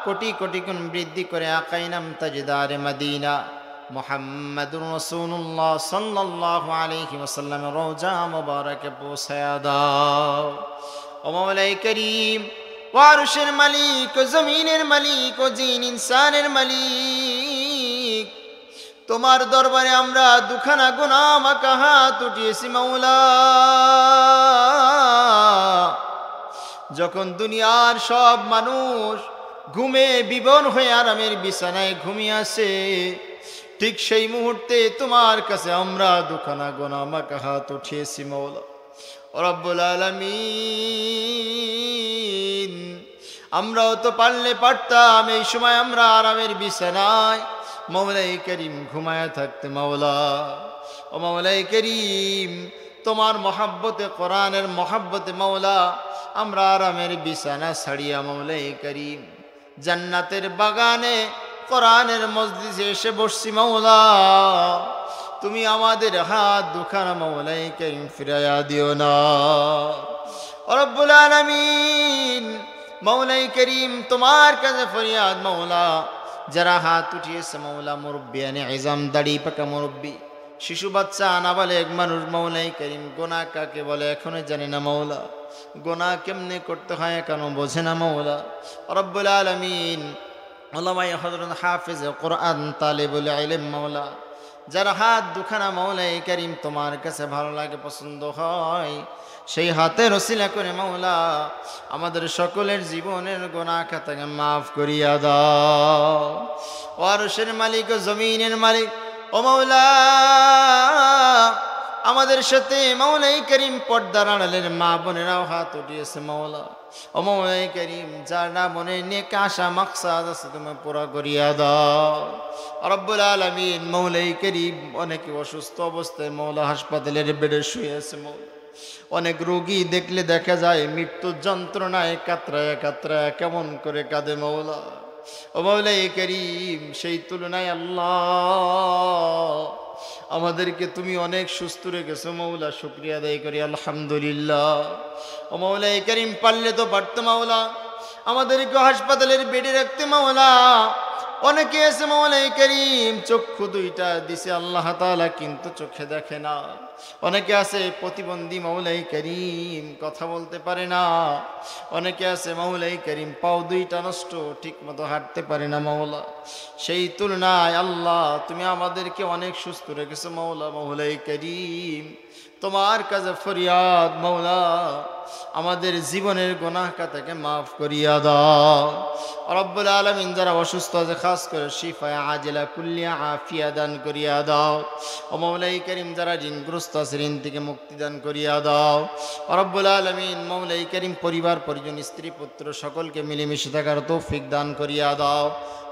কোটি কোটি গুণ বৃদ্ধি করে আকাইনাম তাজদারে মদিনা মুহাম্মাদুর রাসূলুল্লাহ সাল্লাল্লাহু আলাইহি ওয়াসাল্লামের রওজা মুবারকে পৌঁছায়া দাও। ও মাওলাই করিম, ও আরশের মালিক, ও জমিনের মালিক, ও জিন ইনসানের মালিক, তোমার দরবারে আমরা দুখানা গুনাহ মাখা হাত উঠিয়েছি মাওলা। যখন দুনিয়ার সব মানুষ ঘুমে বিবন হয়ে আরামের বিছানায় ঘুমিয়ে আসে, ঠিক সেই মুহূর্তে তোমার কাছে আমরা দুখানা গুনাহ মাখা হাত উঠিয়েছি মাওলা রব্বুল আলামিন। আমরাও তো পারলে পারতাম এই সময় আমরা আরামের বিছানায় মাওলাই করিম ঘুমায়া থাকতে মাওলা। ও মাওলাই করিম, তোমার মহাব্বতে, কোরআনের মহাব্বতে মাওলা আমরা আরামের বিছানা ছাড়িয়া মাওলাই করিম জান্নাতের বাগানে কোরআনের মজলিসে এসে বসছি মাওলা। তুমি আমাদের হাত দুখানা মাওলাই করিম ফিরাইয়া দিও না রব্বুল আলামিন। মাওলাই করিম, তোমার কাছে ফরিয়াদ মাওলা, যারা হাত উঠিয়েছে মাওলা, মুরব্বিয়ানে ইজাম, দাড়ি পাকা মুরব্বি, শিশু বাচ্চা, নাবালেগ মানুষ মাওলাই করিম, গুনাহ কাকে বলে এখনো জানে না মাওলা, গুনাহ কেমনে করতে হয় কেন বোঝে না মাওলা রব্বুল আলামিন। উলামায়ে হযরত হাফেজ কোরআন, তালিবুল ইলম মাওলা, যারা হাত দুখানা মাওলাই করিম তোমার কাছে ভালো লাগে, পছন্দ হয়, সেই হাতের ওসিলা করে মাওলা আমাদের সকলের জীবনের গুনাহ খাতাকে মাফ করিয়া দাও। ও আরশের মালিক, ও জমিনের মালিক, ও মাওলা, আমাদের সাথে মাওলাই করিম পর্দার আড়ালের মা বোনেরাও হাত উঠিয়েছে মাওলা। ও মাওলাই করিম, যার না মনে নেক আশা মাকসাদ আছে তুমি পুরা করিয়া দাও রব্বুল আলামিন। মাওলাই করিম, অনেকে অসুস্থ অবস্থায় মাওলা হাসপাতালের বেডে শুয়ে আছে মাওলা। অনেক রোগী দেখলে দেখা যায় মৃত্যুর যন্ত্রণায় কাতরায় কাতরায় কেমন করে কাঁদে মাওলা। ও মাওলাই করিম, সেই তুলনায় আল্লাহ আমাদেরকে তুমি অনেক সুস্থ রেখেছো মাওলা, শুকরিয়া আদায় করি আলহামদুলিল্লাহ। ও মাওলাই করিম, পারলে তো পারতো মাওলা আমাদেরকে হাসপাতালের বেডে রাখতে মাওলা। অনেকে আছে মাওলাই করিম চক্ষু দুইটা দিছে আল্লাহ তাআলা, কিন্তু চোখে দেখে না। অনেকে আছে প্রতিবন্ধী মাওলাই করিম, কথা বলতে পারে না। অনেকে আছে মাওলাই করিম পাও দুইটা নষ্ট, ঠিক মতো হাঁটতে পারে না মাওলা। সেই তুলনায় আল্লাহ তুমি আমাদেরকে অনেক সুস্থ রেখেছো মাওলা। মাওলাই করিম, তোমার কাছে ফরিয়াদ মাওলা আমাদের জীবনের গুনাহ খাতাকে মাফ করিয়া দাও রব্বুল আলামিন যারা অসুস্থ আছে খাস করে শিফা আজিলা কুল্লিয়া আফিয়া দান করিয়া দাও ও মাওলাই করিম যারা ঋণগ্রস্ত আছে ঋণ থেকে মুক্তি দান করিয়া দাও রব্বুল আলামিন মাওলাই করিম পরিবার পরিজন স্ত্রী পুত্র সকলকে মিলেমিশে থাকার তৌফিক দান করিয়া দাও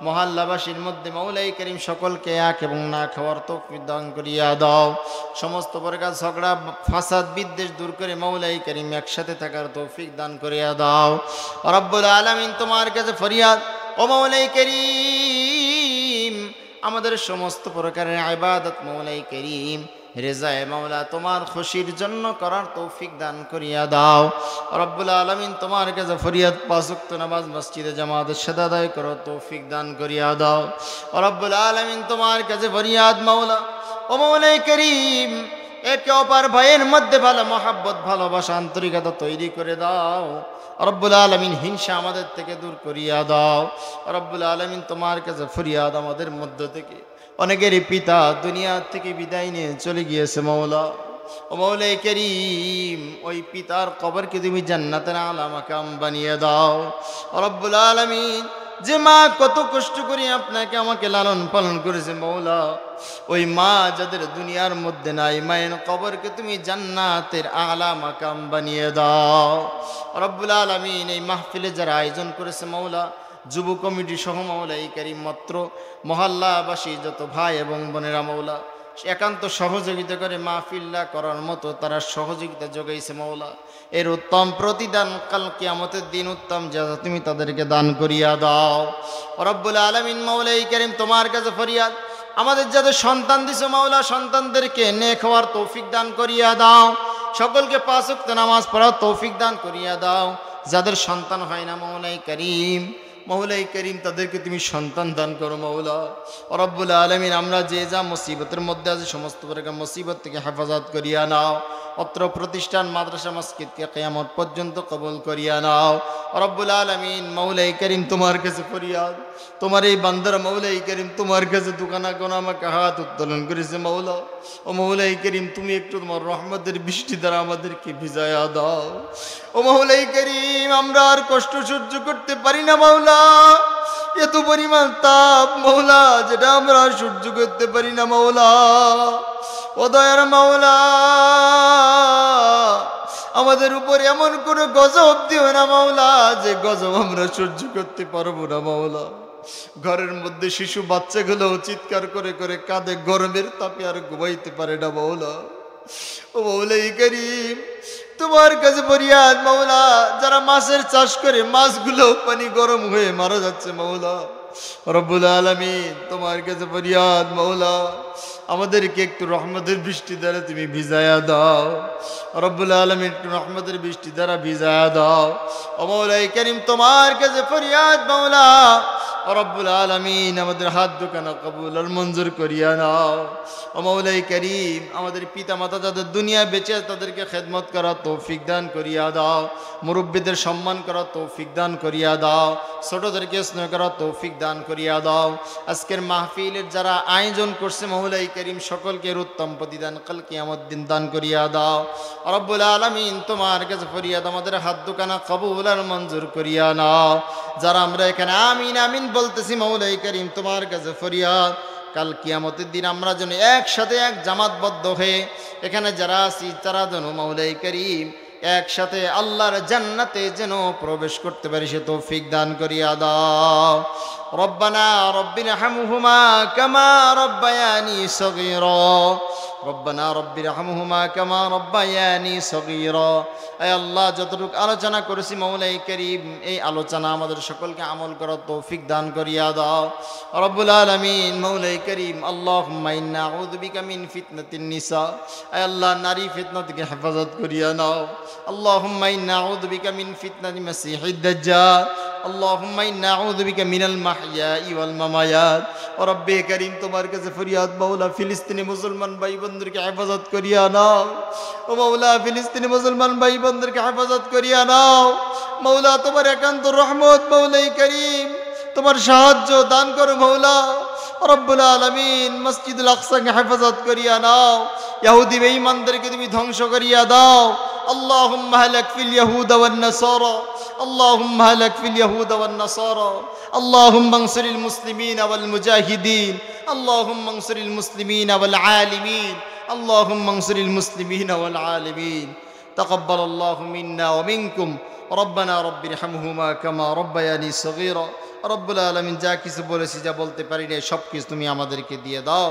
মহল্লাবাসীর মধ্যে মাওলাই করিম সকলকে এক এবং না খাওয়ার তৌফিক দান করিয়া দাও সমস্ত প্রকার ঝগড়া ফাসাদ বিদ্বেষ দূর করে মাওলাই করিম একসাথে থাকার তৌফিক দান করিয়া দাও রব্বুল আলামিন তোমার কাছে ফরিয়াদ ও মাওলাই করিম আমাদের সমস্ত প্রকারের ইবাদত মাওলাই করিম রেজায়ে মাওলা তোমার খুশির জন্য করার তৌফিক দান করিয়া দাও রব্বুল আলামিন তোমার কাছে ফরিয়াদ পাঁচ ওয়াক্ত নামাজ মসজিদে জামাতের সাথে আদায় করার তৌফিক দান করিয়া দাও রব্বুল আলামিন তোমার কাছে ফরিয়াদ মাওলা ও মাওলাই করিম একে অপর ভাইয়ের মধ্যে ভালো মহাব্বত ভালোবাসা আন্তরিকতা তৈরি করে দাও রব্বুল আলামিন হিংসা আমাদের থেকে দূর করিয়া দাও রব্বুল আলামিন তোমার কাছে ফরিয়াদ আমাদের মধ্য থেকে অনেকেরই পিতা দুনিয়া থেকে বিদায় নিয়ে চলে গিয়েছে মাওলা ও মাওলাই করিম ওই পিতার কবরকে তুমি জান্নাতের আলা মাকাম বানিয়ে দাও রব্বুল আলামিন যে মা কত কষ্ট করে আপনাকে আমাকে লালন পালন করেছে মাওলা ওই মা যাদের দুনিয়ার মধ্যে নাই মায়ের কবরকে তুমি জান্নাতের আলা মাকাম বানিয়ে দাও রব্বুল আলামিন এই মাহফিলে যারা আয়োজন করেছে মাওলা যুব কমিটি সহ মাওলাই করিম মাত্র মহল্লাবাসী যত ভাই এবং বোনেরা মাওলা একান্ত সহযোগিতা করে মাহফিল্লা করার মতো তারা সহযোগিতা যোগাইছে মাওলা এর উত্তম প্রতিদান কাল কিয়ামতের দিন উত্তম জাযা তুমি তাদেরকে দান করিয়া দাও রব্বুল আলামিন মাওলাই করিম তোমার কাছে ফরিয়াদ আমাদের যাদের সন্তান দিছো মাওলা সন্তানদেরকে নেক হওয়ার তৌফিক দান করিয়া দাও সকলকে পাঁচ ওয়াক্ত নামাজ পড়ার তৌফিক দান করিয়া দাও যাদের সন্তান হয় না মাওলাই করিম তাদেরকে তুমি সন্তান দান করো মাওলা রব্বুল আলামিন আমরা যে যা মুসিবতের মধ্যে আছে সমস্ত প্রকার মুসিবত থেকে হেফাজত করিয়া নাও অত্র প্রতিষ্ঠান মাদ্রাসা মসজিদকে কিয়ামত পর্যন্ত কবুল করিয়া নাও রব্বুল আলামিন মাওলাই করিম তোমার কাছে ফরিয়াদ তোমার এই বান্দার মাওলাই করিম তোমার কাছে দুখানা গোনা আমাকে হাত উত্তোলন করেছে মাওলা ও মাওলাই করিম তুমি একটু তোমার রহমতের বৃষ্টি দ্বারা আমাদেরকে ভিজায়া দাও ও মাওলাই করিম আমরা আর কষ্ট সহ্য করতে পারি না মাওলা এত পরিমাণ তাপ মাওলা যেটা আমরা সহ্য করতে পারি না মাওলা ও দয়ার মাওলা আমাদের উপর এমন কোন গজব দিও না মাওলা যে গজব আমরা সহ্য করতে পারবো না মাওলা ঘরের মধ্যে শিশু বাচ্চাগুলো চিৎকার করে করে কাঁদে গরমের তাপে আর ঘুমাইতে পারে না মাওলা ও মাওলাই করিম তোমার কাছে ফরিয়াদ মাওলা যারা মাছের চাষ করে মাছগুলো পানি গরম হয়ে মারা যাচ্ছে মাওলা রব্বুল আলামিন তোমার কাছে ফরিয়াদ মাওলা আমাদেরকে একটু রহমতের বৃষ্টি দ্বারা তুমি ভিজায়া দাও রব্বুল আলামিন একটু রহমতের বৃষ্টি দ্বারা ভিজায়া দাও ও মাওলাই করিম তোমার কাছে ফরিয়াদ মাওলা রব্বুল আলামিন আমাদের হাত দুখানা কবুল আর মঞ্জুর করিয়া নাও ও মাওলাই করিম আমাদের পিতা মাতা যাদের দুনিয়া বেঁচে আছে তাদেরকে খেদমত করা তৌফিক দান করিয়া দাও মুরব্বীদের সম্মান করা তৌফিক দান করিয়া দাও ছোটদেরকে স্নেহ করা তৌফিক দান করিয়া দাও আজকের মাহফিলের যারা আয়োজন করছে মাওলাই করিম সকলকে উত্তম প্রতিদান কাল কিয়ামত দিন দান করিয়া দাও রব্বুল আলামিন তোমার কাছে ফরিয়াদ আমাদের হাত দুখানা কবুল আর মঞ্জুর করিয়া নাও যারা আমরা এখানে আমিন আমিন বলতেছি মাওলাই করিম তোমার কাছে ফরিয়াদ কাল কিয়ামতের দিন আমরা যেন একসাথে এক জামাতবদ্ধ হয়ে এখানে যারা আছি তারা যেন মাওলাই করিম একসাথে আল্লাহর জান্নাতে যেন প্রবেশ করতে পারি সে তৌফিক দান করিয়া দাও রব্বানা রব্বিরহামহুমা কামা রব্বায়ানি সগীরা রব্বানা রব্বিরহামহুমা কামা রব্বায়ানি সগীরা আয় আল্লাহ যতটুকু আলোচনা করেছি মাওলাই করিম এই আলোচনা আমাদের সকলকে আমল করার তৌফিক দান করিয়া দাও রব্বুল আলামিন মাওলাই করিম আল্লাহুম্মা ইন্না আউযু বিকা মিন ফিতনাতিন নিসা আয় আল্লাহ নারী ফিতনা থেকে হেফাজত করিয়া নাও আল্লাহুম্মা ইন্না আউযু বিকা মিন ফিতনাতি মাসিহিদ দাজ্জাল আল্লাহুম্মা ইন্না আউযু বিকা মিনাল মাহইয়াই ওয়াল মামায়াত ও রব্বে করিম তোমার কাছে ফরিয়াদ মাওলা ফিলিস্তিনি মুসলমান ভাই বোনদেরকে হেফাজত করিয়া নাও ও মাওলা ফিলিস্তিনি মুসলমান ভাই বোনদেরকে হেফাজত করিয়া নাও মাওলা তোমার একান্ত রহমত মাওলাই করিম তোমার সাহায্য দান করো মাওলা রব্বুল আলামিন মসজিদুল আকসাকে হেফাজত করিয়া নাও, ইহুদি বেঈমানদেরকে তুমি ধ্বংস করিয়া দাও। আল্লাহুম্মা হালাক ফিল ইয়াহুদা ওয়ান নাসারা, আল্লাহুম্মা হালাক ফিল ইয়াহুদা ওয়ান নাসারা, আল্লাহুম্মা আনসুরিল মুসলিমিন ওয়াল মুজাহিদিন, আল্লাহুম্মা আনসুরিল মুসলিমিন ওয়াল আলিমিন, আল্লাহুম্মা আনসুরিল মুসলিমিন ওয়াল আলিমিন। তাকাব্বালাল্লাহু মিন্না ওয়া মিনকুম, রব্বানা রব্বিরহামহুমা কামা রব্বায়ানি সগীরা। রব্বুল আলামিন যা কিছু বলেছি, যা বলতে পারি না, সব কিছু তুমি আমাদেরকে দিয়ে দাও।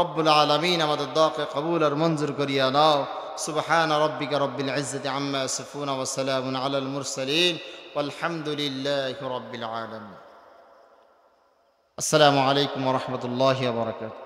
রব্বুল আলামিন আমাদের দোয়াকে কবুল আর মঞ্জুর করিয়া নাও। সুবহানা রাব্বিকা রব্বিল ইজ্জাতি আম্মা ইয়াসিফুন ওয়া সালামুন আলাল মুরসালিন ওয়ালহামদুলিল্লাহি রাব্বিল আলামিন। আসসালামু আলাইকুম ওয়া রাহমাতুল্লাহি ওয়া বারাকাতুহু।